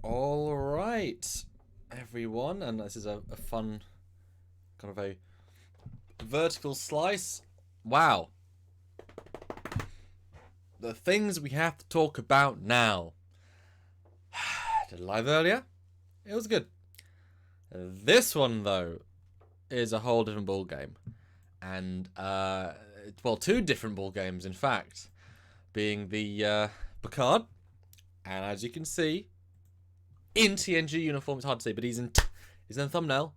All right, everyone, and this is a fun kind of a vertical slice. Wow, the things we have to talk about now. Did it live earlier? It was good. This one though is a whole different ball game, and well, two different ball games in fact, being the Picard, and as you can see. In TNG uniform, it's hard to see, but he's in the thumbnail.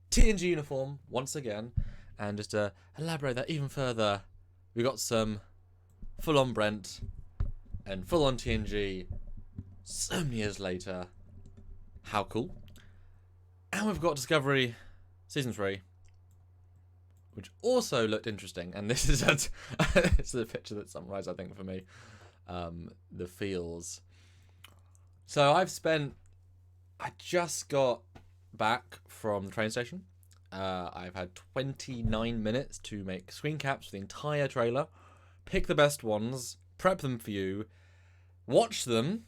TNG uniform once again, and just to elaborate that even further, we got some full-on Brent and full-on TNG. So many years later, how cool! And we've got Discovery season 3, which also looked interesting. And this is it's the picture that summarised, I think, for me, the feels. So I just got back from the train station. I've had 29 minutes to make screen caps for the entire trailer, pick the best ones, prep them for you, watch them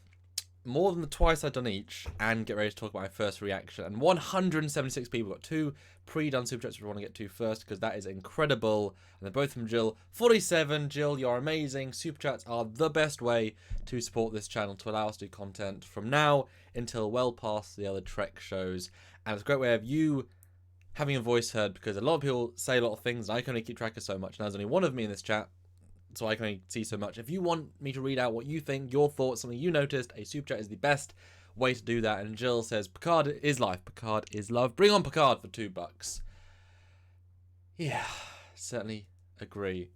more than the twice I've done each, and get ready to talk about my first reaction. And 176 people got 2 pre-done super chats we want to get to first, because that is incredible. And they're both from Jill. 47, Jill, you're amazing. Super chats are the best way to support this channel, to allow us to do content from now until well past the other Trek shows. And it's a great way of you having a voice heard, because a lot of people say a lot of things, and I can only keep track of so much. And there's only one of me in this chat, so I can only see so much. If you want me to read out what you think, your thoughts, something you noticed, a super chat is the best way to do that. And Jill says, Picard is life. Picard is love. Bring on Picard for $2. Yeah, certainly agree.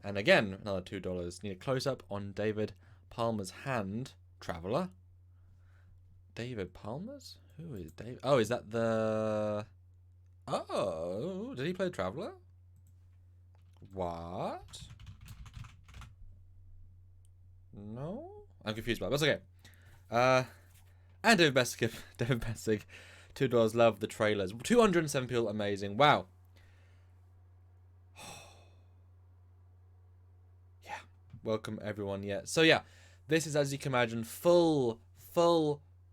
And again, another $2. Need a close-up on David Palmer's hand. Traveller? David Palmer's? Who is David? Oh, is that the... Oh, did he play Traveller? What? No? I'm confused about it. That's okay. And David Bessig, $2. Love the trailers. 207 people, amazing. Wow. Yeah. Welcome everyone. Yeah. So yeah, this is, as you can imagine, full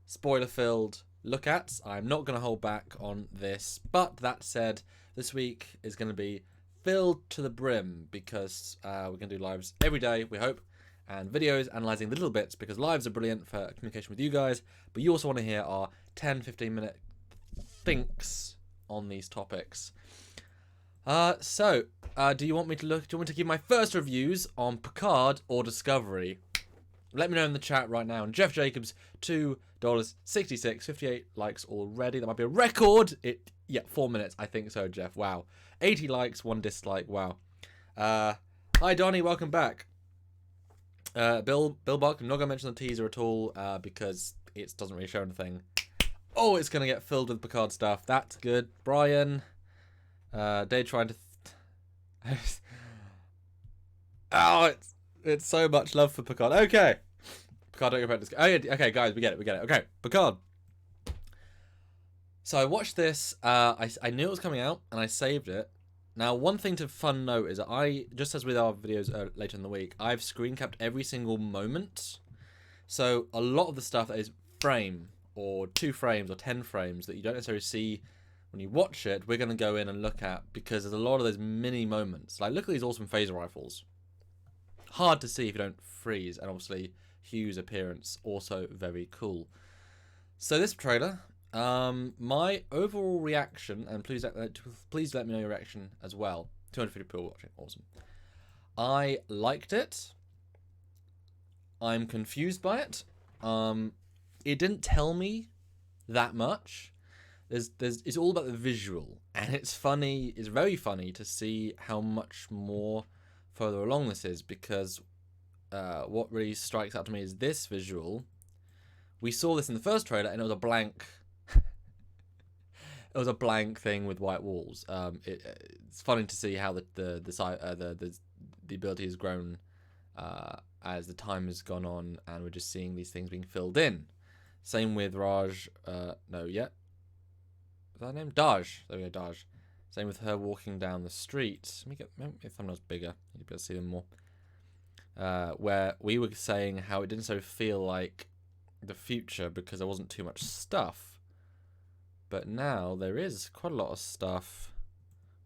spoiler-filled look at. I'm not going to hold back on this, but that said, this week is going to be filled to the brim, because we're going to do lives every day, we hope, and videos analysing the little bits, because lives are brilliant for communication with you guys, but you also want to hear our 10-15 minute thinks on these topics. Do you want me to give my first reviews on Picard or Discovery? Let me know in the chat right now. And Jeff Jacobs, $2.66, 58 likes already. That might be a record. 4 minutes, I think so, Jeff. Wow. 80 likes, 1 dislike. Wow. Hi, Donnie. Welcome back. Bill Buck, I'm not going to mention the teaser at all, because it doesn't really show anything. Oh, it's going to get filled with Picard stuff. That's good. Brian. Dave trying to... Oh, it's so much love for Picard. Okay. Picard, don't go back to this. Oh, yeah, okay, guys, we get it. Okay, Picard. So I watched this. I knew it was coming out, and I saved it. Now, one thing to fun note is that I, just as with our videos later in the week, I've screen capped every single moment. So a lot of the stuff that is frame, or 2 frames, or 10 frames that you don't necessarily see when you watch it, we're going to go in and look at, because there's a lot of those mini moments. Like, look at these awesome phaser rifles. Hard to see if you don't freeze, and obviously Hugh's appearance, also very cool. So this trailer... my overall reaction, and please let me know your reaction as well. 250 people watching, awesome. I liked it. I'm confused by it. It didn't tell me that much. It's all about the visual, and it's funny. It's very funny to see how much more further along this is, because what really strikes out to me is this visual. We saw this in the first trailer, and it was a blank. It was a blank thing with white walls. It's funny to see how the ability has grown as the time has gone on, and we're just seeing these things being filled in. Same with Raj. Is that her name? Daj. There we go, Daj. Same with her walking down the street. Let me get my thumbnails bigger. You'll be able to see them more. Where we were saying how it didn't so feel like the future because there wasn't too much stuff. But now there is quite a lot of stuff.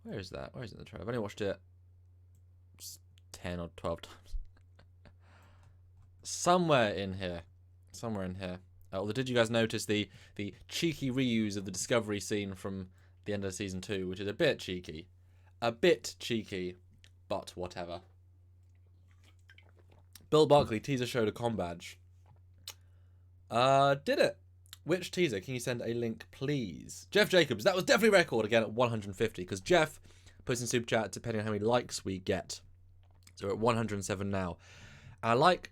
Where is that? Where is it in the trailer? I've only watched it 10 or 12 times. Somewhere in here. Somewhere in here. Although, did you guys notice the cheeky reuse of the Discovery scene from the end of season 2, which is a bit cheeky. A bit cheeky, but whatever. Bill Barkley teaser showed a comm badge. Did it? Which teaser? Can you send a link, please? Jeff Jacobs. That was definitely a record again at 150, because Jeff puts in super chat depending on how many likes we get. So we're at 107 now. And I like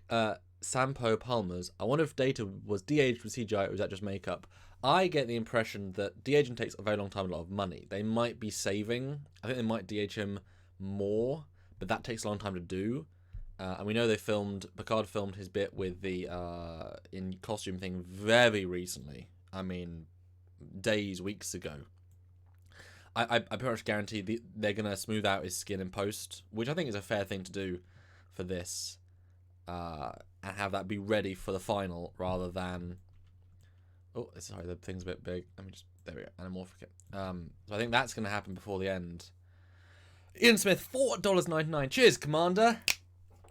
Sampo Palmer's. I wonder if Data was de-aged with CGI or was that just makeup? I get the impression that de-aging takes a very long time and a lot of money. They might be saving. I think they might de-age him more, but that takes a long time to do. And we know Picard filmed his bit with the in costume thing very recently. I mean, days, weeks ago. I pretty much guarantee they're going to smooth out his skin in post, which I think is a fair thing to do for this. And have that be ready for the final rather than... Oh, sorry, the thing's a bit big. Let me just... There we go. Anamorphic it. So I think that's going to happen before the end. Ian Smith, $4.99. Cheers, Commander.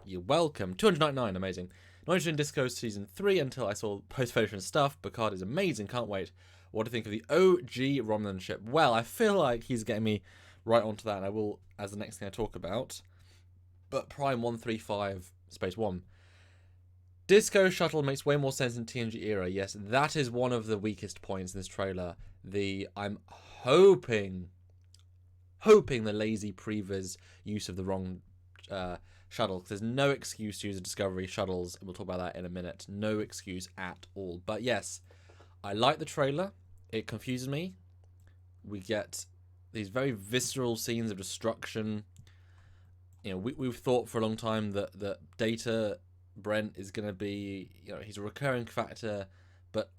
You're welcome. $2.99. Amazing. Nitrogen Disco Season 3 until I saw post-production stuff. Picard is amazing. Can't wait. What do you think of the OG Romulan ship? Well, I feel like he's getting me right onto that, and I will as the next thing I talk about. But Prime 135 Space 1. Disco Shuttle makes way more sense in TNG era. Yes, that is one of the weakest points in this trailer. I'm hoping the lazy previs use of the wrong shuttle, because there's no excuse to use the Discovery shuttles, and we'll talk about that in a minute. No excuse at all. But yes, I like the trailer. It confuses me. We get these very visceral scenes of destruction. You know, we've thought for a long time that Data Brent is going to be, you know, he's a recurring factor, but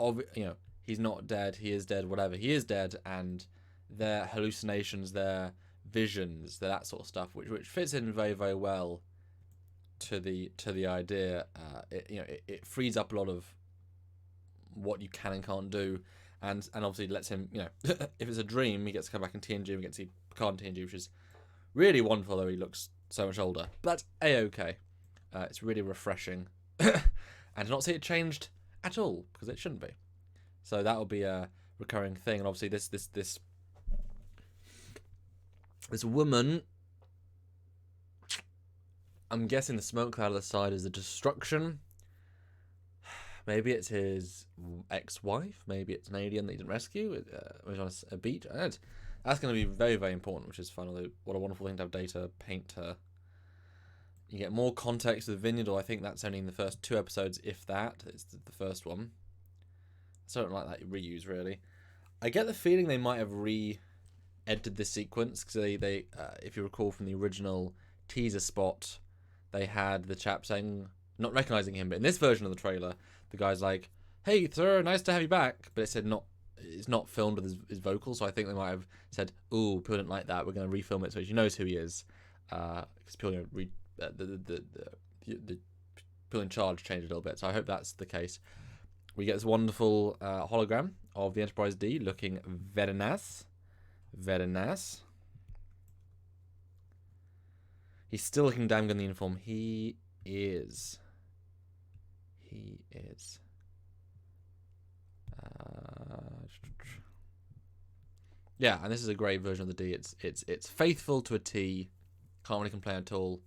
he's not dead. He is dead. Whatever. He is dead, and their hallucinations, their visions, that sort of stuff, which fits in very, very well to the idea. It frees up a lot of what you can and can't do, and obviously lets him, if it's a dream, he gets to come back in TNG. We get to see Picard in TNG, which is really wonderful, though he looks so much older. But that's a-okay. It's really refreshing. And to not see it changed at all, because it shouldn't be. So that will be a recurring thing. And obviously this woman, I'm guessing the smoke cloud on the side is the destruction. Maybe it's his ex-wife. Maybe it's an alien that he didn't rescue. Was on a beach. That's going to be very, very important, which is fun. Although, what a wonderful thing to have Data paint her. You get more context with Vineyard, I think that's only in the first 2 episodes, if that. It's the first one. So I don't like that reuse, really. I get the feeling they might have re-edited this sequence, because they if you recall from the original teaser spot, they had the chap saying, not recognising him, but in this version of the trailer, the guy's like, "Hey, sir, nice to have you back," but it's not filmed with his vocals, so I think they might have said, "Ooh, people didn't like that, we're going to refilm it so she knows who he is," because people the people in charge changed a little bit, so I hope that's the case. We get this wonderful hologram of the Enterprise D looking very nice. Very nice. He's still looking damn good in the uniform. He is. Yeah, and this is a great version of the D. It's faithful to a T. Can't really complain at all.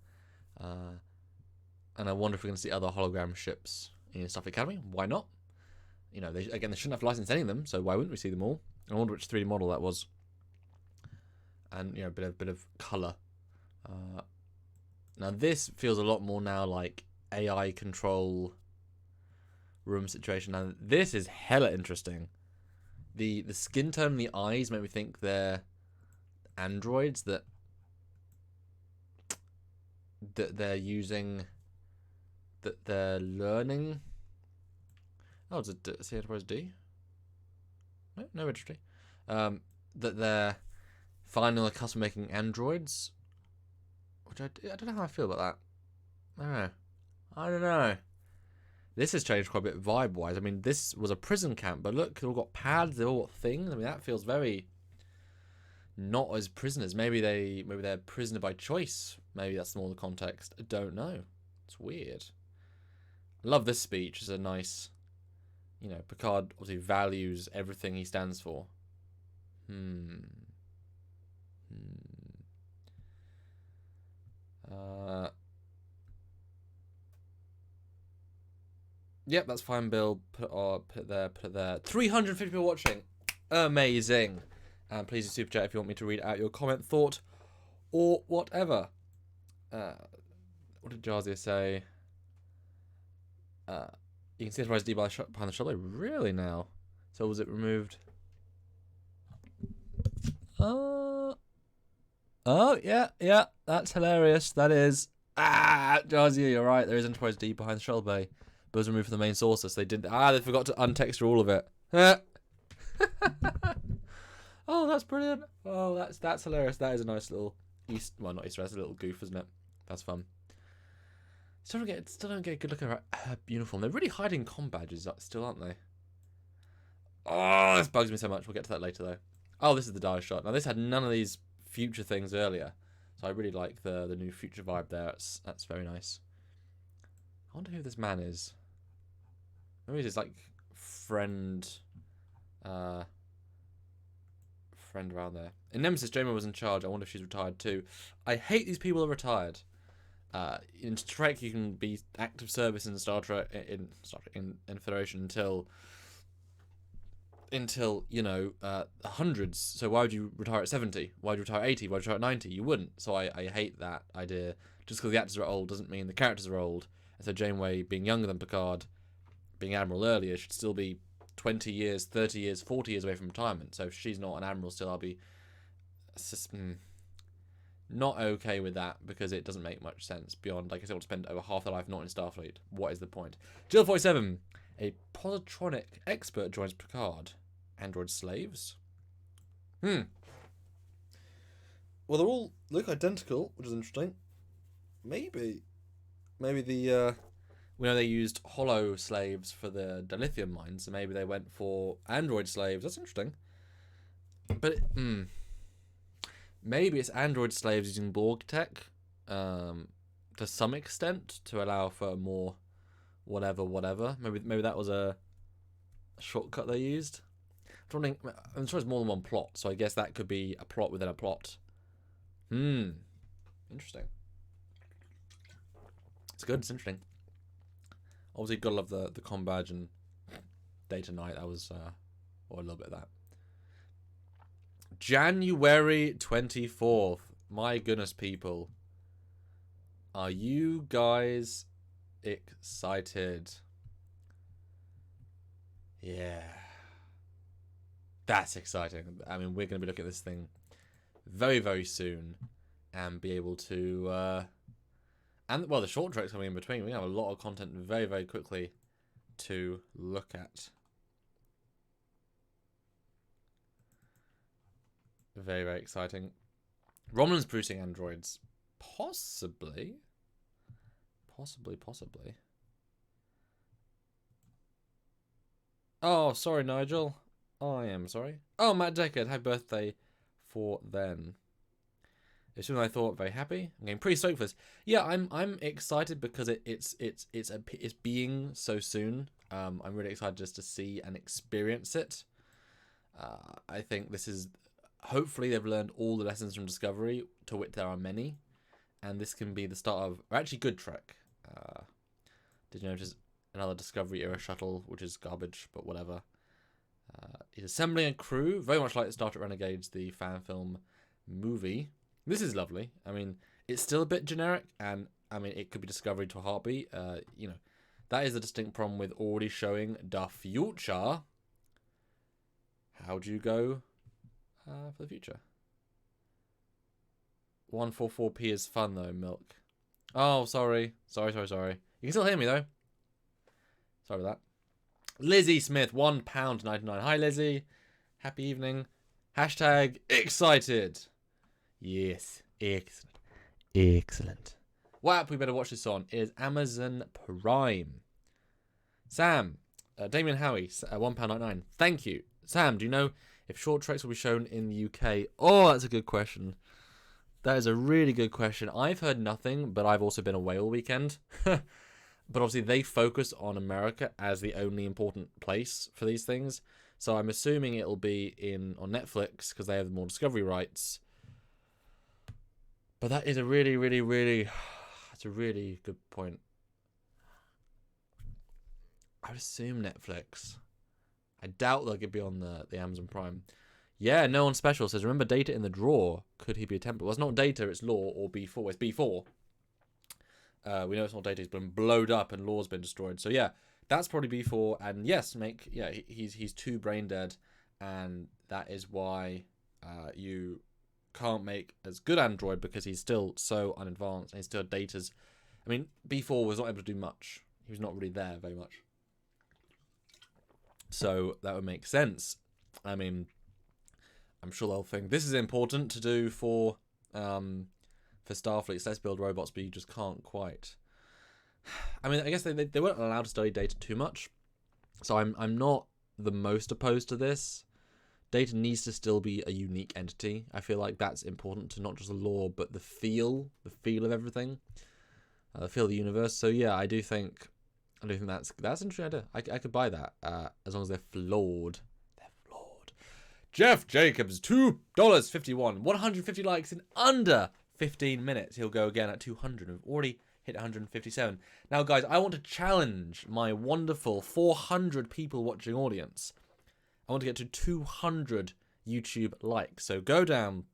And I wonder if we're going to see other hologram ships in Starfleet Academy. Why not? They shouldn't have licensed any of them, so why wouldn't we see them all? I wonder which 3D model that was. And a bit of colour. Now this feels a lot more now like AI control room situation. Now this is hella interesting. The skin tone and the eyes make me think they're androids that they're using, that they're learning. Oh, it's a Enterprise D? No registry. That they're finding the custom making androids, which I don't know how I feel about that. I don't know. This has changed quite a bit vibe-wise. I mean, this was a prison camp, but look, they've all got pads, they've all got things. I mean, that feels very not as prisoners. Maybe they're prisoner by choice. Maybe that's more the context. I don't know. It's weird. I love this speech. It's a nice, you know, Picard obviously values everything he stands for. Yep, that's fine, Bill. Put it there. 350 people watching. Amazing. And please do super chat if you want me to read out your comment, thought, or whatever. What did Jarzia say? You can see the D behind the shoulder. Really now? So was it removed? Oh yeah, that's hilarious. That is. Jarzia, you're right. There is Enterprise D behind the shuttle bay, but it was removed from the main saucer, so they didn't. They forgot to untexture all of it. Oh, that's brilliant. Oh, that's hilarious. That is a nice little not Easter egg, a little goof, isn't it? That's fun. Still don't get a good look at her uniform. They're really hiding comm badges still, aren't they? Oh, this bugs me so much. We'll get to that later, though. Oh, this is the dive shot. Now, this had none of these future things earlier, so I really like the new future vibe there. That's very nice. I wonder who this man is. Maybe he's his, like, friend around there. In Nemesis, Jamie was in charge. I wonder if she's retired too. I hate these people are retired. In Trek, you can be active service in Star Trek in Federation until you know hundreds. So why would you retire at 70? Why would you retire at 80? Why would you retire at 90? You wouldn't. So I hate that idea. Just because the actors are old doesn't mean the characters are old. And so Janeway, being younger than Picard, being Admiral earlier, should still be 20 years, 30 years, 40 years away from retirement. So if she's not an Admiral still, I'll be not okay with that, because it doesn't make much sense beyond, like I said, want to spend over half their life not in Starfleet. What is the point? Jill 47, a positronic expert joins Picard. Android slaves? Well, they all look identical, which is interesting. Maybe the we know they used hollow slaves for the dilithium mines, so maybe they went for android slaves. That's interesting. But maybe it's android slaves using Borg tech to some extent to allow for more whatever. Maybe that was a shortcut they used. I'm sure it's more than one plot, so I guess that could be a plot within a plot. Interesting. It's good. It's interesting. Obviously, gotta love the comm badge and day to night. That was or a little bit of that. January 24th. My goodness, people. Are you guys excited? Yeah. That's exciting. I mean, we're going to be looking at this thing very, very soon and be able to... and, well, the short treks coming in between. We have a lot of content very, very quickly to look at. Very, very exciting. Romulan's producing androids. Possibly. Oh, sorry, Nigel. I am sorry. Oh, Matt Deckard, happy birthday for then. As soon as I thought, very happy. I'm getting pretty stoked for this. Yeah, I'm excited because it's being so soon. I'm really excited just to see and experience it. I think this is, hopefully they've learned all the lessons from Discovery, to which there are many, and this can be the start of actually good Trek. Did you notice another Discovery era shuttle, which is garbage, but whatever. He's assembling a crew, very much like Star Trek Renegades, the fan film movie. This is lovely. I mean, it's still a bit generic, and I mean, it could be Discovery to a heartbeat. You know, that is a distinct problem with already showing the future. How do you go for the future? 144p is fun though, Milk. Oh, sorry. Sorry. You can still hear me though. Sorry about that. Lizzie Smith, £1.99. Hi, Lizzie. Happy evening. Hashtag excited. Yes, excellent. What app we better watch this on is Amazon Prime. Sam, Damien Howie, £1.99. Thank you. Sam, do you know if short treks will be shown in the UK? Oh, that's a good question. That is a really good question. I've heard nothing, but I've also been away all weekend. But obviously they focus on America as the only important place for these things. So I'm assuming it'll be on Netflix because they have more Discovery rights. But that is a really, really, really... That's a really good point. I would assume Netflix. I doubt they'll be on the Amazon Prime. Yeah, no one special says, remember Data in the drawer. Could he be a temple? Well, it's not Data, it's Law or B4. It's B4. We know it's not Data, he's been blowed up and Law's been destroyed. So yeah, that's probably B4. And yes, he's too brain dead. And that is why you can't make as good Android because he's still so unadvanced and he's still Data's. I mean, B4 was not able to do much. He was not really there very much. So that would make sense. I mean, I'm sure they'll think this is important to do for Starfleet. So let's build robots, but you just can't quite. I mean, I guess they weren't allowed to study Data too much, so I'm not the most opposed to this. Data needs to still be a unique entity. I feel like that's important to not just the lore, but the feel of everything, the feel of the universe. So yeah, I do think that's an interesting idea. I could buy that as long as they're flawed. They're flawed. Jeff Jacobs, $2.51, 150 likes in under 15 minutes. He'll go again at 200. We've already hit 157. Now, guys, I want to challenge my wonderful 400 people watching audience. I want to get to 200 YouTube likes. So go down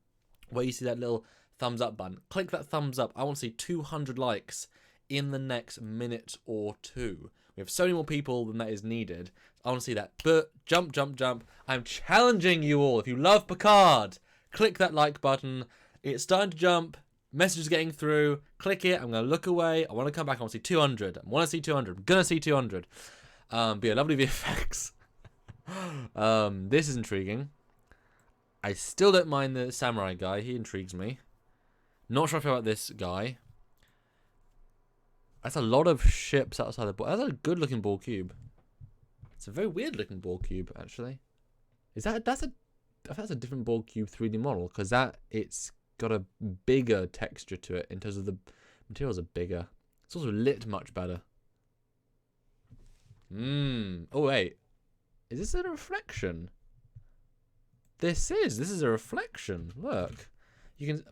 where you see that little thumbs up button. Click that thumbs up. I want to see 200 likes in the next minute or two. We have so many more people than that is needed. I want to see that. But jump, jump, jump. I'm challenging you all. If you love Picard, click that like button. It's starting to jump. Messages getting through. Click it. I'm going to look away. I want to come back. I want to see 200. I want to see 200. I'm going to see 200. Be a lovely VFX. This is intriguing. I still don't mind the samurai guy. He intrigues me. Not sure I feel about this guy. That's a lot of ships outside the ball. That's a good looking ball cube. It's a very weird looking ball cube, actually. That's a different ball cube 3D model, because it's got a bigger texture to it in terms of the materials are bigger. It's also lit much better. Oh wait. Is this a reflection? This is a reflection. Look. You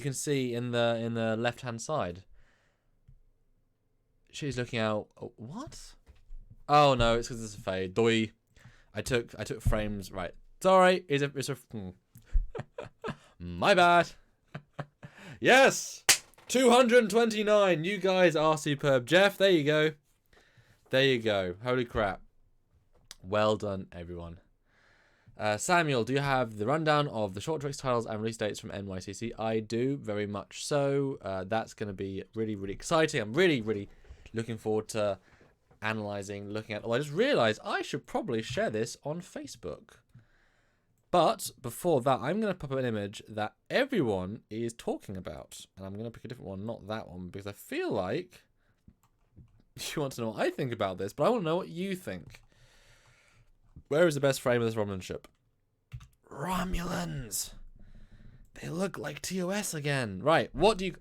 can see in the left-hand side. She's looking out. Oh, what? Oh no, it's because it's a fade. Doi. I took frames right. It's alright. It's a my bad. Yes, 229. You guys are superb, Jeff. There you go. There you go. Holy crap. Well done, everyone. Samuel, do you have the rundown of the short tricks titles and release dates from NYCC? I do, very much so. That's going to be really, really exciting. I'm really, really looking forward to analysing, looking at... Oh, I just realised I should probably share this on Facebook. But before that, I'm going to pop up an image that everyone is talking about. And I'm going to pick a different one, not that one, because I feel like you want to know what I think about this, but I want to know what you think. Where is the best frame of this Romulan ship? Romulans! They look like TOS again. Right, what do you...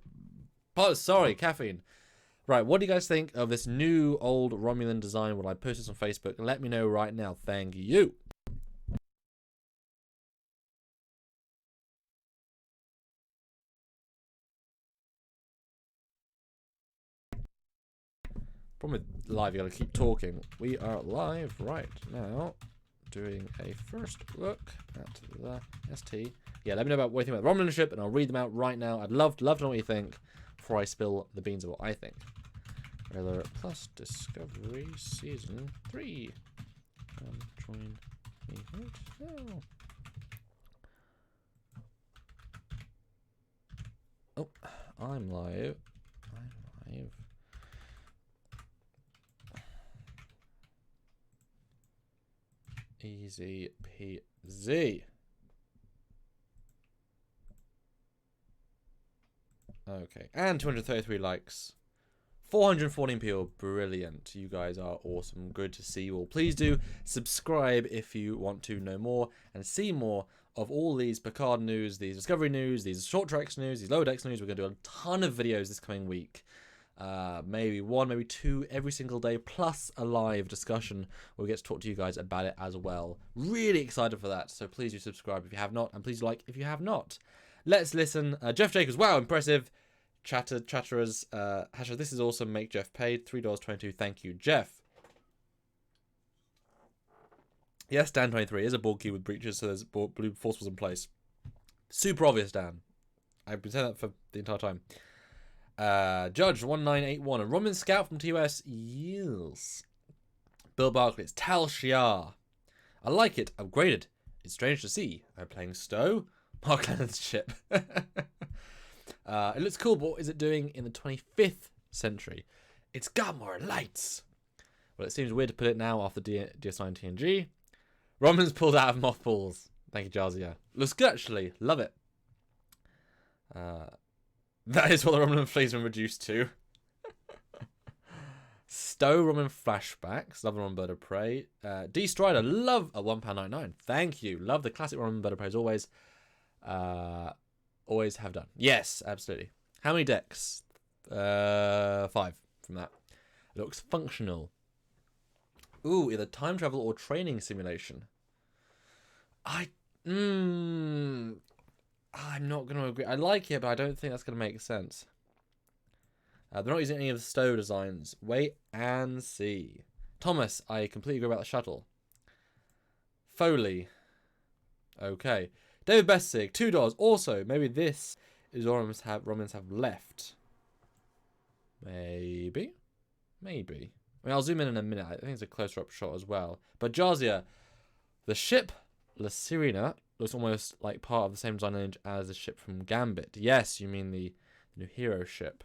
Oh, sorry, caffeine. Right, what do you guys think of this new old Romulan design? Will I post this on Facebook? Let me know right now. Thank you. Problem with live, you gotta keep talking. We are live right now, doing a first look at the ST. Yeah, let me know about what you think about the Romulan ship, and I'll read them out right now. I'd love to know what you think before I spill the beans of what I think. Trailer plus Discovery Season 3. Come join me right now. Oh, I'm live. I'm live. Easy peasy. Okay, and 233 likes 414 people, brilliant. You guys are awesome. Good to see you all. Please do subscribe if you want to know more and see more of all these Picard news, these Discovery news, these Short Treks news, these Lower Decks news. We're going to do a ton of videos this coming week. Maybe one, maybe two every single day, plus a live discussion where we get to talk to you guys about it as well. Really excited for that. So please do subscribe if you have not, and please like if you have not. Let's listen. Jeff Jacobs, wow, impressive. Chatterers, hashtag this is awesome, make Jeff paid, $3.22, thank you, Jeff. Yes, Dan 23 is a board key with breaches, so there's blue force was in place. Super obvious, Dan. I've been saying that for the entire time. Judge 1981, a Roman scout from TOS, yes. Bill Barkley, it's Tal Shiar. I like it, upgraded. It's strange to see. I'm playing Stowe. Mark Lennon's ship. It looks cool, but what is it doing in the 25th century? It's got more lights. Well, it seems weird to put it now after DS9 TNG. Roman's pulled out of mothballs. Thank you, Jazia. Looks good, actually. Love it. That is what the Romulan fleet's been reduced to. Stowe Roman flashbacks. Love the Roman Bird of Prey. D Strider. Love a £1.99. Thank you. Love the classic Roman Bird of Prey as always. Always have done. Yes, absolutely. How many decks? 5 from that. It looks functional. Ooh, either time travel or training simulation. I'm not going to agree. I like it, but I don't think that's going to make sense. They're not using any of the Stowe designs. Wait and see. Thomas, I completely agree about the shuttle. Foley. Okay. David Bessig, $2. Also, maybe this is what Romans have left. Maybe. I mean, I'll zoom in a minute. I think it's a closer up shot as well. But Jazia, the ship La Sirena looks almost like part of the same design lineage as the ship from Gambit. Yes, you mean the new hero ship.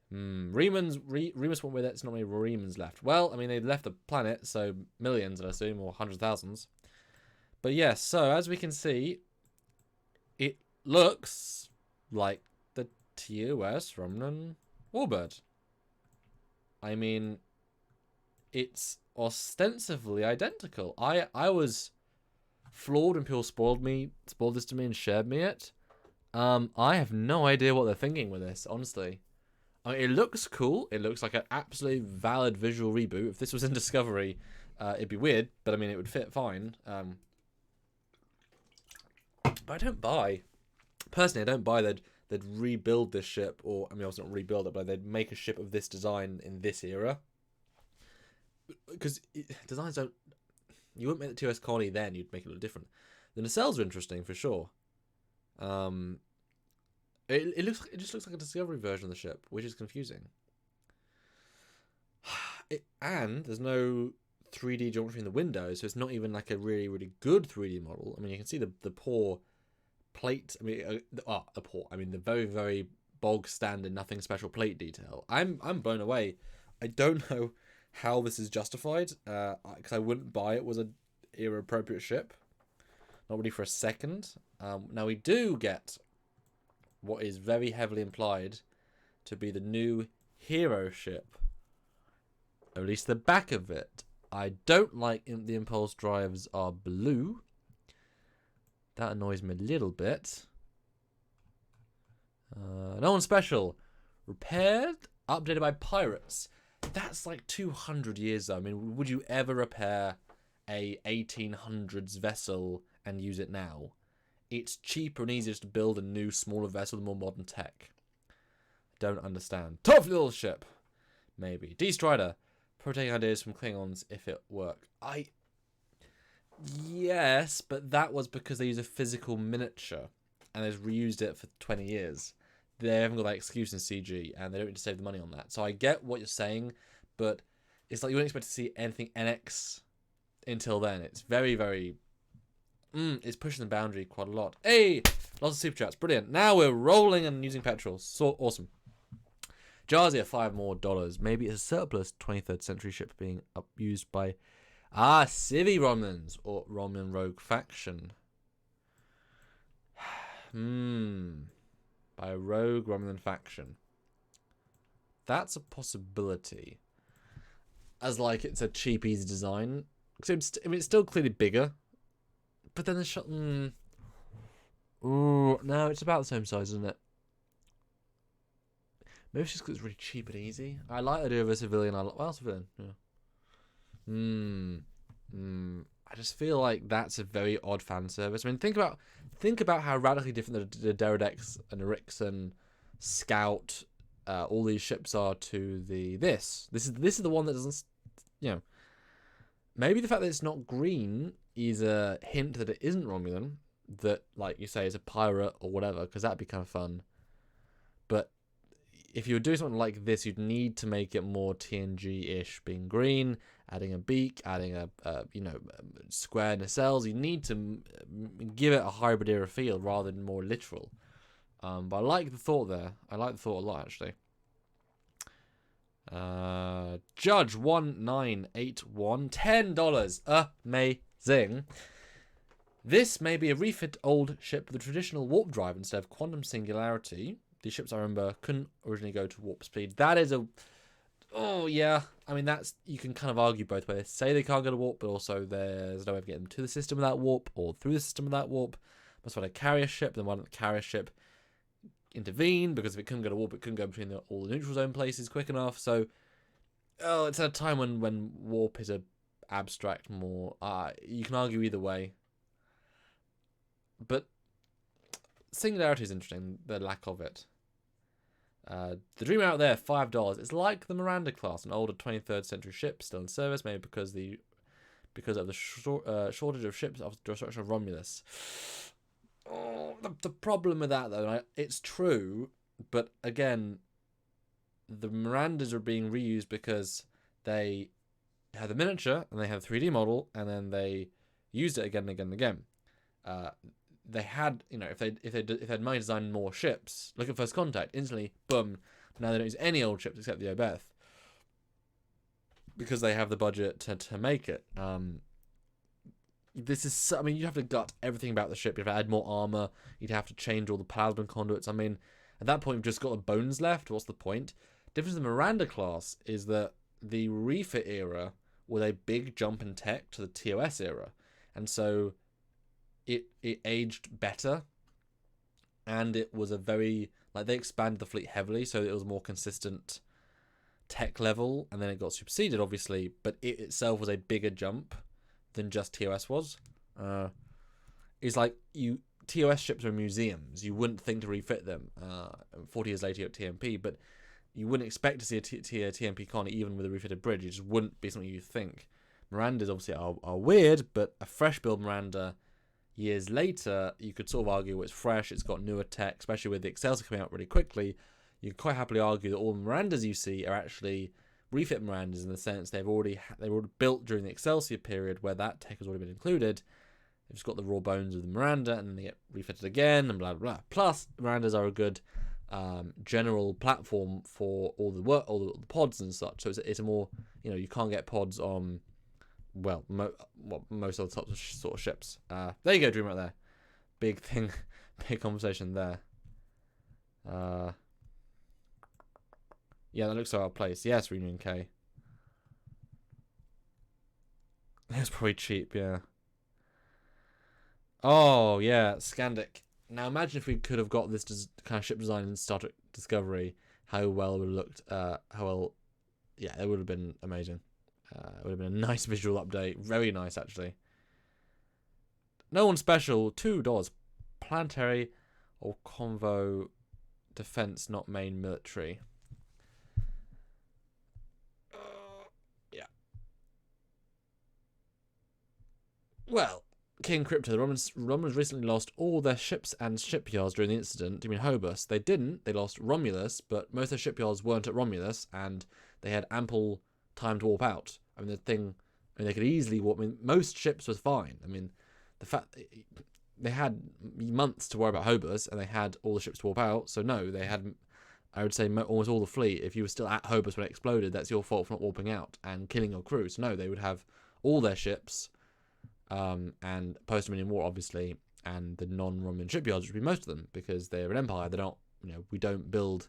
Remus went with it. It's not many Remans left. Well, I mean, they left the planet, so millions, I assume, or hundreds of thousands. But yes, so as we can see, it looks like the TOS Romulan Warbird. I mean, it's ostensibly identical. I was floored when people spoiled this to me and shared me it. I have no idea what they're thinking with this, honestly. I mean, it looks cool. It looks like an absolutely valid visual reboot. If this was in Discovery, it'd be weird, but I mean, it would fit fine. But I don't buy. Personally, I don't buy they'd rebuild this ship, or, I mean, obviously not rebuild it, but they'd make a ship of this design in this era. Because designs don't... You wouldn't make the TOS colony then, you'd make it look different. The nacelles are interesting, for sure. It just looks like a Discovery version of the ship, which is confusing. And there's no 3D geometry in the window, so it's not even like a really, really good 3D model. I mean, you can see the poor plate. I mean, the very, very bog standard, nothing special plate detail. I'm blown away. I don't know how this is justified, because I wouldn't buy it was an era appropriate ship. Not really for a second. Now we do get what is very heavily implied to be the new hero ship. Or at least the back of it. I don't like the impulse drives are blue. That annoys me a little bit. No one special. Repaired, updated by pirates. That's like 200 years though. I mean, would you ever repair a 1800s vessel and use it now? It's cheaper and easier to build a new, smaller vessel with more modern tech. Don't understand. Tough little ship. Maybe. D Strider. Taking ideas from Klingons if it worked. Yes, but that was because they use a physical miniature and they've reused it for 20 years. They haven't got that excuse in CG and they don't need to save the money on that. So I get what you're saying, but it's like you wouldn't expect to see anything NX until then. It's very, very... it's pushing the boundary quite a lot. Hey! Lots of super chats. Brilliant. Now we're rolling and using petrol. So awesome. Jazia, $5 more. Maybe it's a surplus 23rd century ship being used by Civi Romans or Roman Rogue faction. By a rogue Romulan faction. That's a possibility. As like it's a cheap, easy design. Because it's still clearly bigger. But then the shot. Ooh, no, it's about the same size, isn't it? Maybe it's just because it's really cheap and easy. I like the idea of a civilian. Civilian. Yeah. I just feel like that's a very odd fan service. I mean, think about how radically different the Deredex and the Rixon, Scout, all these ships are to this. This is the one that doesn't, maybe the fact that it's not green is a hint that it isn't Romulan. That, like you say, is a pirate or whatever, because that'd be kind of fun. But if you were doing something like this, you'd need to make it more TNG-ish, being green, adding a beak, adding a square nacelles. You need to give it a hybrid era feel rather than more literal. But I like the thought there. I like the thought a lot, actually. Judge 1981, $10. Amazing. This may be a refit old ship with a traditional warp drive instead of quantum singularity. These ships, I remember, couldn't originally go to warp speed. That is oh yeah. I mean, you can kind of argue both ways. Say they can't go to warp, but also there's no way of getting them to the system without warp or through the system without warp. Must find a carrier ship. Then why didn't the carrier ship intervene? Because if it couldn't go to warp, it couldn't go between all the neutral zone places quick enough. So, it's at a time when warp is a abstract more. You can argue either way. But singularity is interesting, the lack of it. The Dreamer out there, $5. It's like the Miranda class, an older 23rd century ship still in service, maybe because of the shortage of ships after the destruction of Romulus. Oh, the problem with that, though, it's true, but again, the Mirandas are being reused because they had the miniature and they had a 3D model, and then they used it again and again and again. They had, if they had money to design more ships, look at First Contact, instantly, boom, now they don't use any old ships except the Obeth. Because they have the budget to make it. This is, you'd have to gut everything about the ship. You'd have to add more armor. You'd have to change all the plasma conduits. At that point, you've just got the bones left. What's the point? Difference in the Miranda class is that the refit era was a big jump in tech to the TOS era. And so it aged better, and it was a very, they expanded the fleet heavily, so it was a more consistent tech level, and then it got superseded, obviously, but it itself was a bigger jump than just TOS was. It's like TOS ships are museums. You wouldn't think to refit them 40 years later at TMP, but you wouldn't expect to see a TMP con even with a refitted bridge. It just wouldn't be something you'd think. Mirandas obviously are weird, but a fresh build Miranda years later, you could sort of argue it's fresh, it's got newer tech, especially with the Excelsior coming out really quickly. You could quite happily argue that all the Mirandas you see are actually refit Mirandas in the sense they were already built during the Excelsior period where that tech has already been included. They've just got the raw bones of the Miranda and then they get refitted again and blah, blah, blah. Plus, Mirandas are a good general platform for all the pods and such. So it's a more, you can't get pods on, most of the types of sort of ships. There you go, Dream right there. Big thing, big conversation there. Yeah, that looks so out of place. Yes, Reunion K. It's probably cheap, yeah. Oh, yeah, Scandic. Now imagine if we could have got this kind of ship design in Star Trek Discovery, how well it would have looked, it would have been amazing. It would have been a nice visual update. Very nice, actually. No one special, $2. Planetary or Convo defense, not main military. Yeah. Well, King Crypto, the Romulans recently lost all their ships and shipyards during the incident. Do you mean Hobus? They didn't. They lost Romulus, but most of their shipyards weren't at Romulus, and they had ample time to warp out. They could easily warp. Most ships was fine. The fact they had months to worry about Hobus, and they had all the ships to warp out. So no, they had, I would say, almost all the fleet. If you were still at Hobus when it exploded, that's your fault for not warping out and killing your crew. So no, they would have all their ships, and post-Dominion War, obviously, and the non-Romulan shipyards, which would be most of them, because they're an empire. They don't, we don't build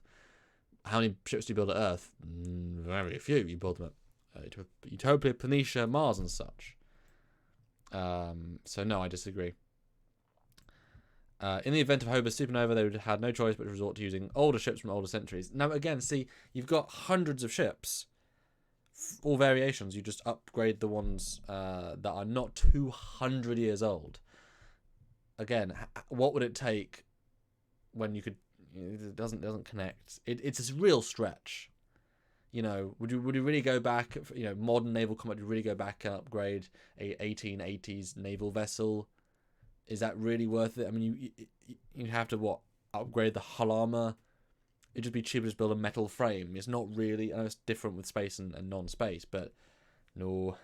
How many ships do you build at Earth? Very few. You build them at Utopia, Planitia, Mars, and such. So no, I disagree. In the event of Hober's supernova, they would have had no choice but to resort to using older ships from older centuries. Now, again, see, you've got hundreds of ships, all variations. You just upgrade the ones that are not 200 years old. Again, what would it take when you could? It doesn't connect. It's a real stretch. You know, would you really go back? You know, modern naval combat. Would you really go back and upgrade a 1880s naval vessel? Is that really worth it? I mean, you have to upgrade the hull armor. It'd just be cheaper to build a metal frame. It's not really. I know it's different with space and non-space, but no.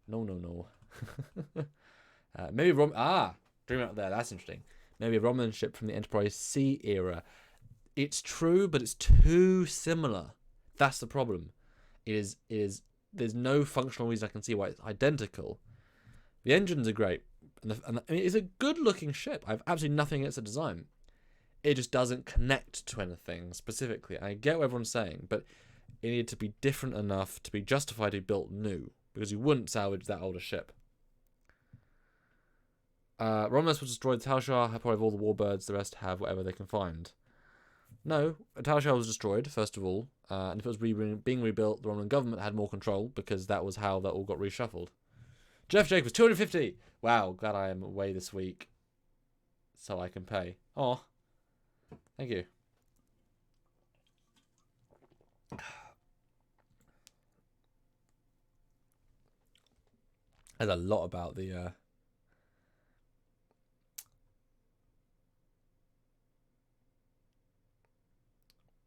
Maybe dream out there. That's interesting. Maybe a Romulan ship from the Enterprise C era. It's true, but it's too similar. That's the problem. It is. There's no functional reason I can see why it's identical. The engines are great. And I mean, it's a good-looking ship. I have absolutely nothing against the design. It just doesn't connect to anything specifically. I get what everyone's saying, but it needed to be different enough to be justified to be built new, because you wouldn't salvage that older ship. Romulus was destroyed. Tal Shar have probably all the warbirds. The rest have whatever they can find. No, Tal Shar was destroyed, first of all. And if it was being rebuilt, the Romulan government had more control, because that was how that all got reshuffled. Jeff Jacobs, 250. Wow, glad I am away this week, so I can pay. Oh, thank you. There's a lot about the.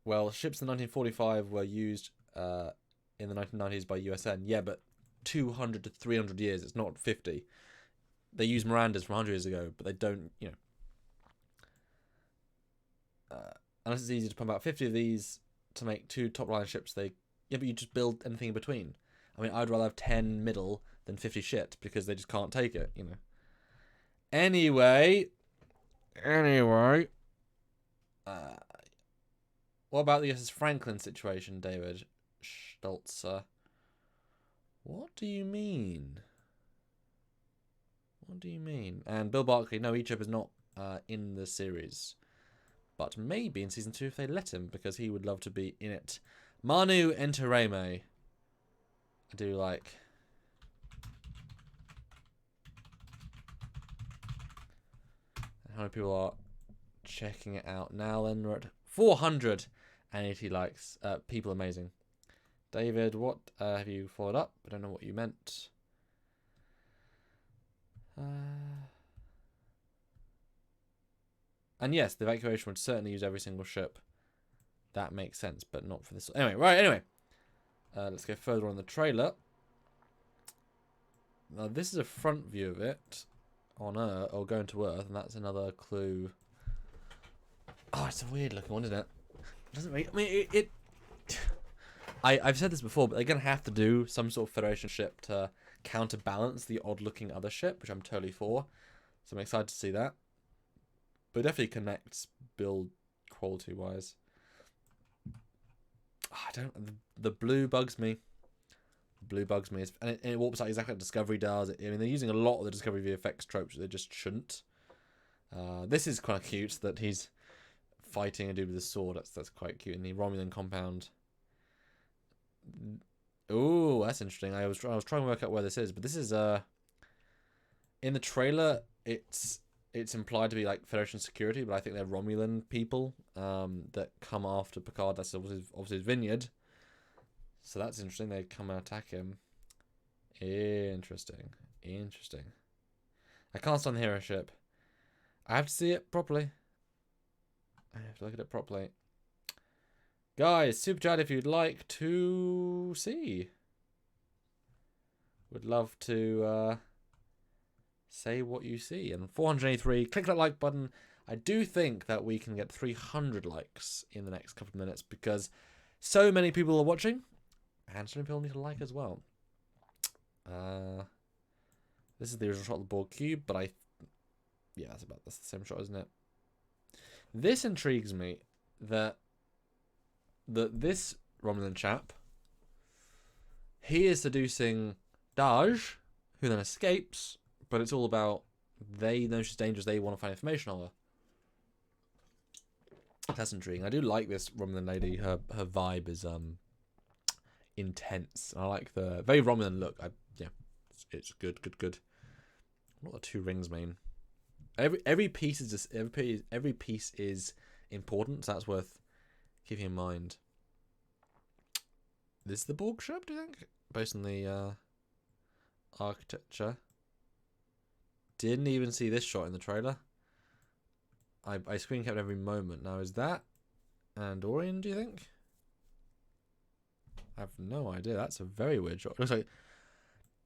Well, ships in 1945 were used in the 1990s by USN. Yeah, but 200 to 300 years. It's not 50. They use Mirandas from 100 years ago, but they don't, you know. Unless it's easy to pump out 50 of these to make 2 top-line ships, but you just build anything in between. I mean, I'd rather have 10 middle than 50 shit, because they just can't take it, you know. Anyway. What about the USS Franklin situation, David Stolzer? What do you mean? What do you mean? And Bill Barkley, no, Egypt is not in the series. But maybe in Season 2 if they let him, because he would love to be in it. Manu Entereme. I do like... How many people are checking it out now then? We're at 480 likes. People amazing. David, what have you followed up? I don't know what you meant. And yes, the evacuation would certainly use every single ship. That makes sense, but not for this. Anyway. Let's go further on the trailer. Now, this is a front view of it on Earth, or going to Earth, and that's another clue. Oh, it's a weird looking one, isn't it? Doesn't make. I mean, I've said this before, but they're gonna have to do some sort of Federation ship to counterbalance the odd-looking other ship, which I'm totally for. So I'm excited to see that. But it definitely connects build quality-wise. Oh, the blue bugs me. The blue bugs me, and it warps out exactly like Discovery does. I mean, they're using a lot of the Discovery VFX tropes that they just shouldn't. This is quite cute that he's fighting a dude with a sword. That's quite cute. And the Romulan compound. Oh, that's interesting. I was trying to work out where this is, but this is in the trailer. It's implied to be like Federation security, but I think they're Romulan people that come after Picard. That's obviously his vineyard. So that's interesting. They come and attack him. Interesting. I can't stand the hero ship. I have to see it properly. I have to look at it properly. Guys, super chat if you'd like to see. Would love to say what you see. And 483, click that like button. I do think that we can get 300 likes in the next couple of minutes, because so many people are watching, and so many people need to like as well. This is the original shot of the Borg cube, but yeah, that's the same shot, isn't it? This intrigues me, that that this Romulan chap, he is seducing Daj, who then escapes, but it's all about they know she's dangerous, they want to find information on her. That's intriguing. I do like this Romulan lady. Her vibe is intense. I like the very Romulan look. Yeah, it's good. What the two rings mean? Every piece is just every piece is important. So that's worth keeping in mind. This is the Borg ship, do you think? Based on the architecture. Didn't even see this shot in the trailer. I screen capped every moment. Now, is that Andorian, do you think? I have no idea. That's a very weird shot. It looks like...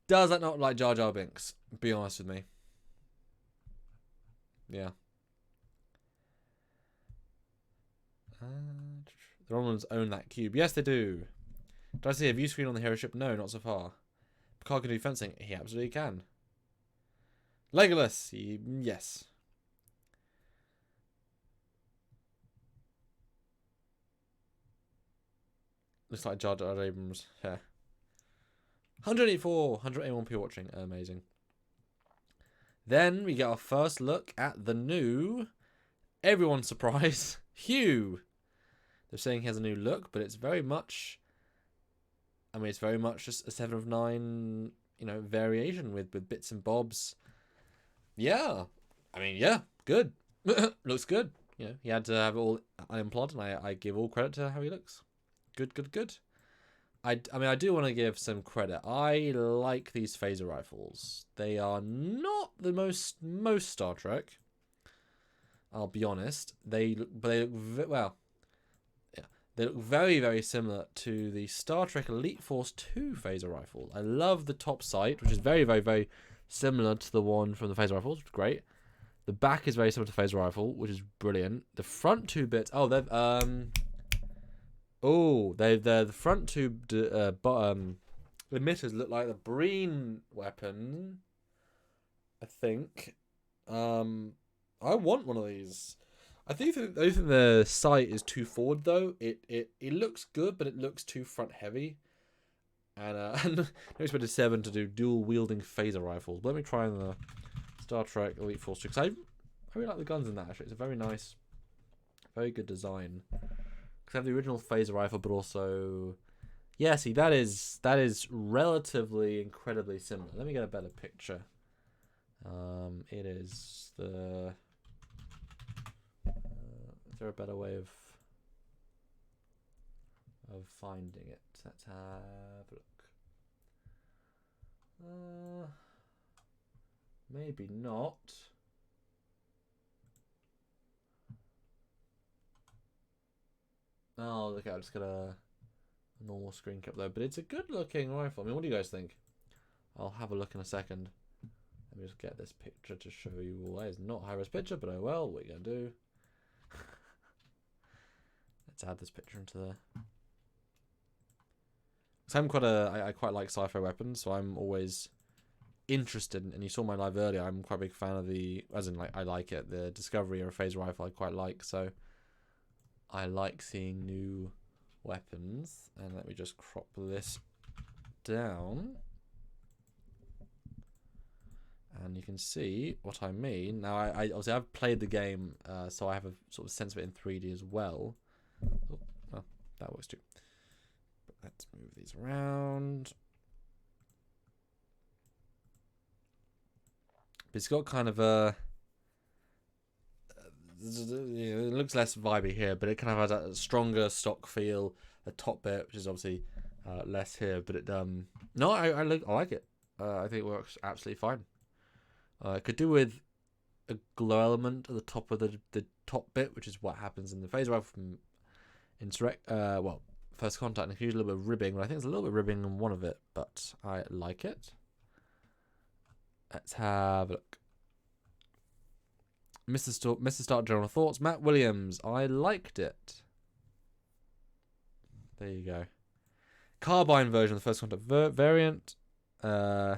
Does that not look like Jar Jar Binks? Be honest with me. Yeah. The Romulans own that cube. Yes, they do. Did I see a view screen on the hero ship? No, not so far. Picard can do fencing. He absolutely can. Legolas. Yes. Looks like Jar Jar Abrams. Yeah. 181 people watching. Amazing. Then we get our first look at the new, everyone's surprise, Hugh. They're saying he has a new look, but it's very much, I mean, it's very much just a 7 of 9, variation with bits and bobs. Yeah. I mean, yeah, good. Looks good. He had to have it all unimplanted, and I give all credit to how he looks. Good. I mean, I do want to give some credit. I like these phaser rifles. They are not the most Star Trek. I'll be honest. They look well. Yeah, they look very, very similar to the Star Trek Elite Force 2 phaser rifle. I love the top sight, which is very, very, very similar to the one from the phaser rifles, which is great. The back is very similar to phaser rifle, which is brilliant. The front two bits. Oh, they've the front two emitters look like the Breen weapon. I think. I want one of these. I think the sight is too forward though. It looks good, but it looks too front heavy. And I expected 7 to do dual wielding phaser rifles. But let me try the Star Trek Elite Force 2 because I really like the guns in that. Actually, it's a very nice, very good design. Because I have the original phaser rifle, but also, yeah. See, that is relatively incredibly similar. Let me get a better picture. It is the. Is there a better way of finding it? Let's have a look. Maybe not. Oh, okay, I just got a normal screen cap there. But it's a good looking rifle. I mean, what do you guys think? I'll have a look in a second. Let me just get this picture to show you all. That is not a high-res picture, but oh well, what are you going to do? Let's add this picture into the... So I quite like sci-fi weapons, so I'm always interested in, and you saw my live earlier, I'm quite a big fan of the, as in like, I like it, the Discovery or a phaser rifle I quite like, so I like seeing new weapons. And let me just crop this down. And you can see what I mean. Now, I obviously I've played the game, so I have a sort of sense of it in 3D as well. Oh, well, that works too. But let's move these around. But it's got kind of a... it looks less vibey here, but it kind of has a stronger stock feel. The top bit, which is obviously less here, but it no, I like it. I think it works absolutely fine. It could do with a glow element at the top of the top bit, which is what happens in the phaser rifle from First Contact. And it can use a little bit of ribbing, but I think there's a little bit of ribbing on one of it, but I like it. Let's have a look. Mr. Stark General Thoughts. Matt Williams. I liked it. There you go. Carbine version of the First Contact variant. I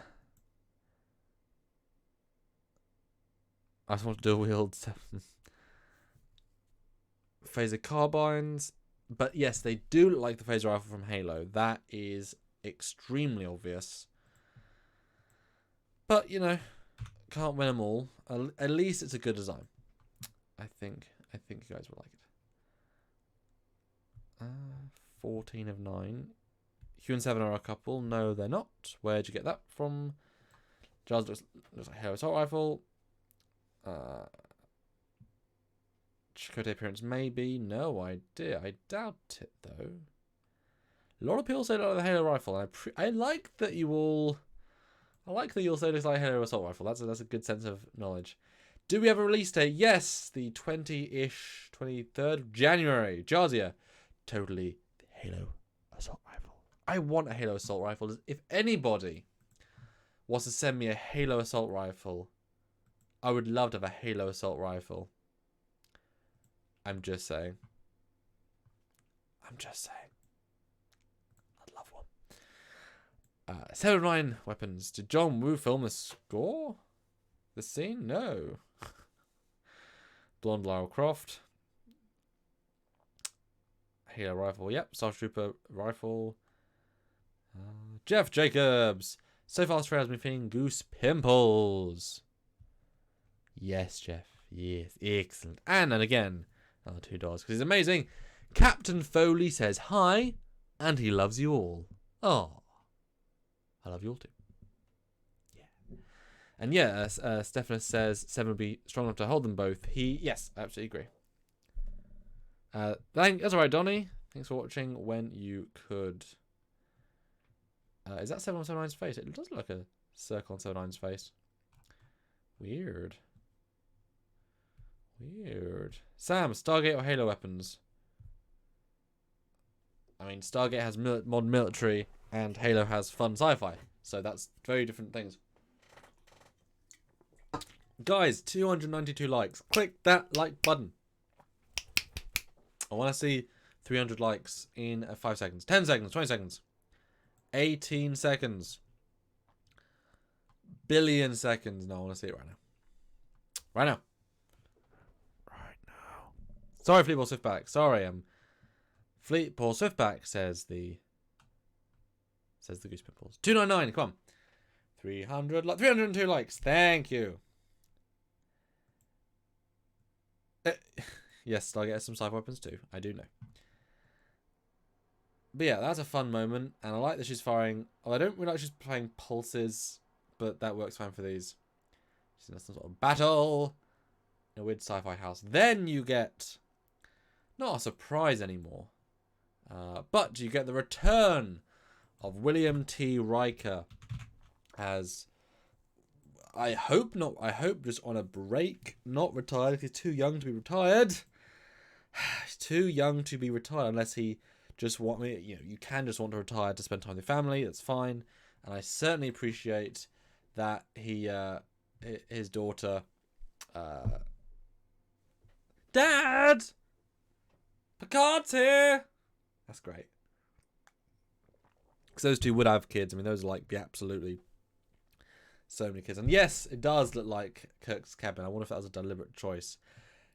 just want to dual wield phaser carbines. But yes, they do look like the phaser rifle from Halo. That is extremely obvious. But, you know, can't win them all. At least it's a good design. I think you guys will like it. 14 of 9. Hugh and 7 are a couple. No, they're not. Where'd you get that from? Giles looks like Halo Assault Rifle. Chakotay appearance, maybe. No idea. I doubt it, though. A lot of people say they like the Halo Rifle. And I like that you all... I like that you all say it's like Halo Assault Rifle. That's a good sense of knowledge. Do we have a release date? Yes, the 20-ish, 23rd of January. Jarzia. Totally the Halo Assault Rifle. I want a Halo Assault Rifle. If anybody was to send me a Halo Assault Rifle, I would love to have a Halo Assault Rifle. I'm just saying. I'd love one. 7 of 9 weapons. Did John Woo film the score? The scene? No. Blonde Lara Croft. Halo Rifle. Yep. Startrooper Rifle. Jeff Jacobs. So far, Australia has been feeling goose pimples. Yes, Jeff. Yes. Excellent. And then again, another $2 because he's amazing. Captain Foley says hi, and he loves you all. Oh, I love you all too. Yeah. And yeah, Stephanus says 7 will be strong enough to hold them both. Yes, I absolutely agree. That's all right, Donnie. Thanks for watching when you could. Is that 7 on 7-9's face? It does look like a circle on 7-9's face. Weird. Sam, Stargate or Halo weapons? I mean, Stargate has modern military and Halo has fun sci-fi. So that's very different things. Guys, 292 likes. Click that like button. I want to see 300 likes in 5 seconds. 10 seconds, 20 seconds. 18 seconds. Billion seconds. No, I want to see it right now. Right now. Sorry, Fleetball Swiftback. Sorry, Fleetball Swiftback says the goose pimples. 299. Come on. 302 likes. Thank you. Yes, I'll get some sci-fi weapons too. I do know. But yeah, that's a fun moment, and I like that she's firing. Well, I don't really like she's playing pulses, but that works fine for these. She's in some sort of battle in a weird sci-fi house. Then you get not a surprise anymore, but you get the return of William T. Riker as I hope just on a break, not retired. He's too young to be retired. He's too young to be retired unless he just want me. You know, you can just want to retire to spend time with your family. That's fine, and I certainly appreciate that his daughter, Dad, Picard's here. That's great. Because those two would have kids. I mean, those are like absolutely so many kids. And yes, it does look like Kirk's cabin. I wonder if that was a deliberate choice.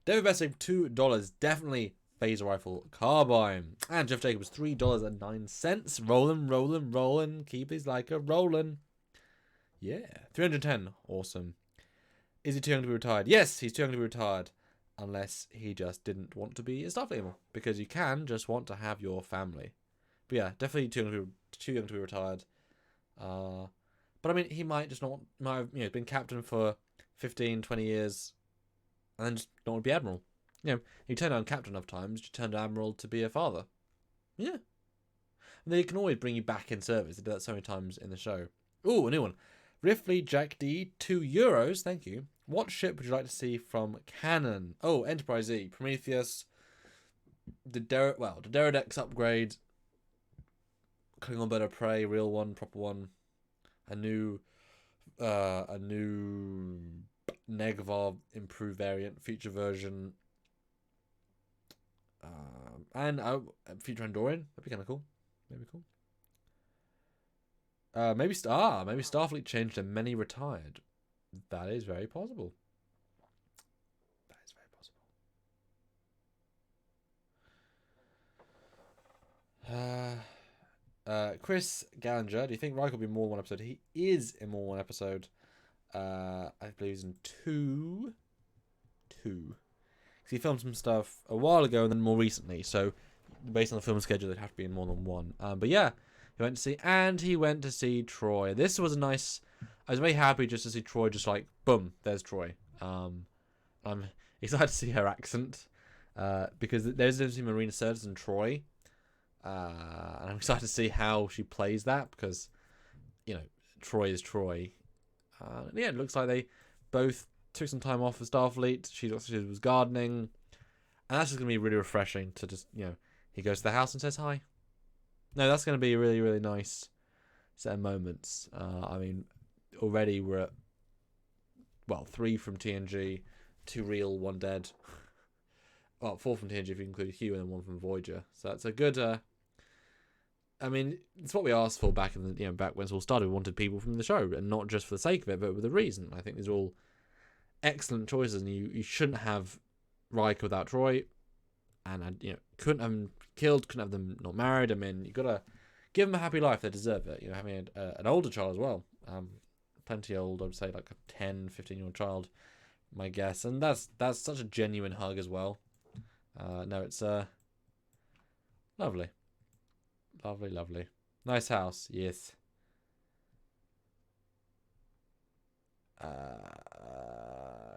David Best saved $2. Definitely phaser rifle carbine. And Jeff Jacobs $3.09. Rolling. Keep his like a rolling. Yeah. 310. Awesome. Is he too young to be retired? Yes, he's too young to be retired. Unless he just didn't want to be a Starfleet anymore. Because you can just want to have your family. But yeah, definitely too young to be retired. But I mean, he might just not have been captain for 15, 20 years and then just not want to be admiral. You know, you turn down captain enough times, you turn down admiral to be a father. Yeah. And they can always bring you back in service. They do that so many times in the show. Ooh, a new one. Riffley Jack D, €2. Thank you. What ship would you like to see from canon? Oh, Enterprise E, Prometheus, the Deredex upgrade, Klingon Bird of Prey, real one, proper one, a new Negvar improved variant, feature version, and future Andorian. That'd be kind of cool. Maybe cool. Maybe Starfleet changed and many retired. That is very possible. Chris Gallinger, do you think Riker will be more than one episode? He is in more than one episode. I believe he's in two. Because he filmed some stuff a while ago and then more recently. So, based on the film schedule, it'd have to be in more than one. But yeah, he went to see Troy. This was a nice. I was very happy just to see Troy. Just like boom, there's Troy. I'm excited to see her accent because there's a difference between Marina Sirtis and Troy. And I'm excited to see how she plays that because, Troy is Troy. Yeah, it looks like they both took some time off for Starfleet. She was gardening. And that's just going to be really refreshing to just, he goes to the house and says hi. No, that's going to be a really, really nice set of moments. Already we're at, 3 from TNG, 2 real, 1 dead. 4 from TNG if you include Hugh and then 1 from Voyager. So that's a good... it's what we asked for back in the back when it all started. We wanted people from the show, and not just for the sake of it, but with a reason. I think these are all excellent choices, and you shouldn't have Riker without Troy, and couldn't have them killed, couldn't have them not married. You gotta give them a happy life; they deserve it. Having an older child as well, plenty old. I'd say like a 10, 15-year-old child, my guess, and that's such a genuine hug as well. No, it's lovely. Lovely, lovely. Nice house, yes.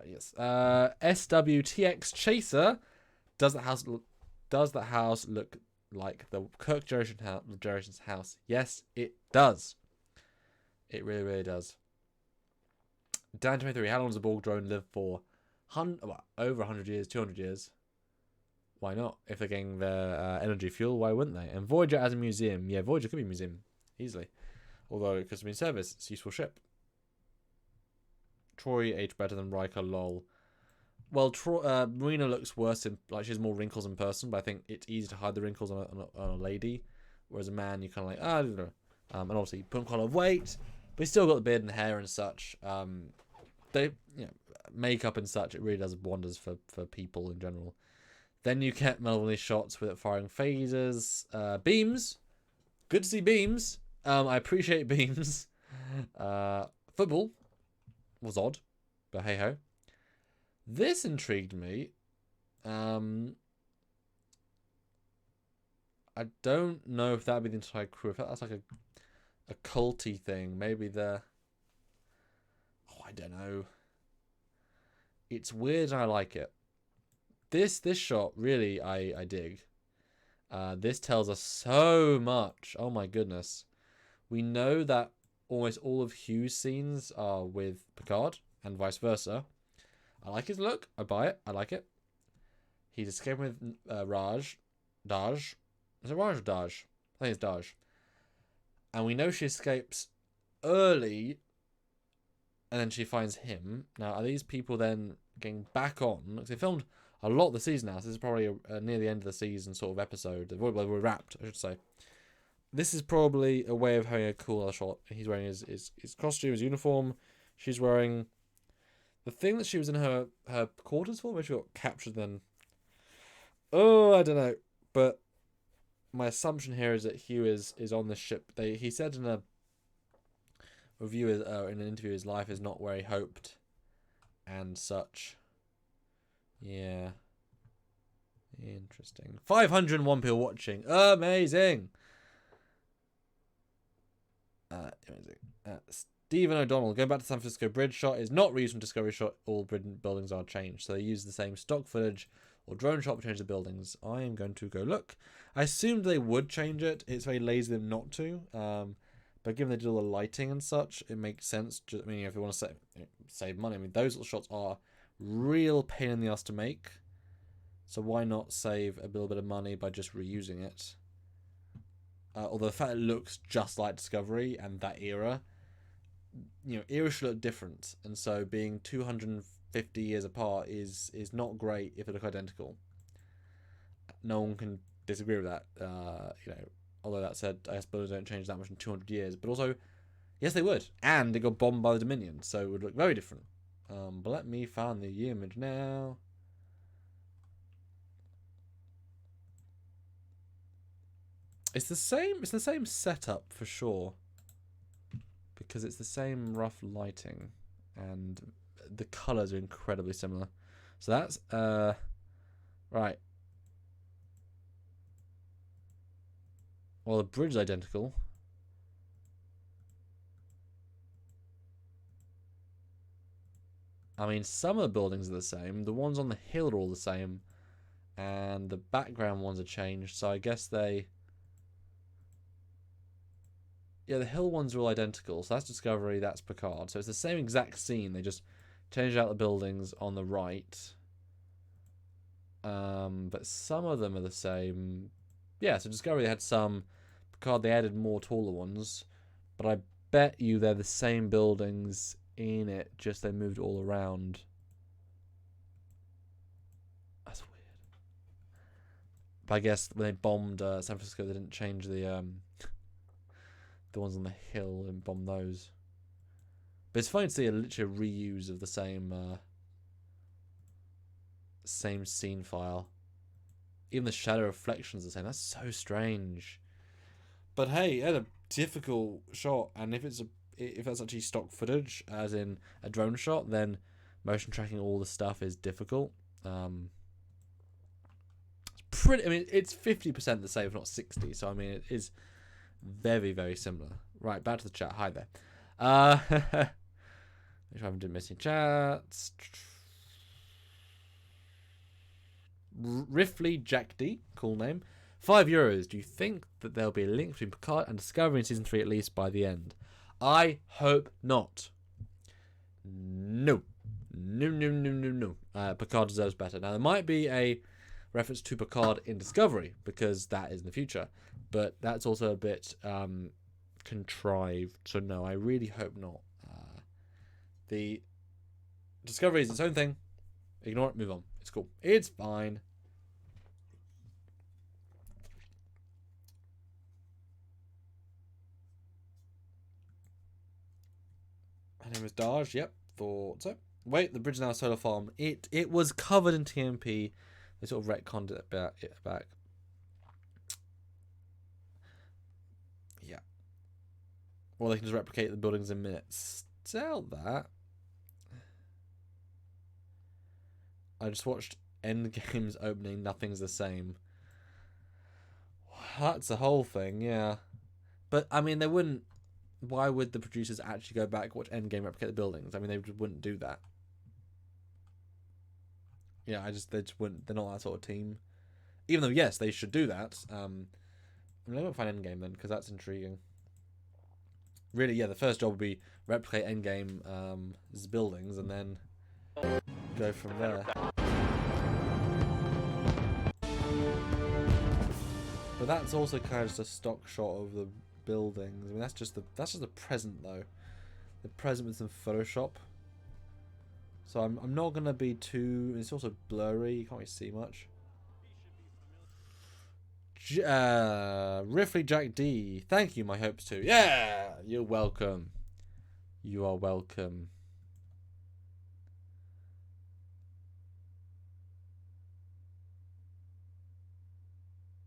Yes. SWTX Chaser. Does the house look like the Kirk generation's house? Yes, it does. It really, really does. Dan 23. How long does a Borg drone live for? Over 100 years, 200 years. Why not? If they're getting their energy fuel, why wouldn't they? and Voyager as a museum. Yeah, Voyager could be a museum. Easily. Although it could be in service. It's a useful ship. Troy aged better than Riker, lol. Well, Marina looks worse she has more wrinkles in person, but I think it's easy to hide the wrinkles on a lady. Whereas a man, you kind of I don't know. And obviously, put on quite a lot of weight, but he's still got the beard and hair and such. Makeup and such, it really does wonders for people in general. Then you get melancholy shots with it firing phasers. Beams. Good to see beams. I appreciate beams. Football was odd, but hey ho. This intrigued me. I don't know if that'd be the entire crew. If that's like a culty thing. Maybe I don't know. It's weird and I like it. This shot, really, I dig. This tells us so much. Oh my goodness. We know that almost all of Hugh's scenes are with Picard and vice versa. I like his look. I buy it. I like it. He's escaping with Daj. Is it Raj or Daj? I think it's Daj. And we know she escapes early and then she finds him. Now, are these people then getting back on? Because they filmed a lot of the season now. So this is probably near the end of the season sort of episode. Well, we're wrapped, I should say. This is probably a way of having a cool other shot. He's wearing his costume, his uniform. She's wearing the thing that she was in her quarters for, where she got captured then. Oh, I don't know. But my assumption here is that Hugh is on this ship. He said in a review, in an interview, his life is not where he hoped and such. Yeah. Interesting. 501 people watching. Amazing. Amazing. Stephen O'Donnell, going back to San Francisco Bridge shot is not reused from Discovery shot. All buildings are changed. So they use the same stock footage or drone shot to change the buildings. I am going to go look. I assumed they would change it. It's very lazy of them not to. But given they did all the lighting and such, it makes sense. If they want to save money. Those little shots are real pain in the ass to make. So why not save a little bit of money by just reusing it? Although the fact it looks just like Discovery and that era, eras should look different. And so being 250 years apart is not great if they look identical. No one can disagree with that. Although that said, I guess buildings don't change that much in 200 years. But also, yes, they would. And they got bombed by the Dominion, so it would look very different. But let me find the image now. It's the same. It's the same setup for sure. Because it's the same rough lighting, and the colours are incredibly similar. So that's right. Well, the bridge is identical. I mean, some of the buildings are the same. The ones on the hill are all the same, and the background ones are changed. So I guess they. Yeah, the hill ones are all identical. So that's Discovery, that's Picard. So it's the same exact scene. They just changed out the buildings on the right. But some of them are the same. Yeah, so Discovery they had some. Picard they added more taller ones. But I bet you they're the same buildings in it, just they moved all around. That's weird. But I guess when they bombed San Francisco, they didn't change the ones on the hill and bomb those. But it's funny to see a literal reuse of the same scene file. Even the shadow reflections are the same. That's so strange. But hey, it had a difficult shot, and if that's actually stock footage, as in a drone shot, then motion tracking all the stuff is difficult. It's pretty. I mean, it's 50% the same, if not 60. So I mean, it is very, very similar. Right, back to the chat. Hi there. If I haven't missing chats. Riffley Jack D, cool name. €5. Do you think that there'll be a link between Picard and Discovery in season 3 at least by the end? I hope not. No. No. Picard deserves better. Now, there might be a reference to Picard in Discovery, because that is in the future. But that's also a bit contrived. So, no, I really hope not. The Discovery is its own thing. Ignore it, move on. It's cool. It's fine. My name is Daj. Yep, thought so. Wait, the bridge is now a solar farm. It was covered in TMP. They sort of retconned it back. Yeah. Or they can just replicate the buildings in minutes. Doubt that. I just watched Endgame's opening. Nothing's the same. That's the whole thing, yeah. But I mean, they wouldn't. Why would the producers actually go back and watch Endgame replicate the buildings? I mean, they just wouldn't do that. Yeah, they just wouldn't. They're not that sort of team. Even though, yes, they should do that. I mean, I won't find Endgame then, because that's intriguing. Really, yeah, the first job would be replicate Endgame's buildings and then go from there. But that's also kind of just a stock shot of the buildings. I mean, that's just the present though. The present with some Photoshop. So I'm not gonna be too. It's also blurry. You can't really see much. Riffley Jack D. Thank you, my hopes too. Yeah, you're welcome. You are welcome.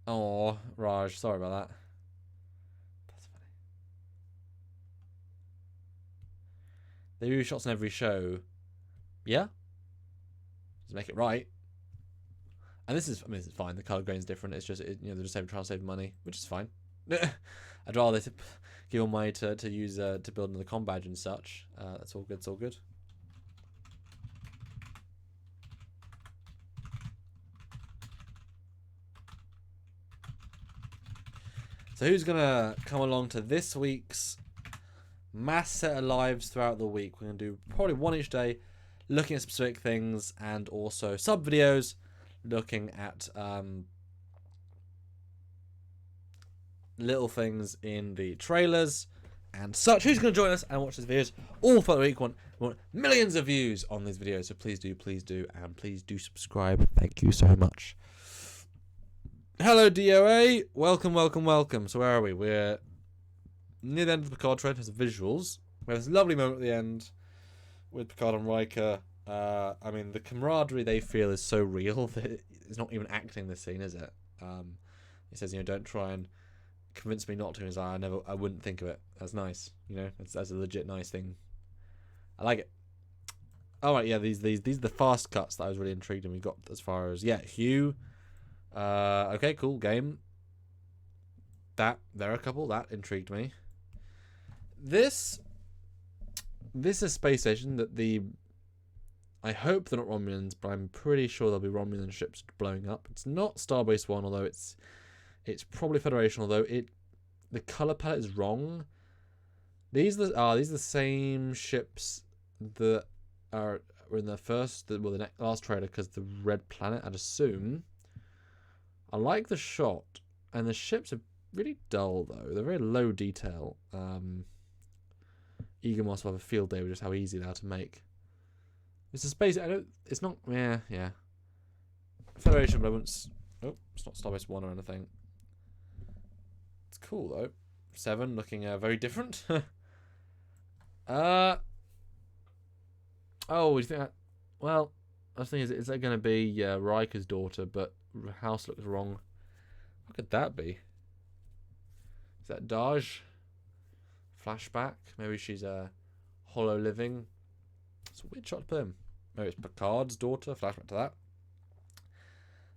Oh, Raj, sorry about that. That's funny. They do shots on every show. Yeah? Just make it right. And this is fine. The color grade's different. It's just, they're just trying to save money, which is fine. I'd rather they give all money to use to build another comm badge and such. That's all good. It's all good. So who's gonna come along to this week's mass set of lives throughout the week? We're gonna do probably one each day, looking at specific things, and also sub videos looking at little things in the trailers and such. Who's going to join us and watch these videos all for the week? We want millions of views on these videos, so please do, and please do subscribe. Thank you so much. Hello, DOA. Welcome. So where are we? We're near the end of the Picard trend. Has the visuals. We have this lovely moment at the end with Picard and Riker. I mean, the camaraderie they feel is so real that it's not even acting this scene, is it? He says, don't try and convinced me not to. Is I wouldn't think of it. That's nice. You know, that's a legit nice thing. I like it. All right, yeah. These are the fast cuts that I was really intrigued in. We got as far as Hugh. Okay, cool game. There are a couple that intrigued me. This is a space station that I hope they're not Romulans, but I'm pretty sure there'll be Romulan ships blowing up. It's not Starbase 1, although it's probably Federation, although the color palette is wrong. These are the same ships that were in the the last trailer, because the red planet, I'd assume. I like the shot, and the ships are really dull though. They're very low detail. Eaglemoss will have a field day with just how easy they are to make. It's a space. It's not. Yeah. Federation, but I wouldn't. Oh, it's not Starbase 1 or anything. It's cool though. 7 looking very different. Oh, do you think that? Well, I was thinking, is that going to be Riker's daughter? But house looks wrong. What could that be? Is that Daj? Flashback? Maybe she's hollow living. It's a weird shot to put him. Maybe it's Picard's daughter. Flashback to that.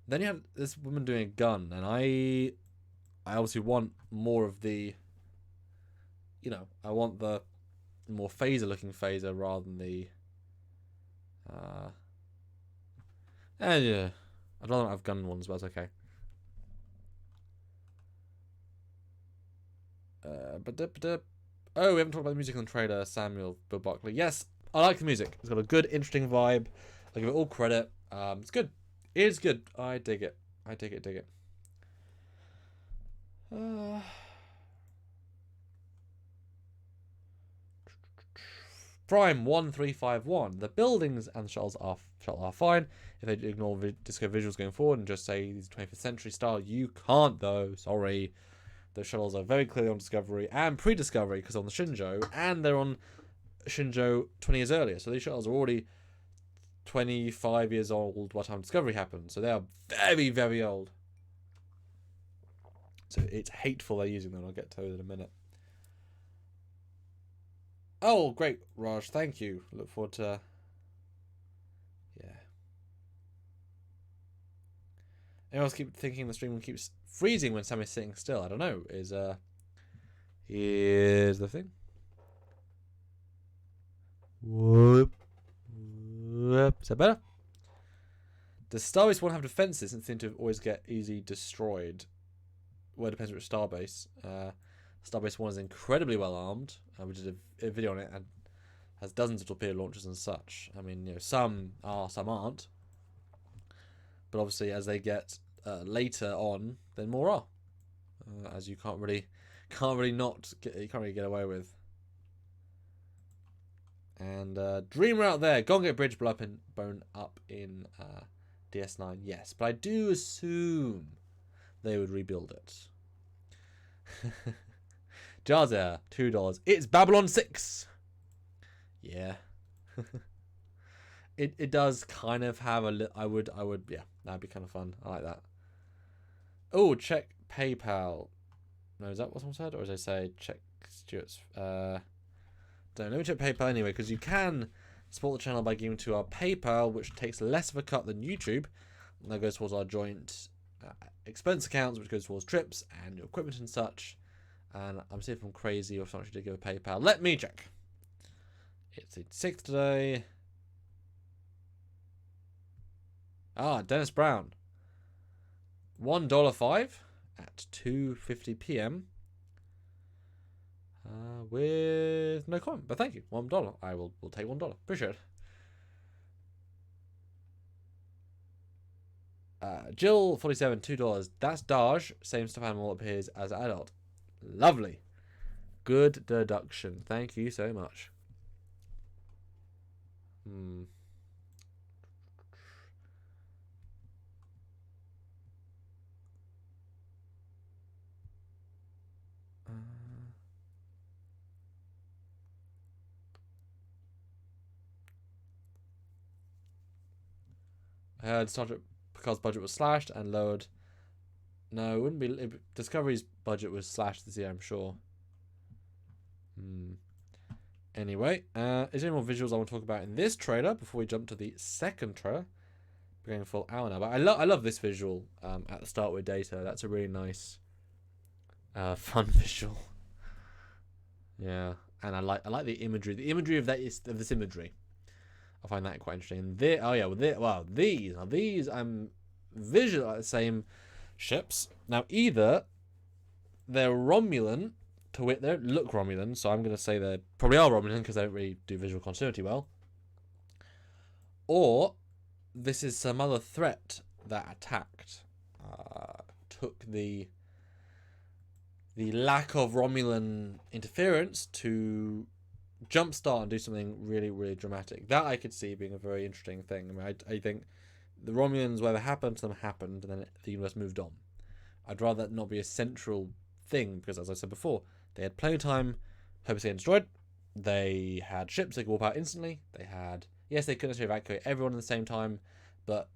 Then you have this woman doing a gun, and I obviously want more of the. You know, I want the more phaser-looking phaser rather than the. Yeah. I'd rather not have gun ones, but that's okay. Oh, we haven't talked about the music on the trailer. Samuel Bill Buckley. Yes, I like the music. It's got a good, interesting vibe. I give it all credit. It's good. It is good. I dig it. Dig it. Prime 1351. The buildings and the shuttles are fine. If they ignore disco visuals going forward and just say these 21st century style, you can't though. Sorry. The shuttles are very clearly on Discovery and pre-Discovery, because on the Shinjo, and they're on Shinjo 20 years earlier. So these shuttles are already 25 years old by the time Discovery happened. So they are very, very old. So it's hateful they're using them. I'll get to it in a minute. Oh, great, Raj. Thank you. Look forward to... Yeah. Anyone else keep thinking the stream keeps freezing when Sammy's sitting still? I don't know. Here's the thing. Whoop. Is that better? Does Starbase 1 have defenses and seem to always get easily destroyed? Well, it depends which Starbase. Starbase 1 is incredibly well armed. We did a video on it and has dozens of torpedo launchers and such. I mean, you know, some are, some aren't. But obviously, as they get later on, then more are. As you can't really get away with. And Dreamer out there, Gonga Bridge blown up in DS9. Yes, but I do assume they would rebuild it. Jaza, $2. It's Babylon 6. Yeah. It does kind of have a I would yeah, that'd be kind of fun. I like that. Oh, check PayPal. No, is that what someone said, or as I say, check Stuart's? Don't know. Let me check PayPal anyway, because you can support the channel by giving to our PayPal, which takes less of a cut than YouTube, and that goes towards our joint expense accounts, which goes towards trips and equipment and such. And I'm seeing if I'm crazy or if someone should give a PayPal. Let me check. It's the 6th today. Dennis Brown. $1.05 at 2:50 p.m. With no comment, but thank you. $1. I will take $1. Appreciate it. Jill 47, $2. That's Daj. Same stuffed animal appears as an adult. Lovely. Good deduction. Thank you so much. I heard Star Trek Picard's budget was slashed and lowered No, it wouldn't be. Discovery's budget was slashed this year, I'm sure. Anyway, is there any more visuals I want to talk about in this trailer before we jump to the second trailer? We're going a full hour now, but I love this visual at the start with Data. That's a really nice, fun visual. Yeah, and I like the imagery. The imagery of this imagery. I find that quite interesting. These visual like the same ships. Now either they're Romulan, to wit, they don't look Romulan, so I'm going to say they probably are Romulan because they don't really do visual continuity well. Or this is some other threat that attacked, took the lack of Romulan interference to jumpstart and do something really, really dramatic. That I could see being a very interesting thing. I mean, I think the Romulans, whatever happened to them happened, and then the universe moved on. I'd rather that not be a central thing, because as I said before, they had plenty of time, hopelessly destroyed. They had ships they could warp out instantly. They had, yes, they couldn't necessarily evacuate everyone at the same time, but,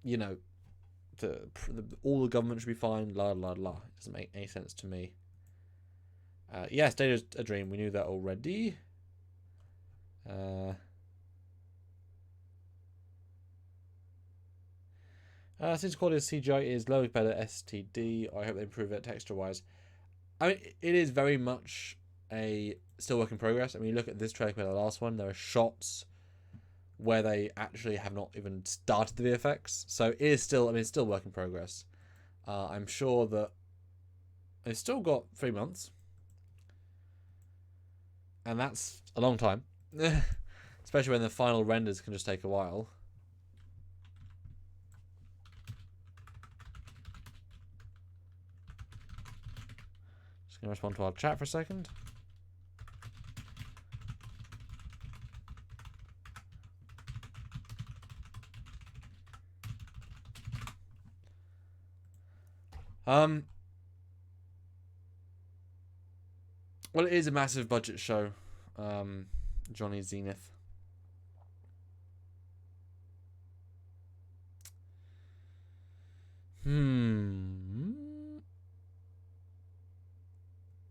you know, all the government should be fine, la la la. It doesn't make any sense to me. Yes, Data's a dream. We knew that already. Since quality of CGI is low compared to STD, I hope they improve it texture-wise. I mean, it is very much a still work in progress. I mean, you look at this trailer compared to the last one, there are shots where they actually have not even started the VFX. So it is still, I mean, it's still work in progress. I'm sure that they've still got 3 months. And that's a long time. Especially when the final renders can just take a while. Just going to respond to our chat for a second. Well, it is a massive budget show. Johnny Zenith.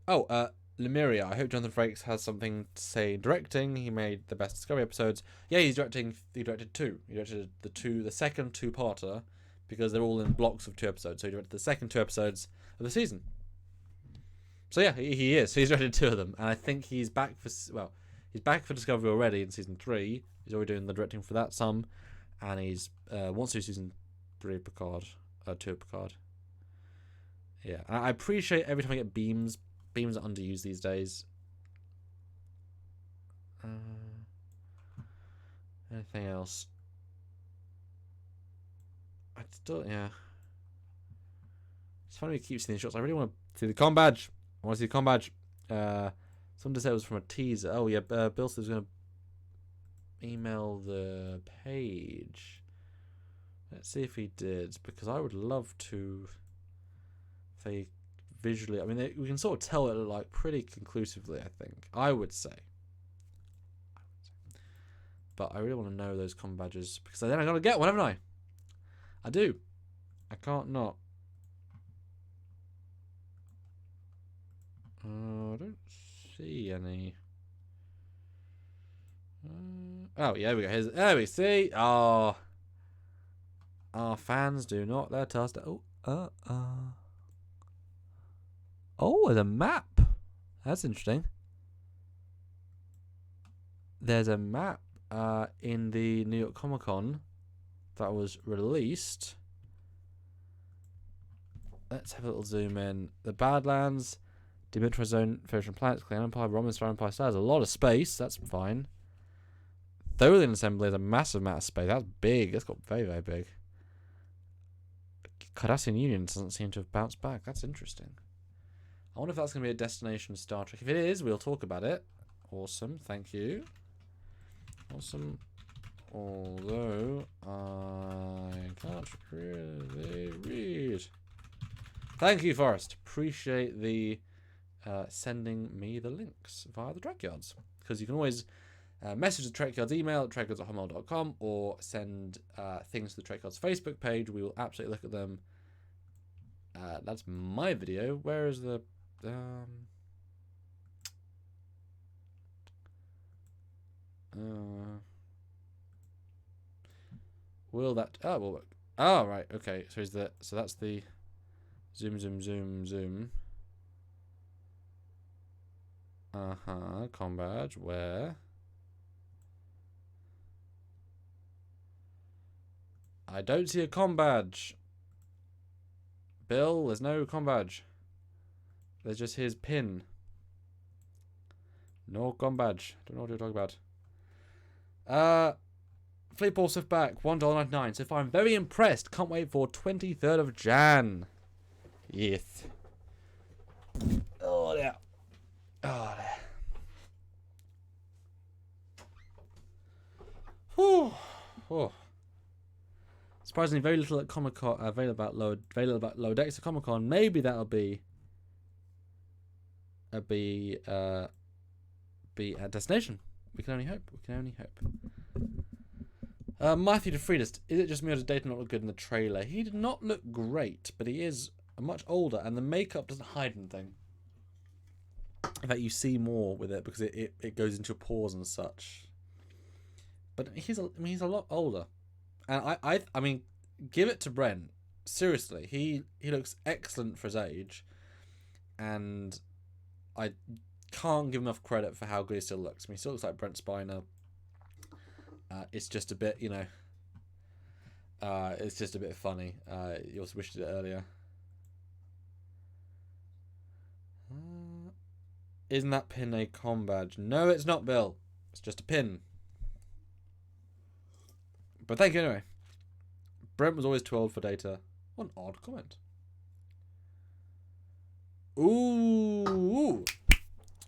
Oh, Lemuria. I hope Jonathan Frakes has something to say in directing. He made the best Discovery episodes. Yeah, he directed two. He directed the second two-parter, because they're all in blocks of 2 episodes. So he directed the second 2 episodes of the season. So yeah, he is. So he's directed 2 of them, and I think he's back for he's back for Discovery already in season 3. He's already doing the directing for that some, and he's wants to do season 3 of Picard, 2 of Picard. Yeah, I appreciate every time I get beams. Beams are underused these days. Anything else? I still, yeah. It's funny we keep seeing these shots. I really want to see the comm badge. I want to see the comm badge. Someone said it was from a teaser. Oh yeah, Bill said he was going to email the page. Let's see if he did, because I would love to. If they visually, I mean, we can sort of tell it like pretty conclusively. I think I would say. But I really want to know those comm badges, because then I gotta get one, haven't I? I do. I can't not. I don't see any. Oh, yeah, there we go. There we see. Oh. Our fans do not let us down. Oh, there's a map. That's interesting. There's a map in the New York Comic Con that was released. Let's have a little zoom in. The Badlands, Demilitarized Zone, Federation Planets, Clan Empire, Roman Star Empire Stars. A lot of space. That's fine. Tholian Assembly is a massive amount of space. That's big. That's got very, very big. Cardassian Union doesn't seem to have bounced back. That's interesting. I wonder if that's going to be a destination Star Trek. If it is, we'll talk about it. Awesome. Thank you. Awesome. Although I can't really read. Thank you, Forrest. Appreciate the sending me the links via the Trekyards. Because you can always message the Trekyards email at trekyards@hotmail.com, or send things to the Trekyards Facebook page. We will absolutely look at them That's my video. Where is the... will that... Oh, will work. Oh, right. Okay. So so that's the... Zoom, zoom, zoom, zoom. Com badge. Where? I don't see a com badge. Bill, there's no com badge. There's just his pin. No com badge. Don't know what you're talking about. Flea Pulsive back. $1.99. So far, I'm very impressed. Can't wait for 23rd of Jan. Yes. Oh, yeah. Oh, there. Whew. Oh. Surprisingly, very little at Comic Con available about low decks at Comic Con. Maybe that'll be at destination. We can only hope. We can only hope. Matthew DeFriedist, is it just me or does Data not look good in the trailer? He did not look great, but he is much older, and the makeup doesn't hide anything. In fact, you see more with it because it goes into your pores and such. But he's a lot older. And I mean, give it to Brent. Seriously, he looks excellent for his age, and I can't give him enough credit for how good he still looks. I mean, he still looks like Brent Spiner. It's just a bit, it's just a bit funny. You also wished it earlier. Isn't that pin a com badge? No, it's not, Bill. It's just a pin. But thank you anyway. Brent was always too old for Data. What an odd comment. Ooh.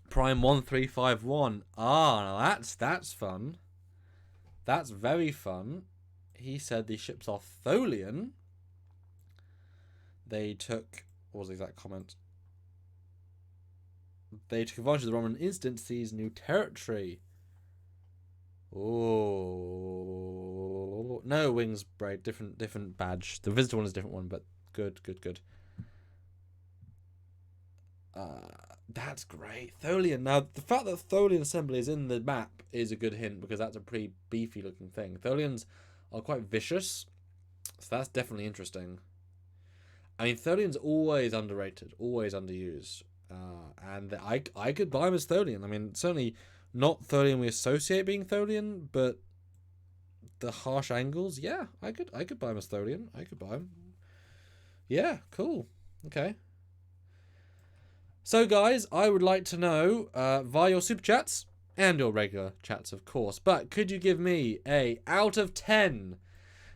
Prime 1351. Now that's fun. That's very fun. He said the ships are Tholian. They took... What was the exact comment? They took advantage of the Roman instant to seize new territory. Oh no, wings braid, different badge. The visitor one is a different one, but good. That's great. Tholian. Now the fact that Tholian assembly is in the map is a good hint because that's a pretty beefy looking thing. Tholians are quite vicious, so that's definitely interesting. I mean, Tholian's always underrated, always underused, and I could buy him as Tholian. I mean, certainly not Tholian we associate being Tholian, but the harsh angles, yeah, I could buy him as Tholian. I could buy him. Yeah, cool. Okay. So, guys, I would like to know via your super chats and your regular chats, of course. But could you give me a out of 10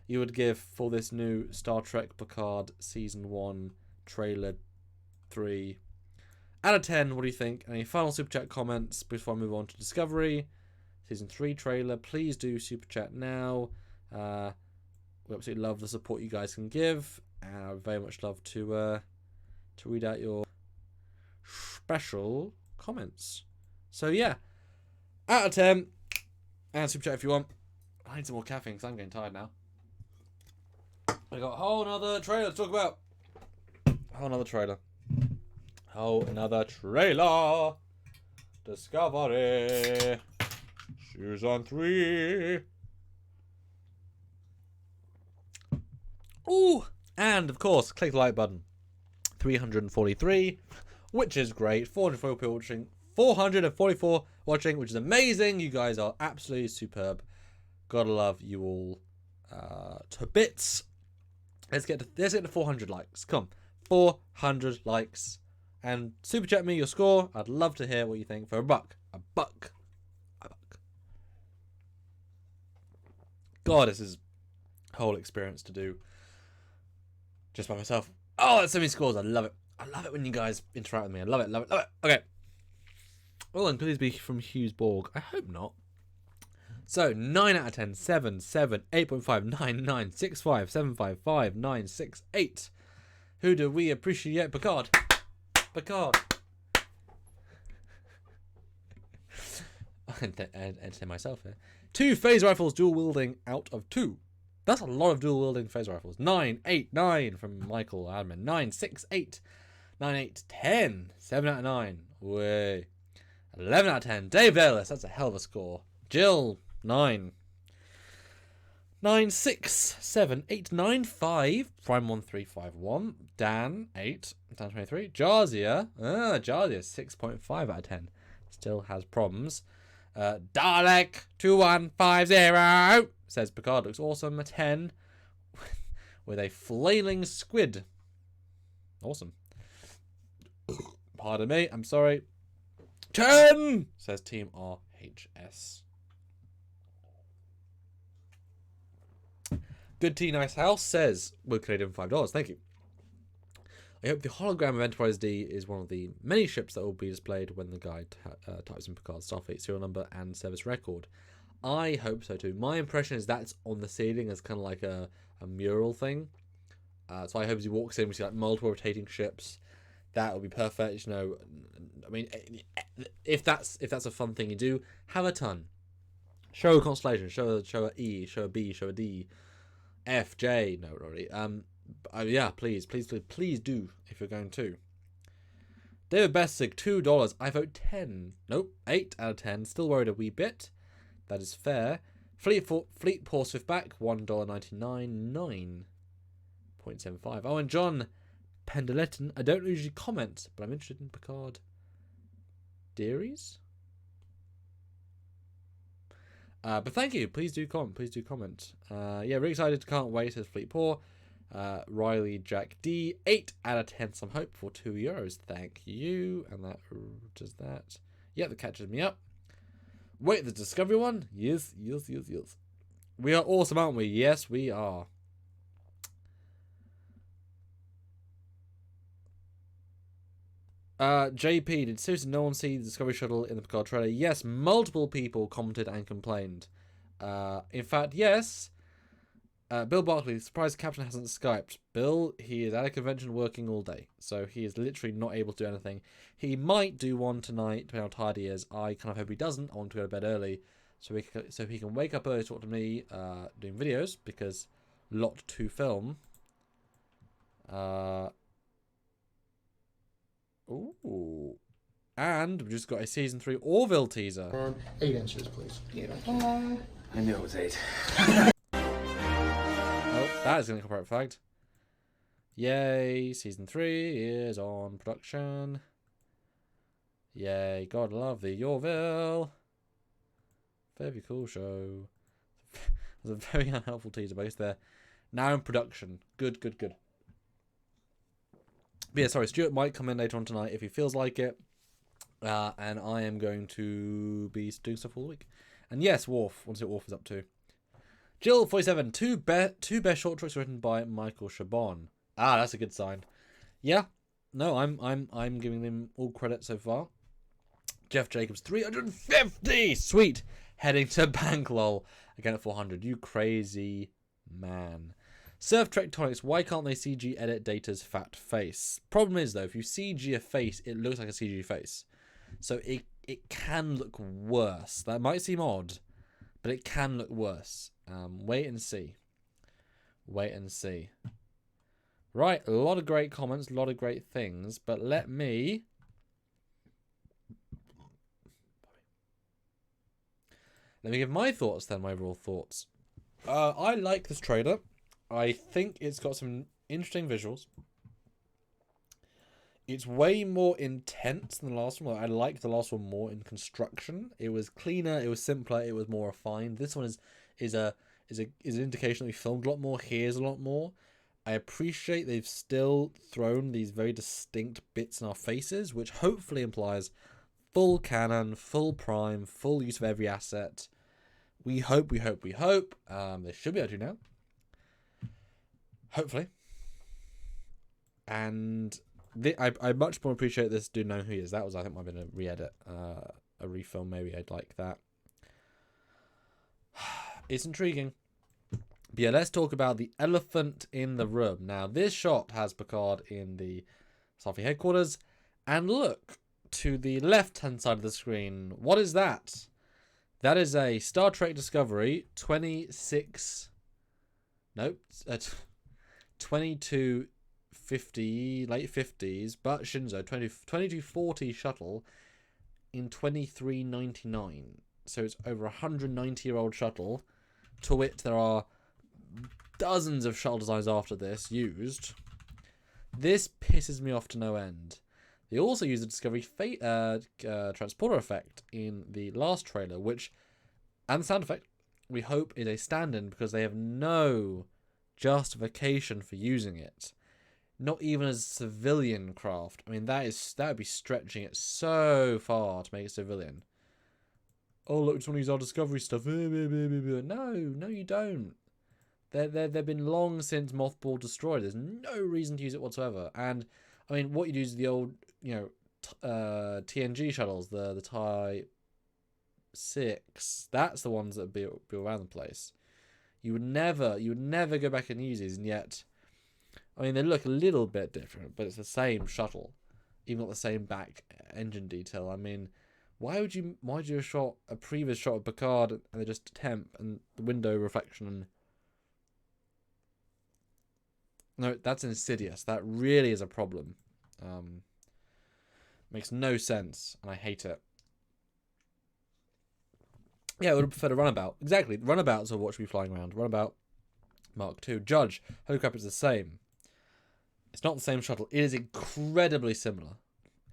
you would give for this new Star Trek Picard Season 1 Trailer 3? Out of 10, what do you think? Any final super chat comments before I move on to Discovery? Season 3 trailer, please do super chat now. We absolutely love the support you guys can give. And I would very much love to read out your special comments. So yeah, out of 10, and super chat if you want. I need some more caffeine because I'm getting tired now. I got a whole nother trailer to talk about. Whole nother trailer. Discovery Season 3. Ooh, and of course, click the like button. 343, which is great. 444 people watching. 444 watching, which is amazing. You guys are absolutely superb. Gotta love you all to bits. Let's get to 400 likes. Come on, 400 likes. And super chat me your score. I'd love to hear what you think for a buck. A buck. God, this is a whole experience to do just by myself. Oh, that's so many scores. I love it. I love it when you guys interact with me. I love it. Okay. Well, then, please be from Hughes Borg. I hope not. So, 9 out of 10, 7, 8.5, 9, 9, 6, 5, 7, 5, 5, 9, 6, 8. Who do we appreciate? Picard. I entertain myself here. 2 phase rifles dual wielding out of 2. That's a lot of dual-wielding phaser rifles. 9, 8, 9 from Michael Admin. 9, 6, 8. 9, 8, 10. 7 out of 9. Way. 11 out of 10. Dave Ellis. That's a hell of a score. Jill, 9. 9, 6, 7, 8, 9, 5. Prime 1351. Dan, 8. Dan 23. Jarzia. Jarzia, 6.5 out of 10. Still has problems. Dalek, 2150. Says Picard looks awesome. A 10. With a flailing squid. Awesome. Pardon me. I'm sorry. 10. Says Team RHS. Good Tea Nice House says, we'll trade him $5. Thank you. I hope the hologram of Enterprise D is one of the many ships that will be displayed when the guide types in Picard's Starfleet serial number and service record. I hope so too. My impression is that's on the ceiling as kind of like a mural thing. So I hope as he walks in, we see like multiple rotating ships. That would be perfect. You know, I mean, if that's a fun thing you do, have a ton. Show a constellation. Show a E. Show a B. Show a D. F, J, no, already. Yeah, please do if you're going to. David Bessig, $2. I vote 10. Nope, 8 out of 10. Still worried a wee bit. That is fair. Fleet Poor Swift back, $1.99, 9.75. Oh, and John Pendleton. I don't usually comment, but I'm interested in Picard theories. But thank you. Please do comment. Yeah, really excited. Can't wait. Says Fleet Poor. Riley Jack D. 8 out of 10. Some hope for €2. Thank you. And that does that. Yeah, that catches me up. Wait, the Discovery one? Yes. We are awesome, aren't we? Yes, we are. JP, did seriously no one see the Discovery Shuttle in the Picard trailer? Yes, multiple people commented and complained. In fact, yes. Bill Barkley, surprised the captain hasn't Skyped. Bill, he is at a convention working all day, so he is literally not able to do anything. He might do one tonight, depending on how tired he is. I kind of hope he doesn't. I want to go to bed early, so he can wake up early to talk to me doing videos, because lot to film. Ooh. And we've just got a Season 3 Orville teaser. And 8 inches, please. Yeah. I knew it was 8. Oh, that is going to copyright flagged. Yay, Season 3 is on production. Yay, God love the Orville. Very cool show. It was a very unhelpful teaser, but they're now in production. Good. But yeah, sorry, Stuart might come in later on tonight if he feels like it. And I am going to be doing stuff all week. And yes, Worf. Want to see what Worf is up to. Jill 47. Two best short tricks written by Michael Chabon. Ah, that's a good sign. Yeah. No, I'm giving them all credit so far. Jeff Jacobs 350. Sweet. Heading to Banklol again at 400. You crazy man. Surf Trekyards, why can't they CG edit Data's fat face? Problem is though, if you CG a face, it looks like a CG face. So it can look worse. That might seem odd, but it can look worse. Wait and see. Right, a lot of great comments, a lot of great things, but let me give my thoughts then, my overall thoughts. I like this trailer. I think it's got some interesting visuals. It's way more intense than the last one. I liked the last one more in construction. It was cleaner, it was simpler, it was more refined. This one is an indication that we filmed a lot more, here's a lot more. I appreciate they've still thrown these very distinct bits in our faces, which hopefully implies full canon, full prime, full use of every asset. We hope. They should be able to now. Hopefully. And I much more appreciate this dude knowing who he is. That was, I think, might have been a re-edit, a refilm. Maybe I'd like that. It's intriguing. But yeah, let's talk about the elephant in the room. Now, this shot has Picard in the Starfleet headquarters. And look to the left-hand side of the screen. What is that? That is a Star Trek Discovery 26 Nope. 2250, late 50s, but Shinzo, 2240 shuttle in 2399. So it's over 190-year-old shuttle. To wit, there are dozens of shuttle designs after this used. This pisses me off to no end. They also used the Discovery transporter effect in the last trailer, which, and the sound effect, we hope is a stand-in because they have no justification for using it. Not even as a civilian craft. I mean, that would be stretching it so far to make it civilian. Oh, look, just want to use our Discovery stuff. No, you don't. They've been long since mothballed, destroyed. There's no reason to use it whatsoever. And I mean, what you do is the old, TNG shuttles, the Type 6. That's the ones that be around the place. You would never go back and use these, and yet, I mean, they look a little bit different, but it's the same shuttle, even got the same back engine detail. I mean, why would you shot a previous shot of Picard and they just temp and the window reflection and no, that's insidious. That really is a problem. Makes no sense, and I hate it. Yeah, I would have preferred a runabout. Exactly, runabouts are what should be flying around. Runabout Mark II. Judge, holy crap, it's the same. It's not the same shuttle. It is incredibly similar.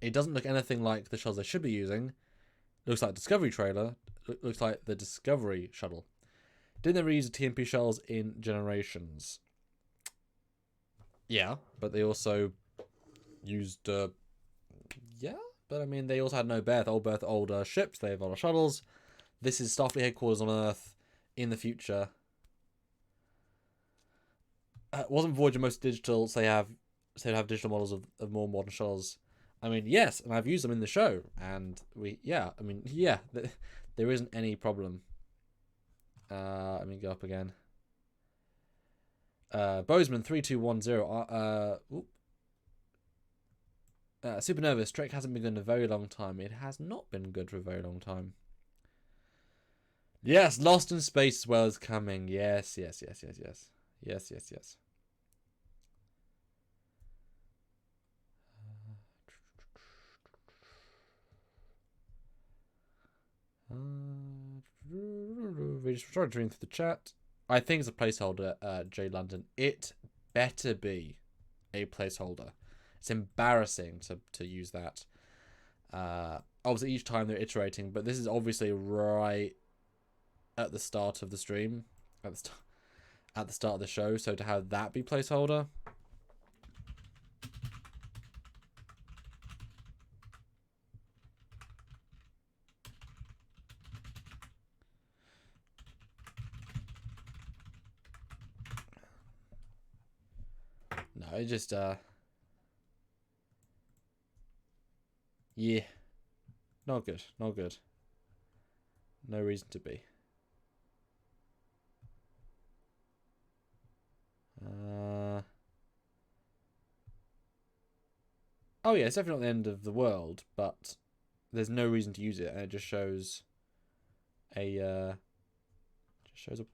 It doesn't look anything like the shuttles they should be using. Looks like Discovery trailer. Looks like the Discovery shuttle. Didn't they reuse the TMP shells in Generations? Yeah, but they also used... yeah, but I mean, they also had no berth. Older ships. They have older shuttles. This is Starfleet headquarters on Earth in the future. Wasn't Voyager most digital? So they have digital models of more modern shuttles. I mean, yes, and I've used them in the show, and there isn't any problem. Let me go up again. Bozeman 3210. Supernovas, Trek hasn't been good in a very long time. It has not been good for a very long time. Yes, Lost in Space as well is coming. Yes. We just trying to read through the chat. I think it's a placeholder, J London. It better be a placeholder. It's embarrassing to use that. Obviously, each time they're iterating, but this is obviously right at the start of the stream, at the start of the show. So to have that be placeholder. No, it just yeah, not good. No reason to be. Oh yeah, it's definitely not the end of the world, but there's no reason to use it, and it just shows a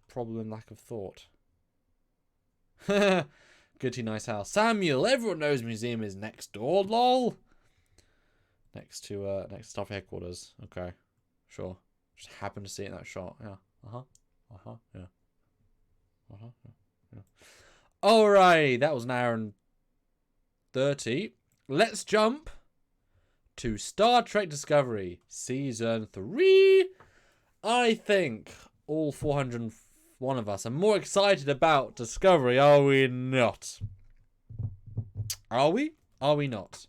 problem and lack of thought. Goody nice house. Samuel, everyone knows museum is next door, lol. Next to staff headquarters. Okay. Sure. Just happened to see it in that shot. Yeah. Yeah. Alright, that was an hour and 30. Let's jump to Star Trek Discovery Season 3. I think all 401 of us are more excited about Discovery, are we not? Are we? Are we not?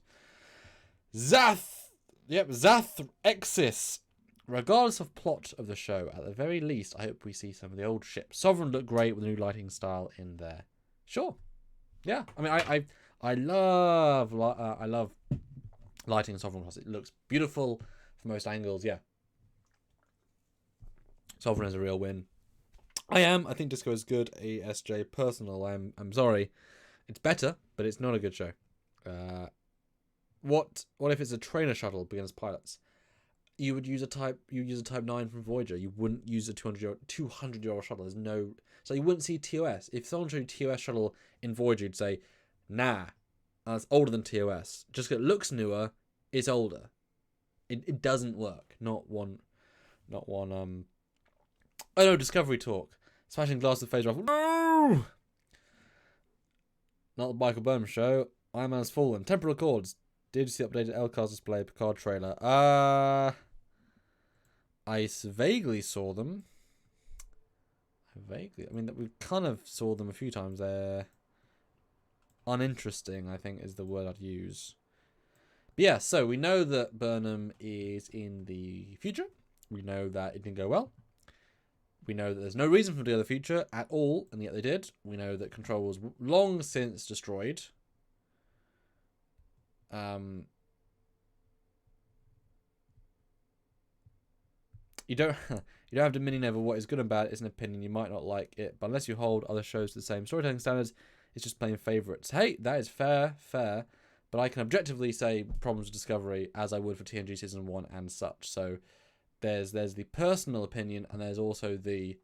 Zath Exis. Regardless of plot of the show, at the very least, I hope we see some of the old ships. Sovereign looked great with the new lighting style in there. Sure. Yeah. I mean, I love lighting in Sovereign class. It looks beautiful from most angles. Yeah. Sovereign is a real win. I think Disco is good. ASJ personal. I'm sorry. It's better, but it's not a good show. What if it's a trainer shuttle against pilots? you would use a type 9 from Voyager. You wouldn't use a 200-year-old shuttle. There's no, so you wouldn't see TOS. If someone showed you TOS shuttle in Voyager, you'd say, nah, it's older than TOS. Just 'cause it looks newer, it's older. It doesn't work. Not one. Oh no, Discovery talk. Smashing glass with phase rifle. No. Not the Michael Burnham show. Iron Man's fallen. Temporal Accords. Did you see updated L-Cast display Picard trailer? I vaguely saw them. I mean, we kind of saw them a few times. They're uninteresting, I think, is the word I'd use. But yeah, so we know that Burnham is in the future. We know that it didn't go well. We know that there's no reason for them to go to the future at all, and yet they did. We know that Control was long since destroyed. You don't have to mini never what is good and bad is an opinion. You might not like it, but unless you hold other shows to the same storytelling standards, it's just playing favourites. Hey, that is fair, but I can objectively say problems with Discovery as I would for TNG season 1 and such. So there's the personal opinion, and there's also the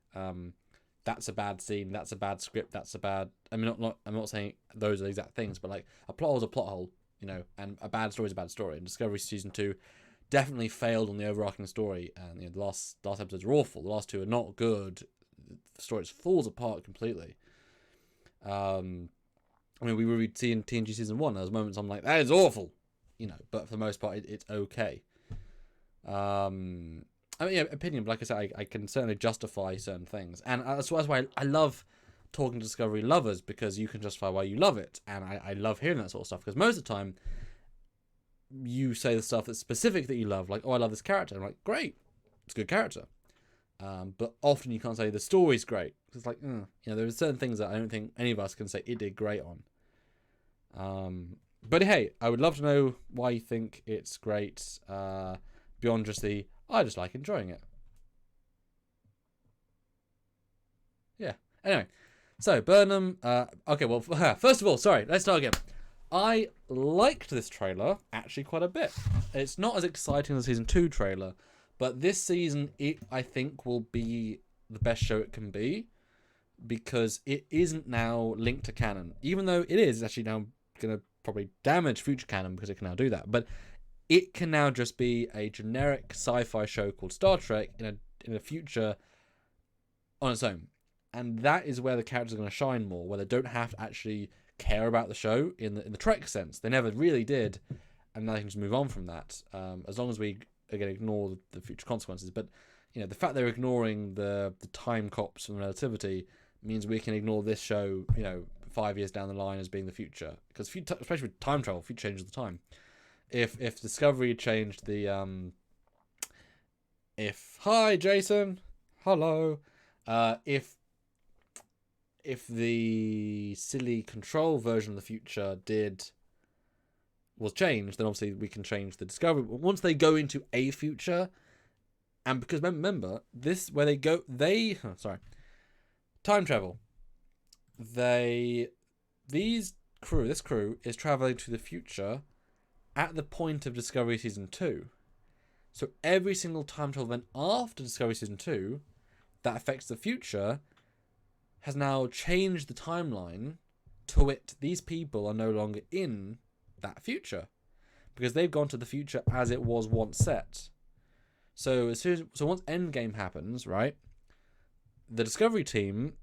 that's a bad scene, that's a bad script, that's a bad. I mean, I'm not saying those are the exact things, but like a plot hole is a plot hole, you know, and a bad story is a bad story. And Discovery season 2 definitely failed on the overarching story, and you know, the last episodes are awful. The last 2 are not good. The story just falls apart completely. I mean, we were seeing TNG season 1. There was moments I'm like, that is awful, you know, but for the most part, it's okay. I mean, yeah, opinion, but like I said, I can certainly justify certain things, and that's why I love talking to Discovery lovers, because you can justify why you love it, and I love hearing that sort of stuff, because most of the time you say the stuff that's specific that you love, like, oh, I love this character. I'm like, great, it's a good character. But often you can't say the story's great. It's like, you know, there are certain things that I don't think any of us can say it did great on. But hey, I would love to know why you think it's great, beyond just I just like enjoying it. Yeah. Anyway, so Burnham, okay, well, first of all, sorry, let's start again. I liked this trailer actually quite a bit. It's not as exciting as the season 2 trailer, but this season I think will be the best show it can be, because it isn't now linked to canon. Even though it is actually now going to probably damage future canon because it can now do that, but it can now just be a generic sci-fi show called Star Trek in a future on its own. And that is where the characters are going to shine more, where they don't have to actually care about the show in the Trek sense. They never really did, and now they can just move on from that, as long as we again ignore the future consequences. But you know, the fact they're ignoring the time cops from Relativity means we can ignore this show, you know, 5 years down the line as being the future, because especially with time travel, future changes the time. If Discovery changed the hi Jason, hello, if the silly Control version of the future was changed, then obviously we can change the Discovery. But once they go into a future, and because remember this, where time travel. This crew is traveling to the future at the point of Discovery season 2. So every single time travel event after Discovery season 2 that affects the future has now changed the timeline to it. These people are no longer in that future because they've gone to the future as it was once set. So once Endgame happens, right, the Discovery team,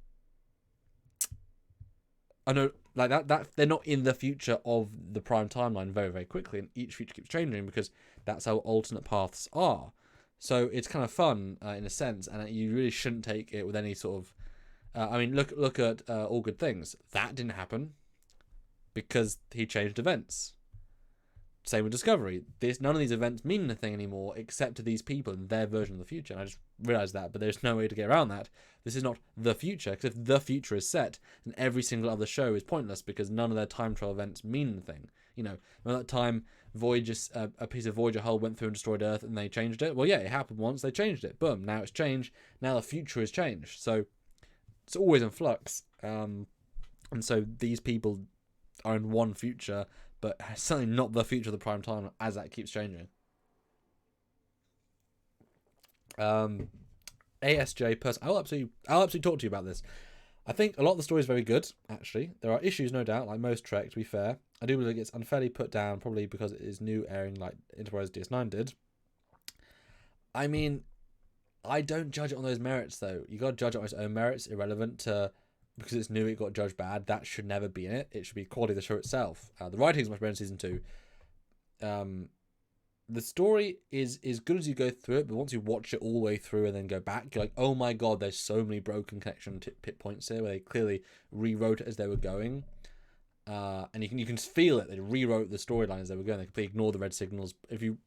I know, like that they're not in the future of the prime timeline very, very quickly, and each future keeps changing because that's how alternate paths are. So it's kind of fun in a sense, and you really shouldn't take it with any sort of. I mean, look at All Good Things. That didn't happen because he changed events. Same with Discovery. None of these events mean anything anymore except to these people and their version of the future. And I just realised that, but there's no way to get around that. This is not the future, because if the future is set, then every single other show is pointless because none of their time travel events mean anything. You know, remember that time a piece of Voyager hull went through and destroyed Earth and they changed it? Well, yeah, it happened once, they changed it. Boom, now it's changed. Now the future has changed. So it's always in flux. And so these people are in one future, but certainly not the future of the prime time as that keeps changing. ASJ person. I'll absolutely talk to you about this. I think a lot of the story is very good, actually. There are issues, no doubt, like most Trek, to be fair. I do believe it's unfairly put down, probably because it is new airing like Enterprise DS9 did. I mean, I don't judge it on those merits, though. You got to judge it on its own merits, irrelevant to because it's new, it got judged bad. That should never be in it. It should be quality of the show itself. The writing is much better in season 2. The story is as good as you go through it, but once you watch it all the way through and then go back, you're like, oh my god, there's so many broken connection pit points here where they clearly rewrote it as they were going. And you can feel it. They rewrote the storyline as they were going. They completely ignored the red signals. If you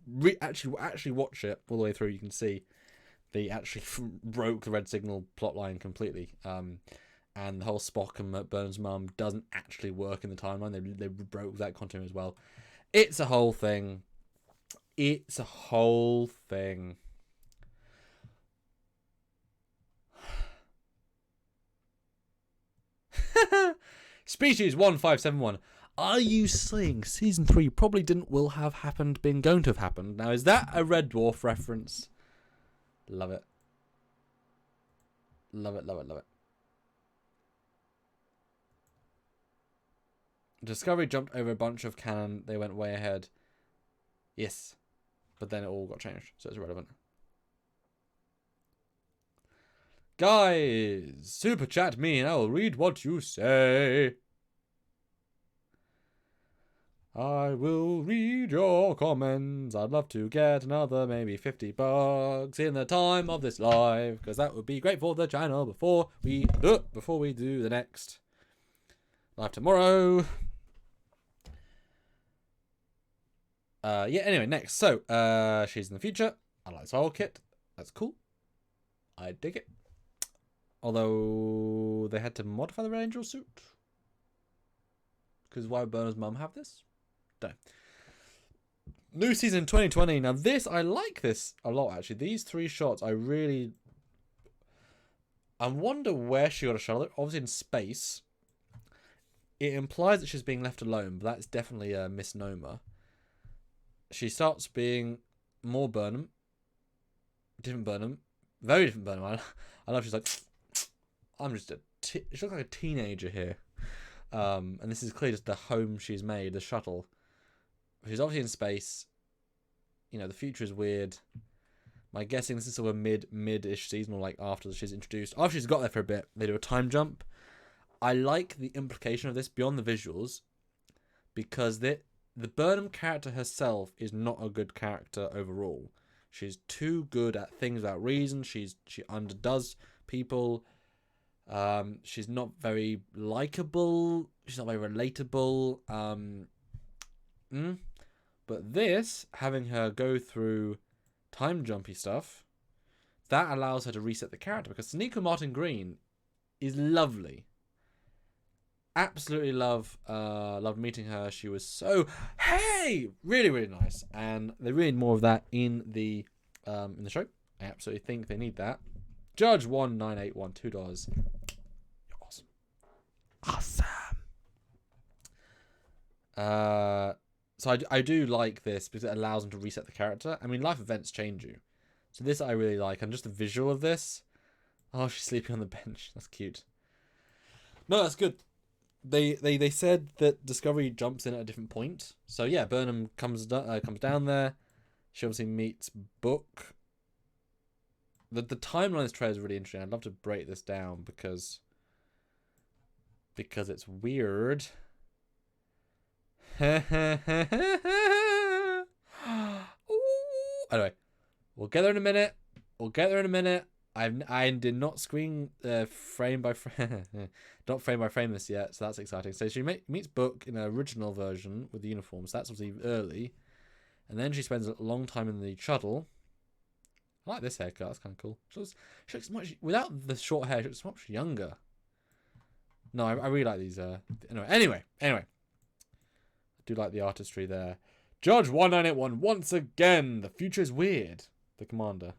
actually watch it all the way through, you can see they actually broke the red signal plotline completely. And the whole Spock and Burnham's mum doesn't actually work in the timeline. They broke that continuity as well. It's a whole thing. It's a whole thing. Species 1571. Are you saying season 3 probably will have happened, been going to have happened? Now, is that a Red Dwarf reference? Love it. Love it, love it, love it. Discovery jumped over a bunch of canon. They went way ahead. Yes. But then it all got changed, so it's irrelevant. Guys, super chat me and I will read what you say. I will read your comments. I'd love to get another maybe $50 in the time of this live, because that would be great for the channel before we do the next live tomorrow. Yeah, anyway, next. So, she's in the future. I like this whole kit. That's cool. I dig it. Although, they had to modify the Red Angel suit. Because why would Burnham's mum have this? Don't. New season 2020. Now, I like this a lot, actually. These 3 shots, I wonder where she got a shot. Obviously in space. It implies that she's being left alone, but that's definitely a misnomer. She starts being more Burnham. Different Burnham. Very different Burnham. I love she's like, I'm just she looks like a teenager here. And this is clearly just the home she's made, the shuttle. She's obviously in space. You know, the future is weird. My guessing this is sort of a mid-ish season, or like after she's introduced. After she's got there for a bit, they do a time jump. I like the implication of this beyond the visuals, because the Burnham character herself is not a good character overall. She's too good at things without reason. She underdoes people. She's not very likable. She's not very relatable. But this, having her go through time jumpy stuff, that allows her to reset the character, because Sonequa Martin Green is lovely. Absolutely loved meeting her. She was so really, really nice, and they really need more of that in the show. I absolutely think they need that. Judge 1981, $2. You're awesome. So I do like this because it allows them to reset the character. I mean, life events change you, so this I really like, and just the visual of this. Oh, she's sleeping on the bench. That's cute. No, that's good. They said that Discovery jumps in at a different point. So yeah, Burnham comes down there. She obviously meets Book. The timeline of this trailer is really interesting. I'd love to break this down because it's weird. Anyway, we'll get there in a minute. I did not screen frame by frame, not frame by frame this yet, so that's exciting. So she meets Book in the original version with the uniform, so that's obviously early, and then she spends a long time in the shuttle. I like this haircut; that's kind of cool. She looks much without the short hair. She looks much younger. No, I really like these. Anyway, I do like the artistry there. Judge 1981 once again. The future is weird. The commander.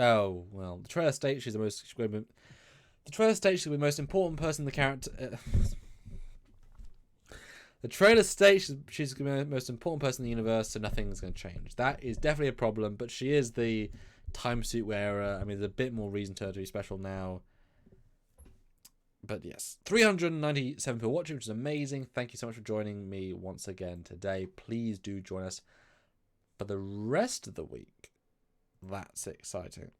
Oh well, the trailer states she's the most important person in the character. The trailer states she's the most important person in the universe, so nothing's going to change. That is definitely a problem, but she is the time suit wearer. I mean, there's a bit more reason to her to be special now. But yes, 397 people watching, which is amazing. Thank you so much for joining me once again today. Please do join us for the rest of the week. That's exciting.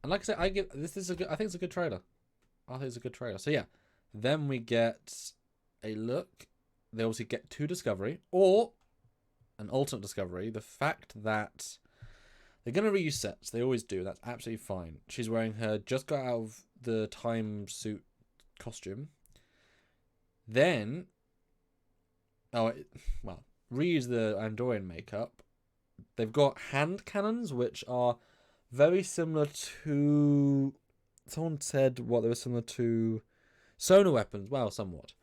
And like I said, I think it's a good trailer. I think it's a good trailer. So yeah, then we get a look. They obviously get to Discovery or an alternate Discovery. The fact that they're going to reuse sets, they always do. That's absolutely fine. She's wearing her just got out of the time suit costume. Then, reuse the Andorian makeup. They've got hand cannons, which are very similar to... Someone said what they were similar to sonar weapons. Well, somewhat.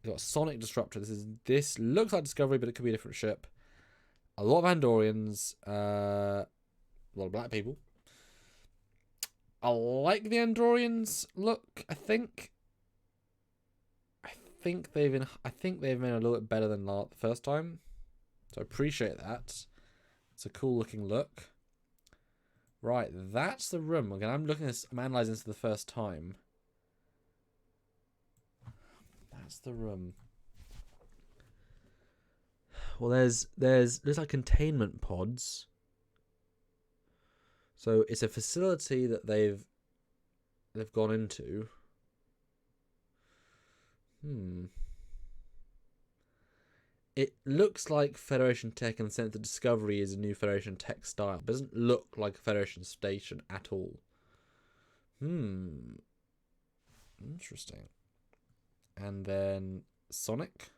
We've got a sonic disruptor. This looks like Discovery, but it could be a different ship. A lot of Andorians. A lot of black people. I like the Andorians look. I think they've made a little bit better than the first time. So I appreciate that. It's a cool looking look. Right, that's the room. Again, I'm analysing this for the first time. That's the room. Well, there's like containment pods. So it's a facility that they've gone into. It looks like Federation tech in the sense that Discovery is a new Federation tech style. It doesn't look like a Federation station at all. Interesting. And then Sonic.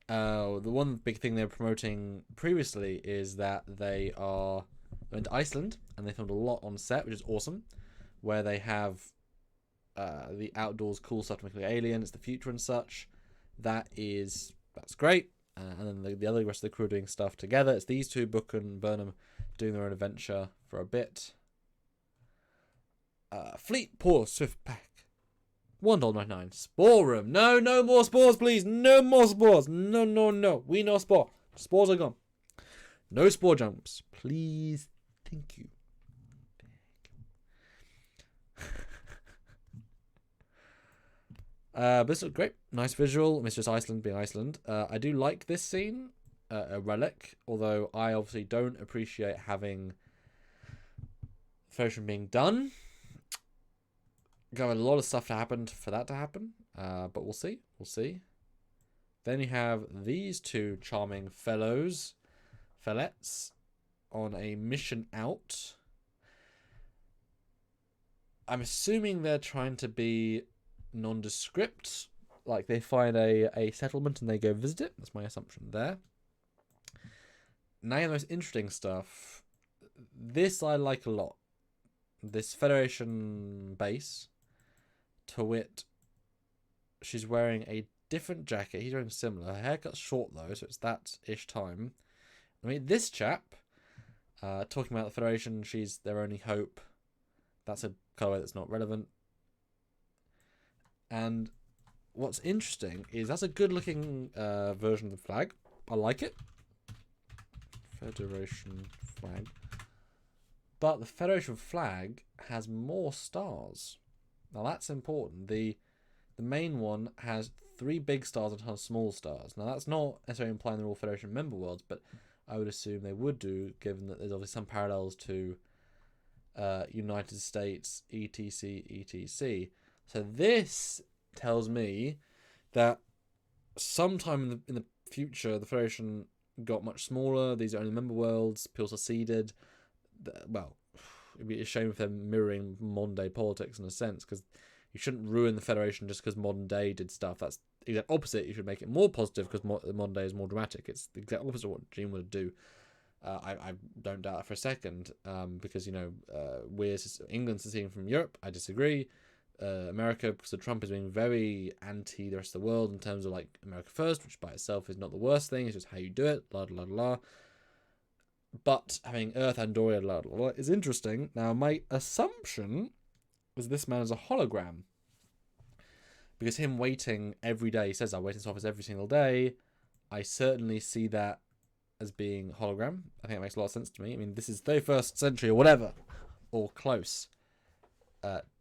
The one big thing they were promoting previously is that they went to Iceland and they filmed a lot on set, which is awesome. Where they have the outdoors cool stuff to make like aliens, the future and such. That's great. And then the other rest of the crew are doing stuff together. It's these two, Book and Burnham, doing their own adventure for a bit. Fleet Paw Swift Pack. $1.99. Spore room. No more spores, please. No more spores. No. We know spore. Spores are gone. No spore jumps. Please. Thank you. But this looks great. Nice visual. It's just Iceland being Iceland. I do like this scene. A relic. Although I obviously don't appreciate having Federation being done. Got a lot of stuff to happen for that to happen. But we'll see. Then you have these two charming fellettes on a mission out. I'm assuming they're trying to be nondescript, like they find a settlement and they go visit it. That's my assumption there. Now the most interesting stuff. This I like a lot. This Federation base, to wit, she's wearing a different jacket. He's wearing similar. Her haircut's short though, so it's that-ish time. I mean, this chap, talking about the Federation, she's their only hope. That's a colorway that's not relevant. And what's interesting is that's a good looking version of the flag. I like it. Federation flag. But the Federation flag has more stars. Now that's important. The main one has 3 big stars and a ton of small stars. Now that's not necessarily implying they're all Federation member worlds, but I would assume they would do, given that there's obviously some parallels to United States, etc. So this tells me that sometime in the future, the Federation got much smaller. These are only member worlds. People seceded. Well, it'd be a shame if they're mirroring modern day politics in a sense, because you shouldn't ruin the Federation just because modern day did stuff. That's the exact opposite. You should make it more positive because modern day is more dramatic. It's the exact opposite of what Gene would do. I don't doubt it for a second, because we're England's seceding from Europe. I disagree. America, because Trump is being very anti the rest of the world in terms of like America first, which by itself is not the worst thing. It's just how you do it. La la la. But having Earth and Doria is interesting. Now, my assumption is this man is a hologram. Because him waiting every day, he says, I wait in his office every single day. I certainly see that as being hologram. I think it makes a lot of sense to me. I mean, this is 31st century or whatever. Or close.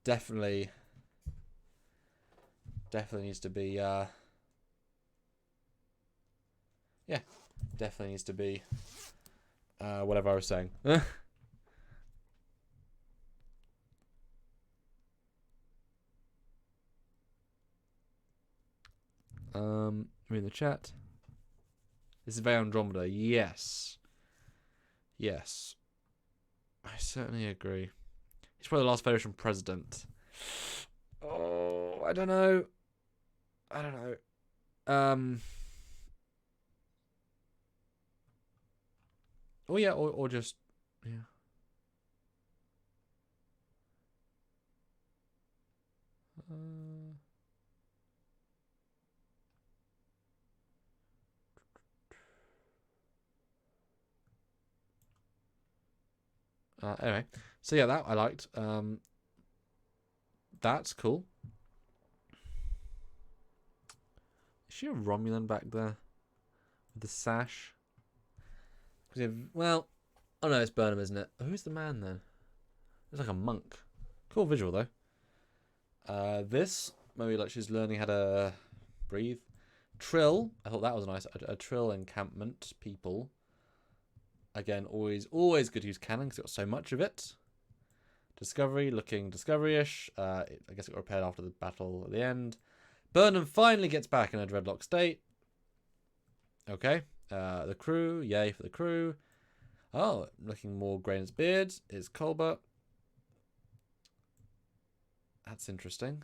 Definitely needs to be, yeah, definitely needs to be, whatever I was saying. In the chat. This is very Andromeda. Yes. Yes. I certainly agree. He's probably the last Federation president. Oh, I don't know. Oh yeah, or just yeah. Anyway, so yeah, that I liked. That's cool. Is she a Romulan back there with the sash? Well, oh no, it's Burnham, isn't it? Who's the man then? It's like a monk. Cool visual though. This maybe like she's learning how to breathe. Trill, I thought that was nice. A Trill encampment people. Again, always good to use canon because it got so much of it. Discovery, looking Discovery-ish. I guess it got repaired after the battle at the end. Burnham finally gets back in a dreadlock state. Okay. The crew, yay for the crew. Oh, looking more grey in his beard is Colbert. That's interesting.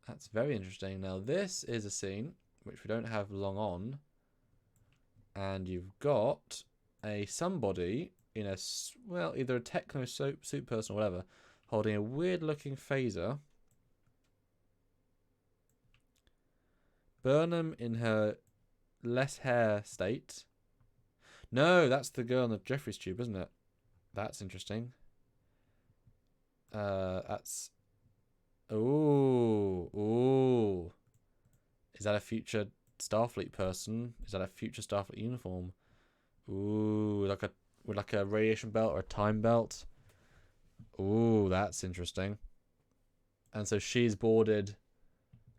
That's very interesting. Now, this is a scene which we don't have long on. And you've got somebody in a, well, either a techno suit person or whatever, holding a weird-looking phaser. Burnham in her less hair state. No, that's the girl in the Jeffries tube, isn't it? That's interesting. That's... Ooh. Is that a future Starfleet person? Is that a future Starfleet uniform? Ooh, like a radiation belt or a time belt. Ooh, that's interesting. And so she's boarded.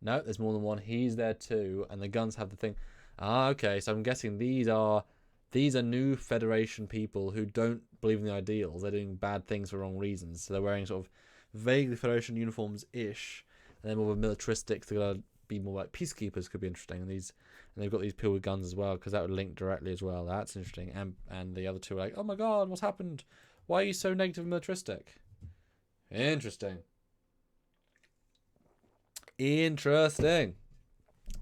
No, there's more than one. He's there too, and the guns have the thing. Ah, okay. So I'm guessing these are new Federation people who don't believe in the ideals. They're doing bad things for wrong reasons. So they're wearing sort of vaguely Federation uniforms-ish, and then more militaristic. They're gonna be more like peacekeepers. Could be interesting. And they've got these people with guns as well, because that would link directly as well. That's interesting. And the other two are like, oh my god, what's happened? Why are you so negative and militaristic? Interesting. And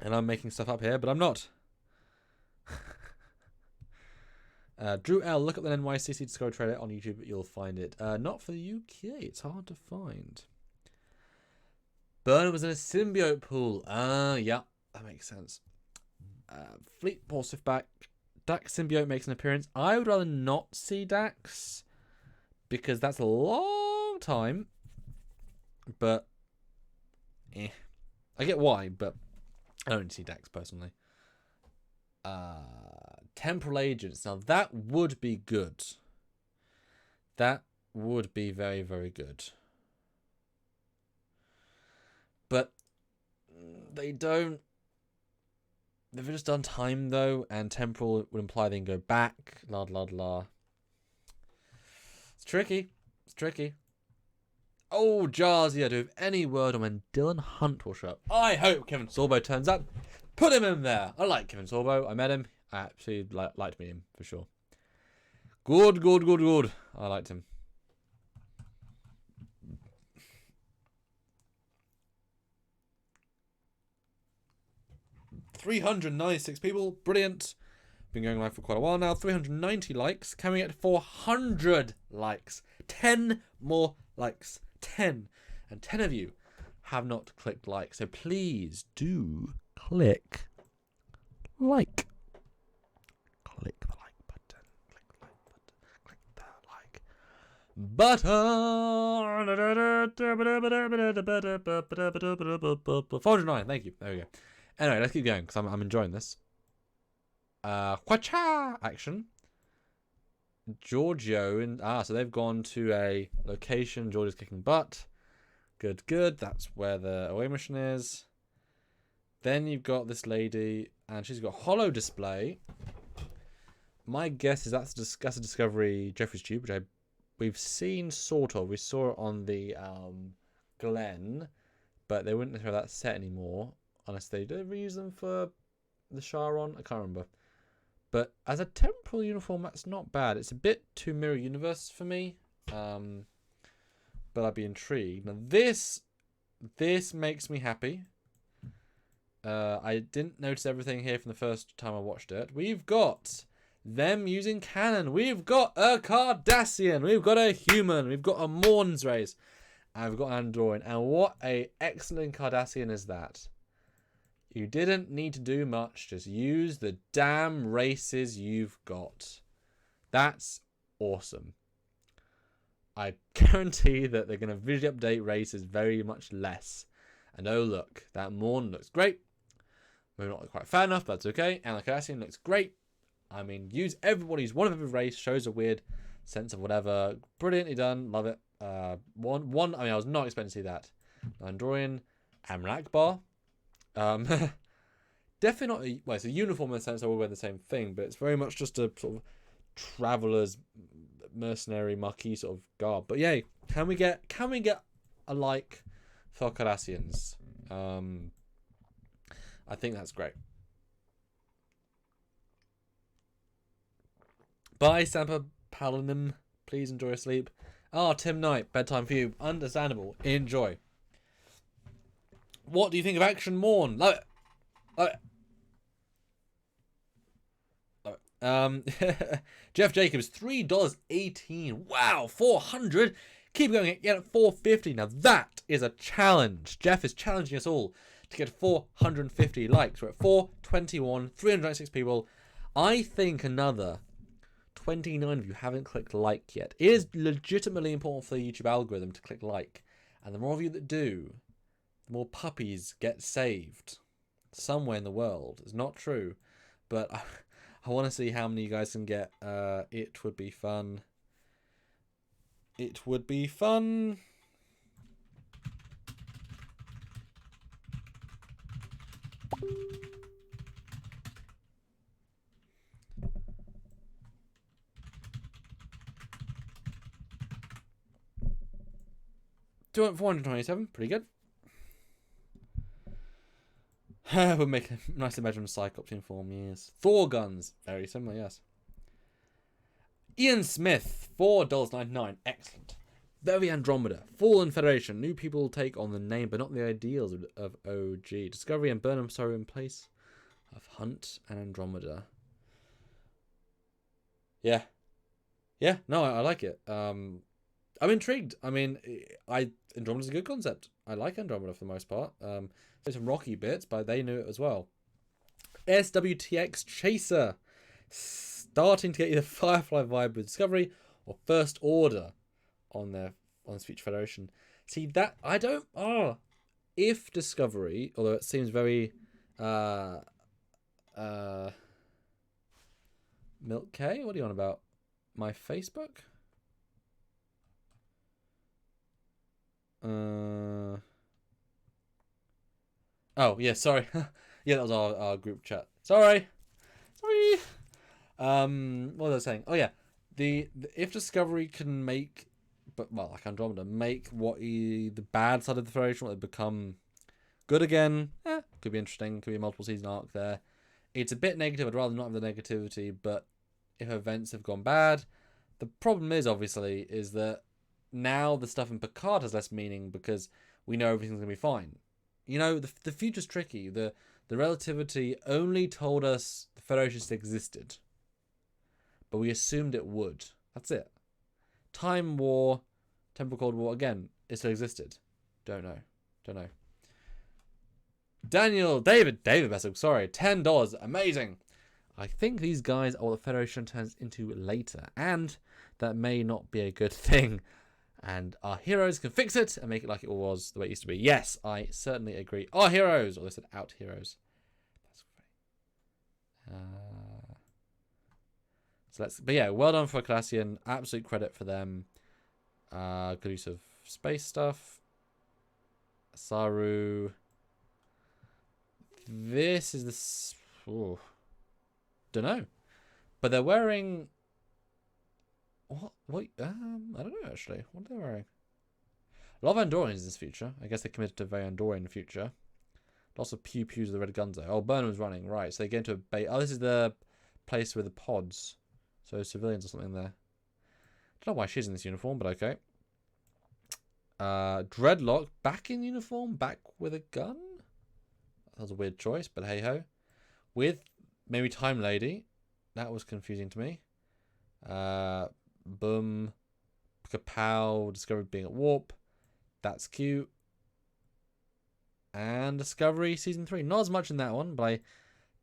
I'm making stuff up here, but I'm not. Drew L, look up the NYCC Discovery trailer on YouTube. You'll find it. Not for the UK. It's hard to find. Burnham was in a symbiote pool. Yeah, that makes sense. Fleet Paul Swift back. Dax symbiote makes an appearance. I would rather not see Dax because that's a long time. But I get why, but I don't see Dax personally. Temporal agents. Now that would be good. That would be very, very good. But they don't. They've just done time though, and temporal would imply they can go back. La la la. It's tricky. Oh, Jarzia, do you have any word on when Dylan Hunt will show up? I hope Kevin Sorbo turns up. Put him in there. I like Kevin Sorbo. I met him. I actually liked meeting him, for sure. Good. I liked him. $396 people. Brilliant. Been going live for quite a while now. 390 likes. Can we get 400 likes? 10 more likes. 10. And 10 of you have not clicked like. So please do click like. Click the like button. Butter. 409. Thank you. There we go. Anyway, let's keep going because I'm enjoying this. Quacha action. Giorgio so they've gone to a location. Giorgio's kicking butt. Good. That's where the away mission is. Then you've got this lady, and she's got holo display. My guess is that's a Discovery Jeffrey's Tube, which we've seen sort of. We saw it on the Glen, but they wouldn't have that set anymore unless they did reuse them for the Charon. I can't remember. But as a temporal uniform, that's not bad. It's a bit too Mirror Universe for me, but I'd be intrigued. Now this makes me happy. I didn't notice everything here from the first time I watched it. We've got them using cannon. We've got a Cardassian. We've got a human. We've got a Morn's race. And we've got an Android. And what a excellent Cardassian is that. You didn't need to do much. Just use the damn races you've got. That's awesome. I guarantee that they're going to visually update races very much less. And oh look, that Morn looks great. We're not quite fat enough, but that's okay. And the Cardassian looks great. I mean, use one of every race, shows a weird sense of whatever. Brilliantly done, love it. I was not expecting to see that. Andorian, Amrakbar. Definitely not. It's a uniform in the sense that we wear the same thing, but it's very much just a sort of traveler's mercenary marquee sort of garb. But yay, can we get a like for Cardassians? I think that's great. Bye, Sampa Palinum. Please enjoy your sleep. Tim Knight, bedtime for you. Understandable. Enjoy. What do you think of Action Morn? Love it. Jeff Jacobs, $3.18. Wow, 400. Keep going. Get at 450. Now that is a challenge. Jeff is challenging us all to get 450 likes. We're at 421, 396 people. I think another 29 of you haven't clicked like yet. It is legitimately important for the YouTube algorithm to click like. And the more of you that do, the more puppies get saved somewhere in the world. It's not true, but I want to see how many you guys can get. It would be fun. It would be fun. Do it 427, pretty good. We'll make a nice imagine of Cyclops in form, yes. Thor guns, very similar, yes. Ian Smith, $4.99, excellent. Very Andromeda, Fallen Federation, new people take on the name but not the ideals of OG. Discovery and Burnham sorrow in place of Hunt and Andromeda. Yeah, no, I like it. I'm intrigued. I mean, Andromeda's a good concept. I like Andromeda for the most part. There's some rocky bits, but they knew it as well. SWTX Chaser, starting to get either Firefly vibe with Discovery or First Order on Speech Federation. See that I don't. If Discovery, although it seems very Milk K, what are you on about? My Facebook? Oh yeah, sorry. Yeah, that was our group chat. Sorry. What was I saying? Oh yeah, the if Discovery can make, like Andromeda, make the bad side of the Federation, what they become good again. Could be interesting. Could be a multiple season arc there. It's a bit negative. I'd rather not have the negativity, but if events have gone bad, the problem is obviously is that now the stuff in Picard has less meaning because we know everything's gonna be fine. You know, the future's tricky. The relativity only told us the Federation still existed, but we assumed it would. That's it. Time War, Temporal Cold War, again, it still existed. Don't know. David Bessel, sorry, $10, amazing. I think these guys are what the Federation turns into later, and that may not be a good thing. And our heroes can fix it and make it like it was the way it used to be. Yes, I certainly agree. Our heroes, or they said out heroes. That's great. But yeah, well done for Classian. Absolute credit for them. Good use of space stuff. Saru. This is the... Ooh. Don't know. But they're wearing... What? I don't know, actually. What are they wearing? A lot of Andorians in this future. I guess they committed to a very Andorian future. Lots of pew-pews with the red guns though. Oh, Burnham's running. Right, so they get into a base. Oh, this is the place with the pods. So civilians or something there. Don't know why she's in this uniform, but okay. Dreadlock, back in uniform? Back with a gun? That was a weird choice, but hey-ho. With maybe Time Lady. That was confusing to me. Boom. Kapow. Discovery being at warp. That's cute. And Discovery Season 3. Not as much in that one, but I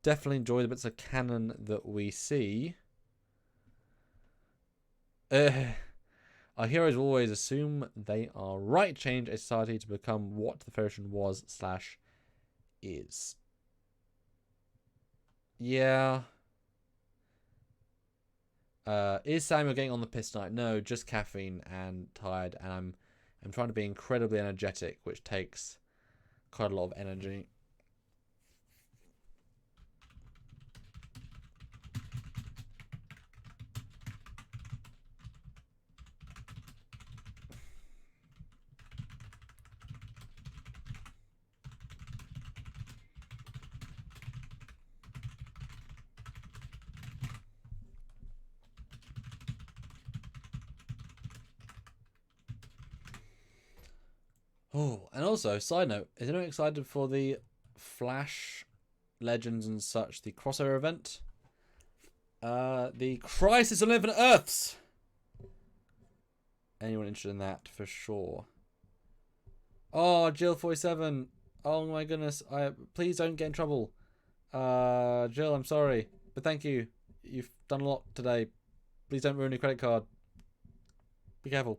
definitely enjoy the bits of canon that we see. Our heroes always assume they are right. Change a society to become what the Federation was / is. Yeah. Is Samuel getting on the piss tonight? No, just caffeine and tired, and I'm trying to be incredibly energetic, which takes quite a lot of energy. Oh, and also, side note, is anyone excited for the Flash Legends and such, the crossover event? The Crisis on Infinite Earths! Anyone interested in that, for sure. Oh, Jill 47. Oh my goodness. Please don't get in trouble. Jill, I'm sorry. But thank you. You've done a lot today. Please don't ruin your credit card. Be careful.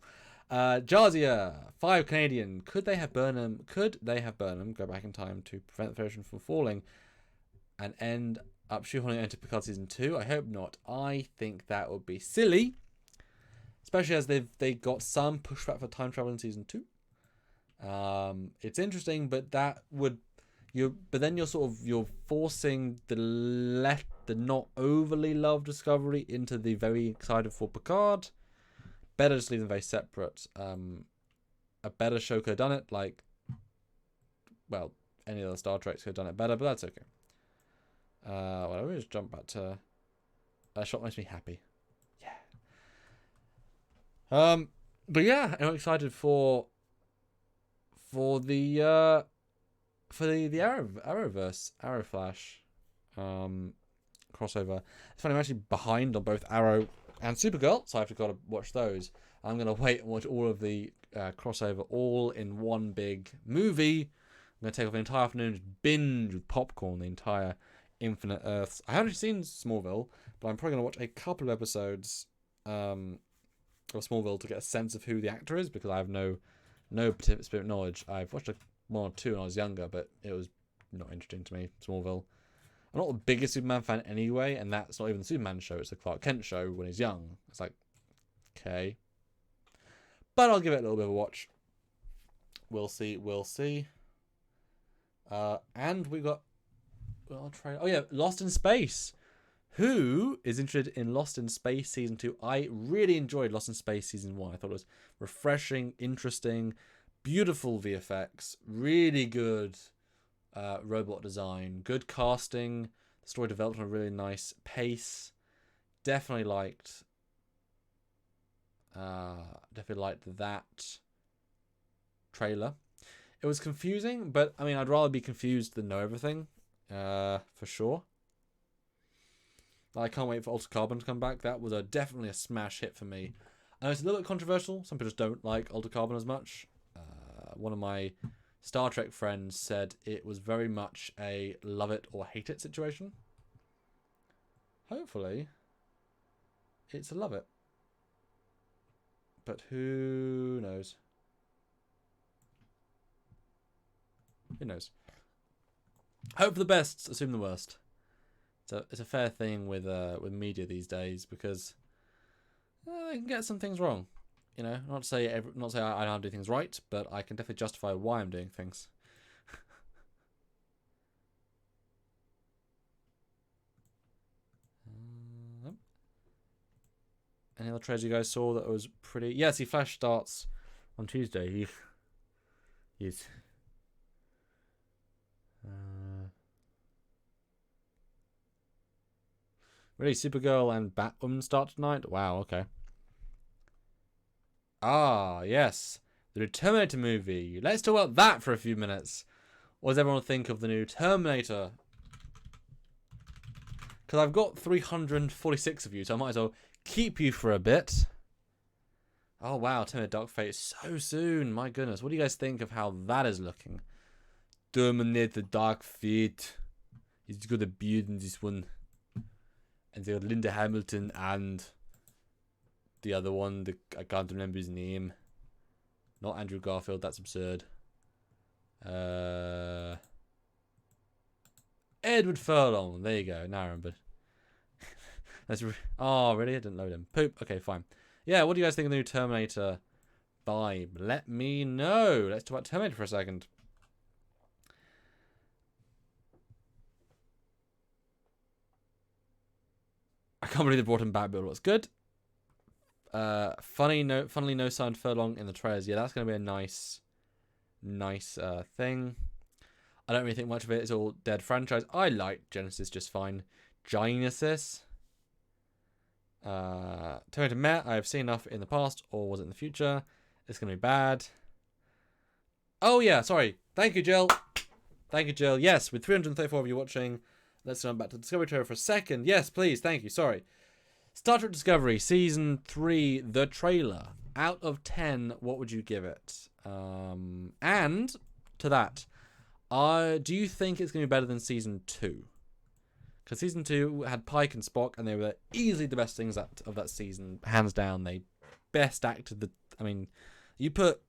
Jarzia, 5 Canadian. Could they have Burnham go back in time to prevent the Federation from falling and end up shoehorning into Picard Season 2? I hope not. I think that would be silly. Especially as they got some pushback for time travel in Season 2. It's interesting, but then you're forcing the not overly loved Discovery into the very excited for Picard. Better just leave them very separate. A better show could have done it, any other Star Treks could have done it better, but that's okay. Let me just jump back to... That shot makes me happy. Yeah. But yeah, I'm excited for the Arrowverse, Arrowflash crossover. It's funny, I'm actually behind on both Arrow and Supergirl, so I've got to watch those. I'm going to wait and watch all of the crossover all in one big movie. I'm going to take off an entire afternoon and just binge with popcorn the entire Infinite Earths. I haven't seen Smallville, but I'm probably going to watch a couple of episodes of Smallville to get a sense of who the actor is, because I have no specific knowledge. I've watched one or two when I was younger, but it was not interesting to me, Smallville. I'm not the biggest Superman fan anyway, and that's not even the Superman show, it's the Clark Kent show when he's young. It's like, okay. But I'll give it a little bit of a watch. We'll see. And we got... Oh yeah, Lost in Space. Who is interested in Lost in Space Season 2? I really enjoyed Lost in Space Season 1. I thought it was refreshing, interesting, beautiful VFX, really good robot design, good casting, the story developed on a really nice pace. Definitely liked that trailer. It was confusing, but I mean, I'd rather be confused than know everything, for sure. I can't wait for Altered Carbon to come back. That was definitely a smash hit for me. I know it's a little bit controversial. Some people just don't like Altered Carbon as much. One of my Star Trek friends said it was very much a love it or hate it situation. Hopefully, it's a love it. But who knows? Who knows? Hope for the best, assume the worst. It's a fair thing with media these days because they can get some things wrong. You know, not to say I know how to do things right, but I can definitely justify why I'm doing things. Any other trailers you guys saw that was pretty? Yeah, see, Flash starts on Tuesday. Yes. Really, Supergirl and Batwoman start tonight? Wow, okay. Ah, yes. The new Terminator movie. Let's talk about that for a few minutes. What does everyone think of the new Terminator? Because I've got 346 of you, so I might as well keep you for a bit. Oh, wow. Terminator Dark Fate so soon. My goodness. What do you guys think of how that is looking? Terminator Dark Fate. He's got a beard in this one. And they got Linda Hamilton and the other one. I can't remember his name. Not Andrew Garfield. That's absurd. Edward Furlong. There you go. Now I remember. Oh, really? I didn't load him. Poop. Okay, fine. Yeah, what do you guys think of the new Terminator vibe? Let me know. Let's talk about Terminator for a second. I can't believe they brought him back, but what's good. Funnily no sound Furlong in the trailers. Yeah, that's going to be a nice thing. I don't really think much of it. It's all dead franchise. I like Genesis just fine. Genesis. Terminator Met, I've seen enough in the past, or was it in the future? It's going to be bad. Oh, yeah, sorry. Thank you, Jill. Thank you, Jill. Yes, with 334 of you watching, let's go back to the Discovery trailer for a second. Yes, please. Thank you. Sorry. Star Trek Discovery, Season 3, the trailer. Out of 10, what would you give it? And to that, do you think it's going to be better than Season 2? Because Season 2 had Pike and Spock, and they were easily the best things of that season. Hands down, they best acted the... I mean, you put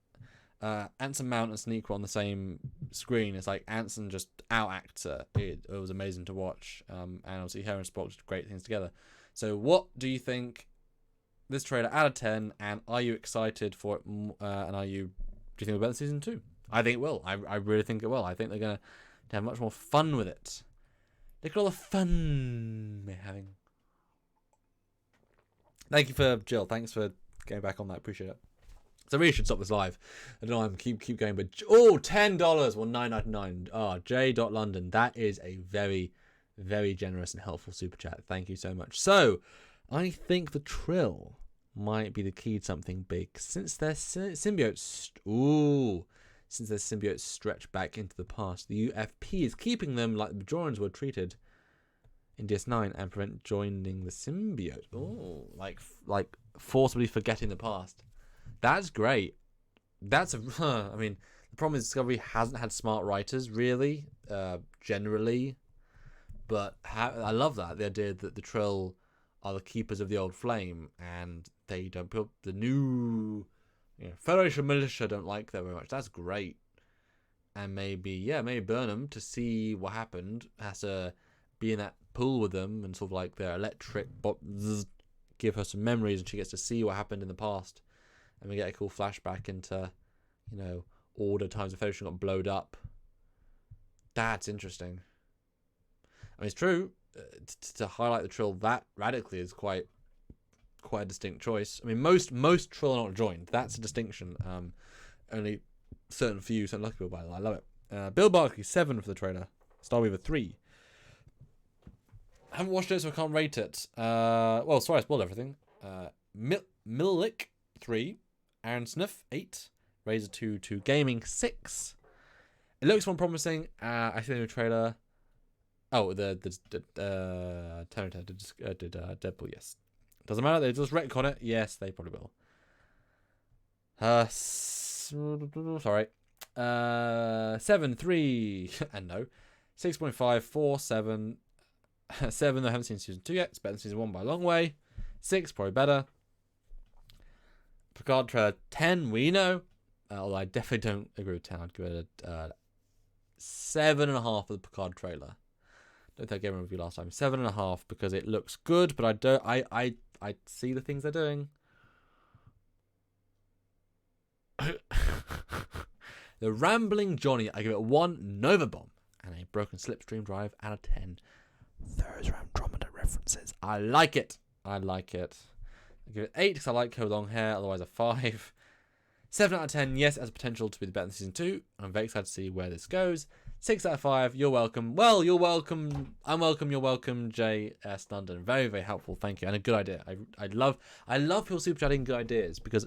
Anson Mount and Sneaker on the same screen, it's like Anson just out-acts her. It was amazing to watch. And obviously her and Spock did great things together. So what do you think this trailer out of 10, and are you excited for it? And do you think it'll be better than Season 2? I think it will. I really think it will. I think they're going to have much more fun with it. Look at all the fun we're having. Thank you for Jill. Thanks for getting back on that. Appreciate it. So I really should stop this live. I don't know. I'm keep going, but $10. Well, $9.99. J.London. That is a very, very generous and helpful super chat. Thank you so much. So I think the Trill might be the key to something big since their symbiotes. Since their symbiotes stretch back into the past, the UFP is keeping them like the Bajorans were treated in DS9 and prevent joining the symbiote. Oh, like forcibly forgetting the past. That's great. I mean, the problem is Discovery hasn't had smart writers really, generally, but I love that the idea that the Trill are the keepers of the old flame and they don't put the new. Federation militia don't like that very much. That's great. And maybe Burnham, to see what happened, has to be in that pool with them and sort of like their electric give her some memories, and she gets to see what happened in the past. And we get a cool flashback into, all the times the Federation got blowed up. That's interesting. I mean, it's true. To highlight the Trill that radically is quite a distinct choice. I mean, most Trill are not joined. That's a distinction. Only certain few, certain lucky people, by the way. I love it. Bill Barkley, 7 for the trailer. Starweaver, 3. I haven't watched it, so I can't rate it. Well, sorry, I spoiled everything. Milik, 3. Aaron Sniff, 8. Razor 2 Gaming, 6. It looks more promising. I see the new trailer. Oh, the Terminator did Deadpool, yes. Doesn't matter, they just retcon it. Yes, they probably will. Sorry. 7, 3, and no. 6.5, 4, 7. 7, I haven't seen Season 2 yet. It's better than Season 1 by a long way. 6, probably better. Picard trailer 10, we know. Although I definitely don't agree with 10. I'd give it a 7.5 for the Picard trailer. Don't think I gave a review last time. 7.5 because it looks good, but I don't. I see the things they're doing. The Rambling Johnny, I give it 1 Nova Bomb and a broken slipstream drive out of 10. Those are Andromeda references. I like it. I give it 8 because I like her long hair. Otherwise, a 5. 7 out of 10. Yes, it has potential to be better than season 2. I'm very excited to see where this goes. 6 out of 5. You're welcome. Well, you're welcome. I'm welcome. You're welcome. J.S. London. Very, very helpful. Thank you. And a good idea. I love people super chatting good ideas because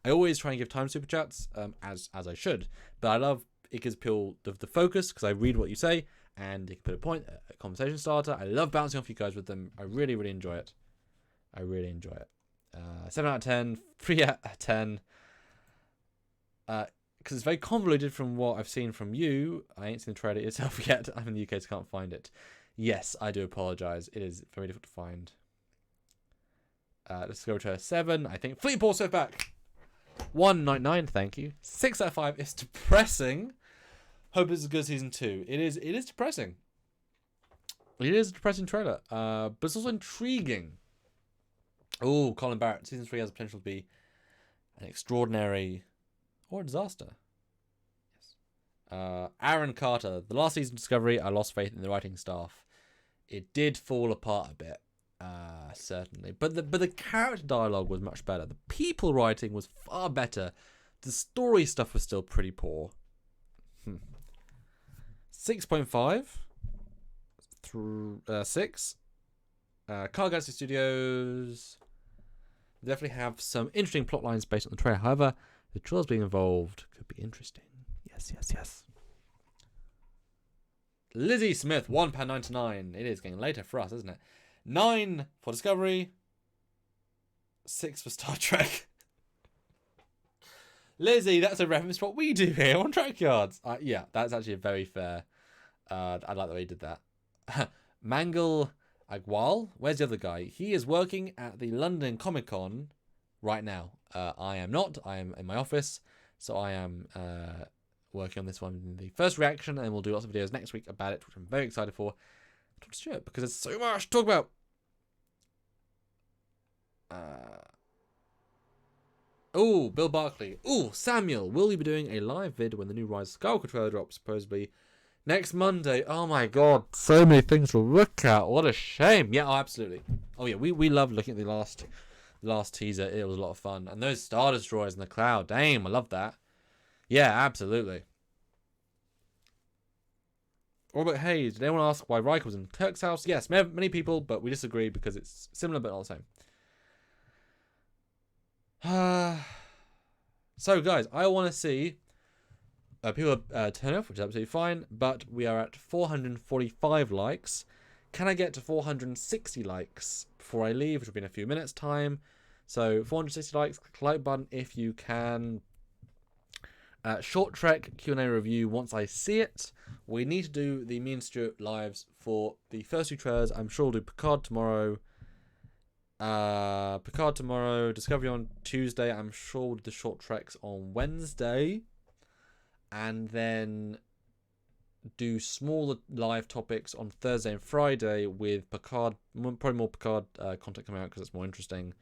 I always try and give time super chats as I should, but I love it gives people the focus because I read what you say and you can put a point, a conversation starter. I love bouncing off you guys with them. I really, really enjoy it. 7 out of 10. 3 out of 10. Because it's very convoluted from what I've seen from you. I ain't seen the trailer itself yet. I'm in the UK, so can't find it. Yes, I do apologise. It is very difficult to find. Let's go to 7. I think Fleet Ball Surf back. 199. Thank you. 6 out of 5 is depressing. Hope it's as good as season 2. It is depressing. It is a depressing trailer. But it's also intriguing. Oh, Colin Barrett. Season 3 has the potential to be an extraordinary or a disaster. Yes. Aaron Carter. The last season of Discovery, I lost faith in the writing staff. It did fall apart a bit, certainly. But the character dialogue was much better. The people writing was far better. The story stuff was still pretty poor. 6.5 through 6. Cockings Studios. We definitely have some interesting plot lines based on the trailer. However, the trolls being involved could be interesting. Yes. Lizzie Smith, £1.99. It is getting later for us, isn't it? 9 for Discovery. 6 for Star Trek. Lizzie, that's a reference to what we do here on Trekyards. Yeah, that's actually a very fair. I like the way you did that. Mangal Agwal, where's the other guy? He is working at the London Comic Con right now. I am not. I am in my office, so I am working on this one in the first reaction, and we'll do lots of videos next week about it, which I'm very excited for. Talk to Stuart because there's so much to talk about. Oh, Bill Barkley. Oh, Samuel. Will you be doing a live vid when the new Rise of Skywalker trailer drops? Supposedly next Monday. Oh my god, so many things to look at. What a shame. Yeah, oh, absolutely. Oh yeah, we love looking at the last teaser. It was a lot of fun. And those Star Destroyers in the cloud. Damn, I love that. Yeah, absolutely. Robert Hayes, did anyone ask why Riker was in Kirk's house? Yes, many people, but we disagree because it's similar but not the same. So, guys, I want to see people turn off, which is absolutely fine, but we are at 445 likes. Can I get to 460 likes before I leave, which will be in a few minutes' time? So, 460 likes, click the like button if you can. Short Trek Q&A review once I see it. We need to do the me and Stuart lives for the first 2 trailers. I'm sure we'll do Picard tomorrow. Discovery on Tuesday. I'm sure we'll do the short treks on Wednesday. And then do smaller live topics on Thursday and Friday with Picard. Probably more Picard content coming out because it's more interesting.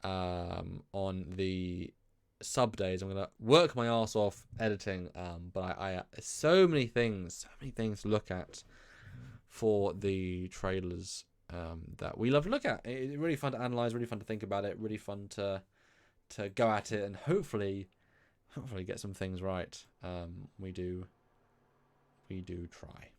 On the sub days, I'm gonna work my ass off editing, but I so many things to look at for the trailers that we love to look at. It's really fun to analyze, really fun to think about it, really fun to go at it, and hopefully get some things right. We do try.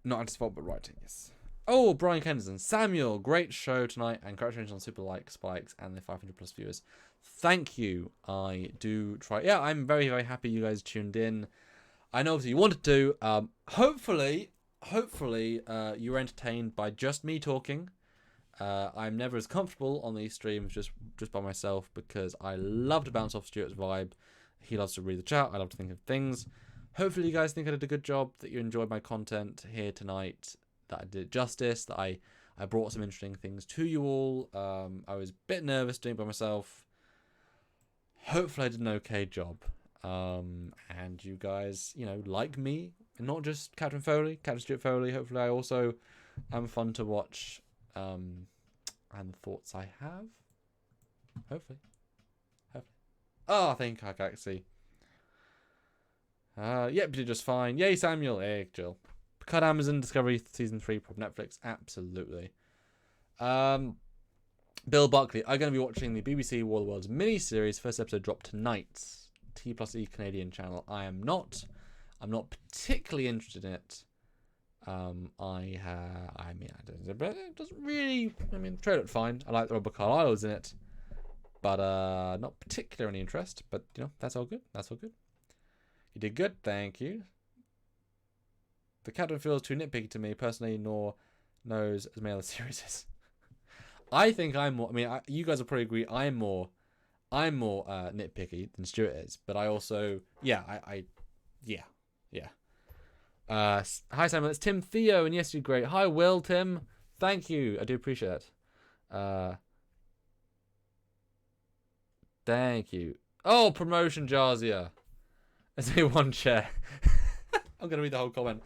Not at fault, but writing, yes. Oh, Brian Kenderson. Samuel, great show tonight, and congratulations on super like spikes and the 500 plus viewers. Thank you. I do try. Yeah, I'm very, very happy you guys tuned in. I know obviously you wanted to. Hopefully hopefully you were entertained by just me talking. I'm never as comfortable on these streams just by myself because I love to bounce off Stuart's vibe. He loves to read the chat. I love to think of things. Hopefully you guys think I did a good job, that you enjoyed my content here tonight, that I did justice, that I brought some interesting things to you all. I was a bit nervous doing it by myself. Hopefully I did an okay job. And you guys, like me, and not just Captain Stuart Foley. Hopefully I also am fun to watch, and the thoughts I have. Hopefully. Oh, I think I can actually. Yep, you did just fine. Yay, Samuel. Hey, Jill. Picard, Amazon, Discovery, Season 3, from Netflix. Absolutely. Bill Buckley. I'm going to be watching the BBC War of the Worlds mini-series. First episode dropped tonight. T+E Canadian channel. I'm not particularly interested in it. It doesn't really. The trailer looked fine. I like the Robert Carlyle's in it, but not particularly any interest. But that's all good. You did good, thank you. The captain feels too nitpicky to me personally, nor knows as many other series is. I think I'm more. You guys will probably agree. I'm more nitpicky than Stuart is, but I also, yeah. Hi Samuel, it's Tim Theo, and yes, you're great. Hi Will, Tim, thank you, I do appreciate it. Thank you. Oh, promotion, Jarzia. There's only one chair. I'm gonna read the whole comment.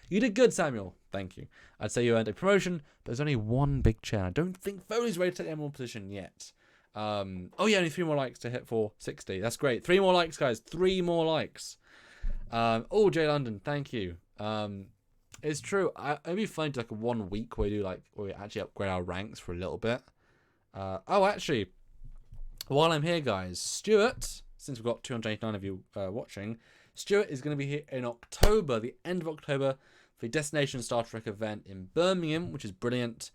You did good, Samuel. Thank you. I'd say you earned a promotion, but there's only one big chair. I don't think Foley's ready to take the Emerald position yet. Oh yeah, only 3 more likes to hit 460. That's great. 3 more likes, guys. 3 more likes. Oh, Jay London, thank you. It's true. It'd be fun to like a 1 week where we actually upgrade our ranks for a little bit. Actually, while I'm here, guys, Stuart, since we've got 289 of you watching, Stuart is going to be here in October, the end of October, for the Destination Star Trek event in Birmingham, which is brilliant.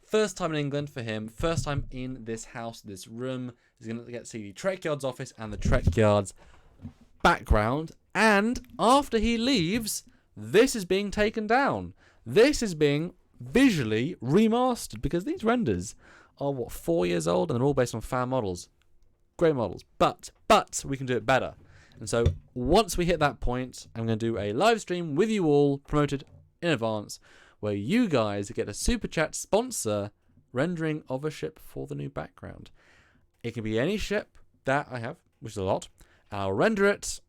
First time in England for him. First time in this house, this room. He's going to get to see the Trekyards office and the Trekyards background. And after he leaves, this is being taken down. This is being visually remastered because these renders are 4 years old and they're all based on fan models. Great models, but we can do it better. And so once we hit that point, I'm going to do a live stream with you all, promoted in advance, where you guys get a super chat sponsor rendering of a ship for the new background. It can be any ship that I have, which is a lot. I'll render it,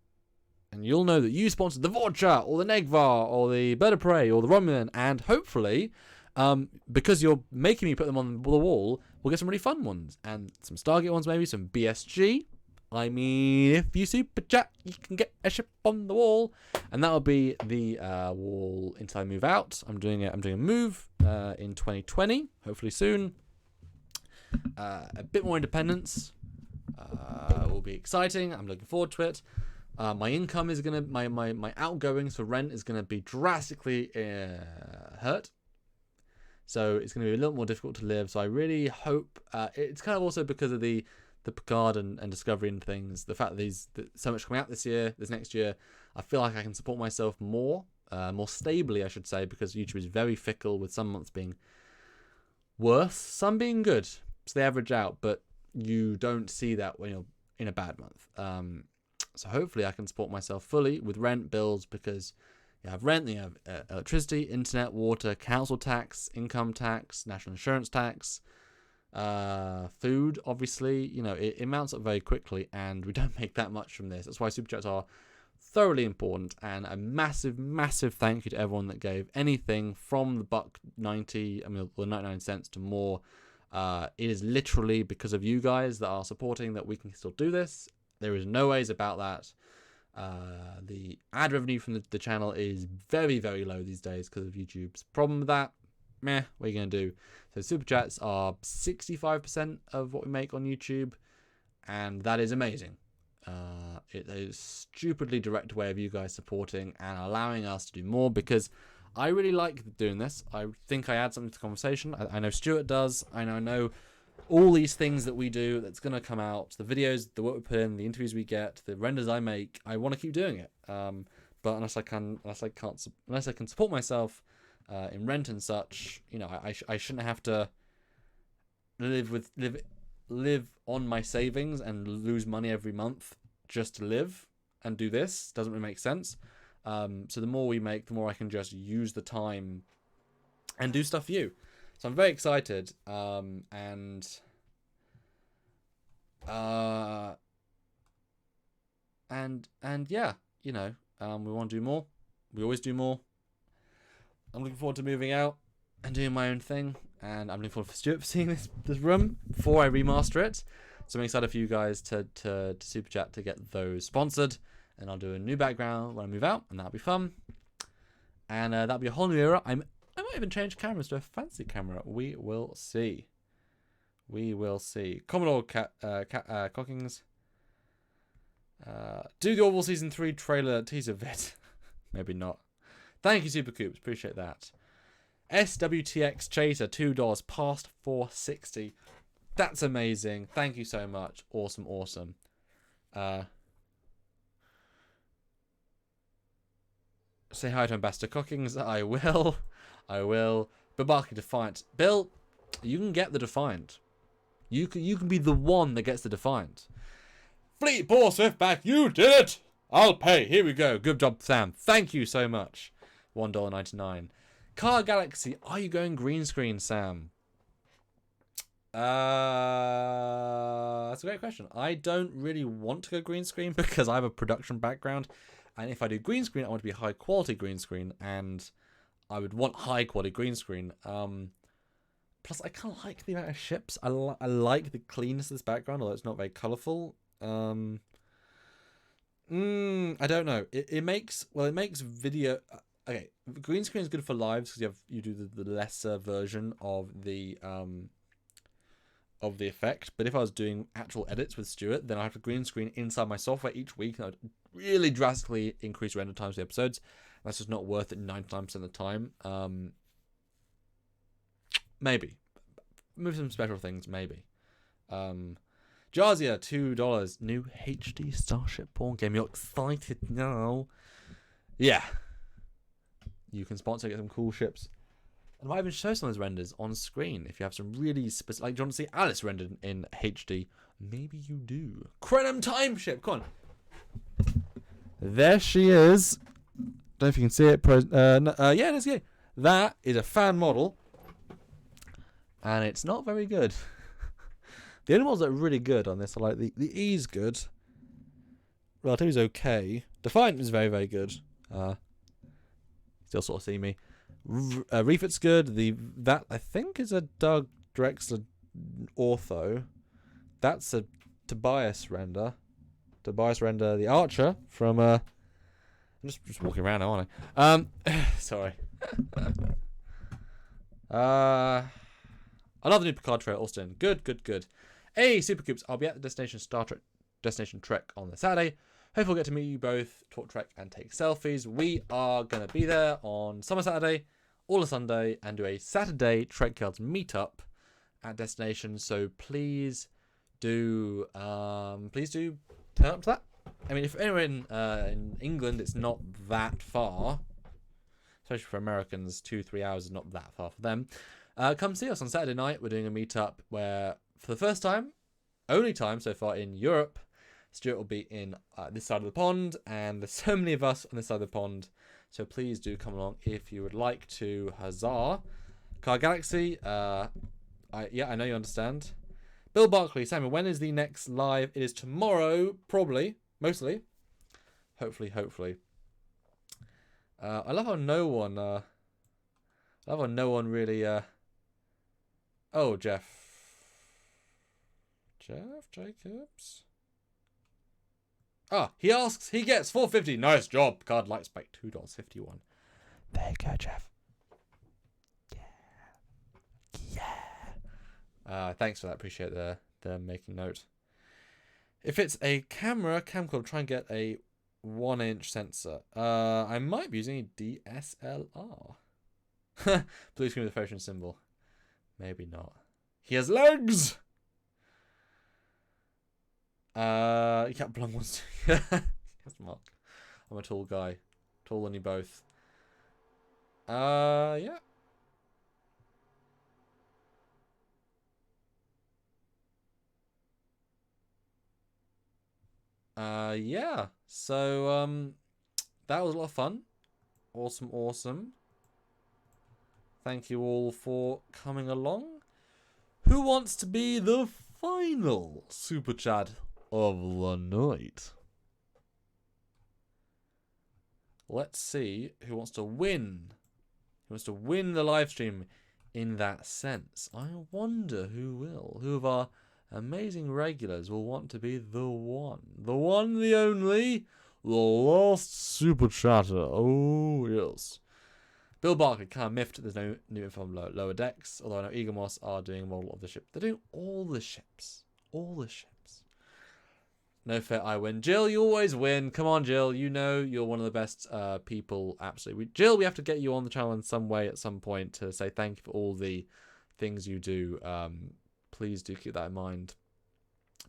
and you'll know that you sponsored the Vorcha, or the Negvar, or the Bird of Prey, or the Romulan, and hopefully, because you're making me put them on the wall, we'll get some really fun ones, and some Stargate ones maybe, some BSG. If you super chat, you can get a ship on the wall, and that'll be the wall until I move out. I'm doing a move in 2020, hopefully soon. A bit more independence will be exciting. I'm looking forward to it. My income is gonna, my outgoings for rent is gonna be drastically hurt. So it's gonna be a little more difficult to live. So I really hope it's kind of also because of the Picard and Discovery and things, the fact that so much coming out this next year, I feel like I can support myself more stably, I should say, because YouTube is very fickle, with some months being worse, some being good, so they average out, but you don't see that when you're in a bad month. So hopefully I can support myself fully with rent, bills, because you have rent, then you have electricity, internet, water, council tax, income tax, national insurance tax, food, obviously, it mounts up very quickly, and we don't make that much from this. That's why super chats are thoroughly important, and a massive thank you to everyone that gave anything from the $1.90, the 99 cents to more. It is literally because of you guys that are supporting that we can still do this. There is no ways about that. The ad revenue from the channel is very, very low these days because of YouTube's problem with that. What are you going to do? So super chats are 65% of what we make on YouTube, and that is amazing. It is a stupidly direct way of you guys supporting and allowing us to do more, because I really like doing this. I think I add something to the conversation. I know Stuart does. I know all these things that we do that's going to come out, the videos, the work we put in, the interviews we get, the renders I make. I want to keep doing it. But unless I can support myself, in rent and such, you know, I shouldn't have to live on my savings and lose money every month just to live and do this. Doesn't really make sense. So the more we make, the more I can just use the time and do stuff for you. So I'm very excited. And yeah, you know, we want to do more. We always do more. I'm looking forward to moving out and doing my own thing. And I'm looking forward for Stuart for seeing this room before I remaster it. So I'm excited for you guys to super chat to get those sponsored. And I'll do a new background when I move out, and that'll be fun. And that'll be a whole new era. I might even change cameras to a fancy camera. We will see. We will see. Commodore Cockings. Do the Orville Season 3 trailer teaser vid. Maybe not. Thank you, Super Coops. Appreciate that. SWTX Chaser, $2 past 460. That's amazing. Thank you so much. Awesome, awesome. Say hi to Ambassador Cockings. I will. I will. Babaki Defiant. Bill, you can get the Defiant. You can be the one that gets the Defiant. Fleet Ball Swiftback, you did it! I'll pay. Here we go. Good job, Sam. Thank you so much. $1.99. Car Galaxy, are you going green screen, Sam? That's a great question. I don't really want to go green screen because I have a production background. And if I do green screen, I want to be high quality green screen. And I would want high quality green screen. Plus, I kind of like the amount of ships. I like the cleanness of this background, although it's not very colourful. I don't know. It makes video. Okay, green screen is good for lives because you do the lesser version of the effect. But if I was doing actual edits with Stuart, then I have to green screen inside my software each week, and I'd really drastically increase render times of the episodes. That's just not worth it 99% of the time. Maybe move some special things. Maybe. Jarzia, $2. New HD Starship porn game. You're excited now? Yeah. You can sponsor, get some cool ships. And I might even show some of those renders on screen if you have some really specific. Like, do you want to see Alice rendered in HD? Maybe you do. Crenham Time Ship. Come on. There she is. Don't know if you can see it. Yeah, it is good. That is a fan model. And it's not very good. The only models that are really good on this are like the E's good. Relativity's okay. Defiant is very, very good. Still sort of see me. Refit's good. That I think is a Doug Drexler ortho. That's a Tobias render. The Archer from I'm just walking around now, aren't I? Sorry. I love the new Picard trailer, Austin. Good. Hey, Super Coops, I'll be at the Destination Trek on the Saturday. Hopefully we'll get to meet you both, talk Trek, and take selfies. We are going to be there on Summer Saturday, all of Sunday, and do a Saturday Trekyards meetup at Destination. So please do turn up to that. I mean, if anyone in England, it's not that far. Especially for Americans, 2-3 hours is not that far for them. Come see us on Saturday night. We're doing a meetup where, for the first time, only time so far in Europe, Stuart will be in this side of the pond, and there's so many of us on this side of the pond. So please do come along if you would like to. Huzzah! Car Galaxy. I know you understand. Bill Barkley, Samuel, when is the next live? It is tomorrow, probably, mostly. Hopefully. I love how no one really. Oh, Jeff Jacobs. He asks, he gets $4.50. Nice job. Card light spike $2.51. There you go, Jeff. Yeah. Thanks for that. Appreciate the making note. If it's a camcorder, try and get a 1-inch sensor. I might be using a DSLR. Blue screen with the potion symbol. Maybe not. He has legs. You can't belong once. Yes, Mark. I'm a tall guy. Taller than you both. Yeah. Yeah. So, that was a lot of fun. Awesome, awesome. Thank you all for coming along. Who wants to be the final super chat of the night? Let's see who wants to win. Who wants to win the live stream in that sense? I wonder who will. Who of our amazing regulars will want to be the one? The one, the only, the last super chatter. Oh, yes. Bill Barker, kind of miffed there's no new info on lower decks, although I know Eagle Moss are doing a model of the ship. They're doing all the ships. All the ships. No fair, I win. Jill, you always win. Come on, Jill. You know you're one of the best people. Absolutely. Jill, we have to get you on the channel in some way at some point to say thank you for all the things you do. Please do keep that in mind.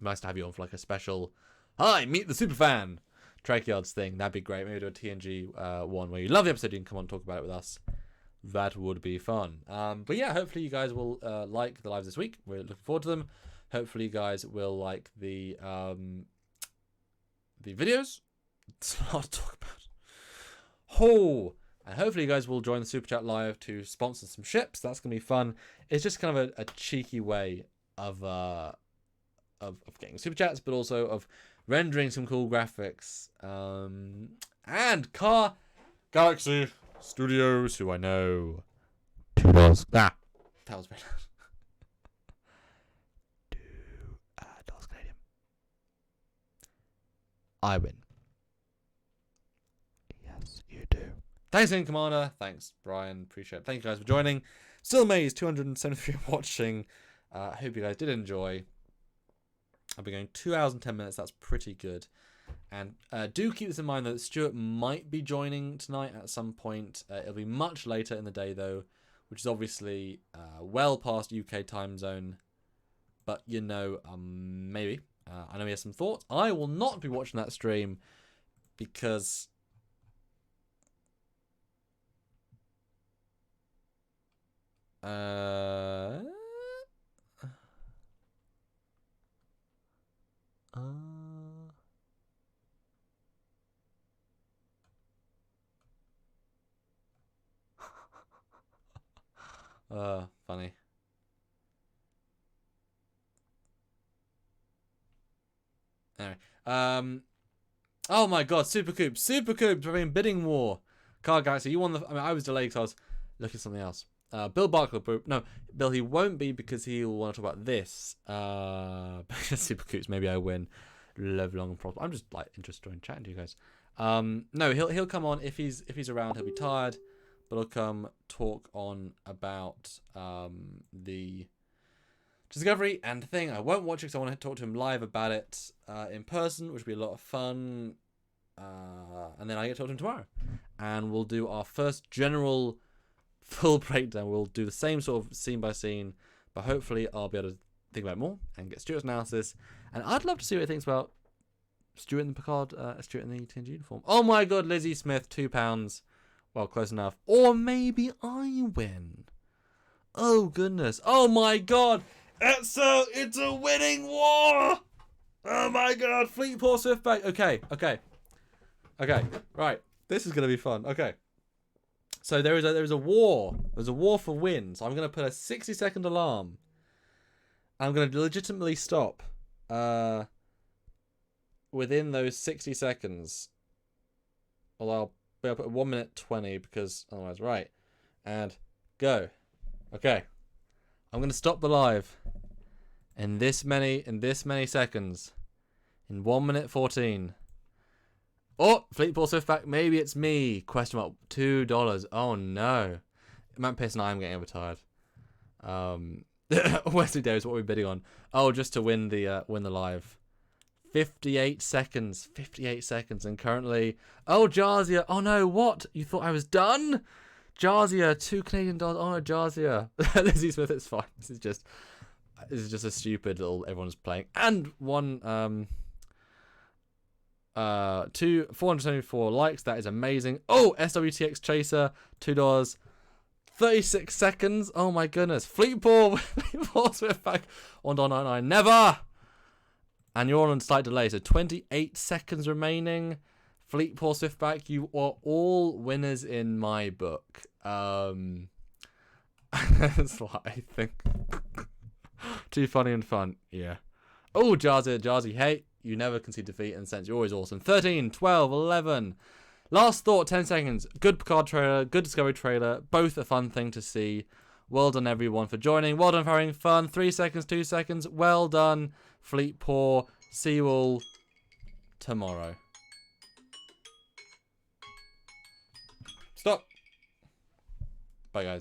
Nice to have you on for like a special, hi, meet the superfan Trekyards thing. That'd be great. Maybe do a TNG one where you love the episode. You can come on and talk about it with us. That would be fun. But yeah, hopefully you guys will like the lives this week. We're looking forward to them. Hopefully you guys will like the videos. It's a lot to talk about. Oh, and hopefully you guys will join the Super Chat live to sponsor some ships. That's gonna be fun. It's just kind of a cheeky way of getting Super Chats, but also of rendering some cool graphics. And Car Galaxy Studios, who I know. $2. Ah, that was very loud. $2 Canadian. I win. Yes, you do. Thanks again, Commander. Thanks, Brian. Appreciate it. Thank you guys for joining. Still amazed, 273 watching. I hope you guys did enjoy. I'll be going 2 hours and 10 minutes. That's pretty good. And do keep this in mind that Stuart might be joining tonight at some point. It'll be much later in the day, though, which is obviously well past UK time zone. But, you know, maybe. I know he has some thoughts. I will not be watching that stream because... funny. Anyway, oh my god, Super Coops, we're in bidding war. Car Galaxy, you won the. I mean, I was delayed because I was looking at something else. Bill Barker, no, Bill, he won't be because he'll want to talk about this. Super Coops, maybe I win. Live long and prosper. I'm just like interested in chatting to you guys. No, he'll come on if he's around. He'll be tired, but he'll come talk on about the Discovery and the thing. I won't watch it because I want to talk to him live about it in person, which will be a lot of fun. And then I get to talk to him tomorrow, and we'll do our first general full breakdown. We'll do the same sort of scene by scene, but hopefully I'll be able to think about it more and get Stuart's analysis. And I'd love to see what he thinks about Stuart in the Picard, Stuart in the TNG uniform. Oh my god, Lizzie Smith, £2. Well, close enough. Or maybe I win. Oh goodness. Oh my god. It's a winning war. Oh my god. Fleet Paul Swiftback. Okay. Right. This is gonna be fun. Okay. So there is a war. There's a war for win. So I'm gonna put a 60-second alarm. I'm gonna legitimately stop. Within those 60 seconds. Although I'll put 1 minute 20 because otherwise, right. And go. Okay. I'm gonna stop the live in this many seconds. In 1 minute 14. Oh, Fleetpool Swiftback, maybe it's me. Question mark, $2. Oh no. Matt Pierce and I am getting overtired. Wesley Davis, what are we bidding on? Oh, just to win the live. 58 seconds. 58 seconds. And currently, oh, Jarzia. Oh no, what? You thought I was done? Jarzia, $2 Canadian. Oh no, Jarzia. Lizzie Smith, it's fine. This is just a stupid little everyone's playing. And one 474 likes. That is amazing. Oh, SWTX Chaser, $2. 36 seconds. Oh my goodness. Fleetball Swiftback, $1.99. Never. And you're on slight delay, so 28 seconds remaining. Fleetball Swiftback, you are all winners in my book. That's what I think. Too funny and fun. Yeah. Oh, Jazzy, hey, you never concede defeat and sense. You're always awesome. 13, 12, 11. Last thought, 10 seconds. Good Picard trailer, good Discovery trailer. Both a fun thing to see. Well done, everyone, for joining. Well done for having fun. 3 seconds, 2 seconds. Well done, Fleet Paw. See you all tomorrow. Stop. Bye, guys.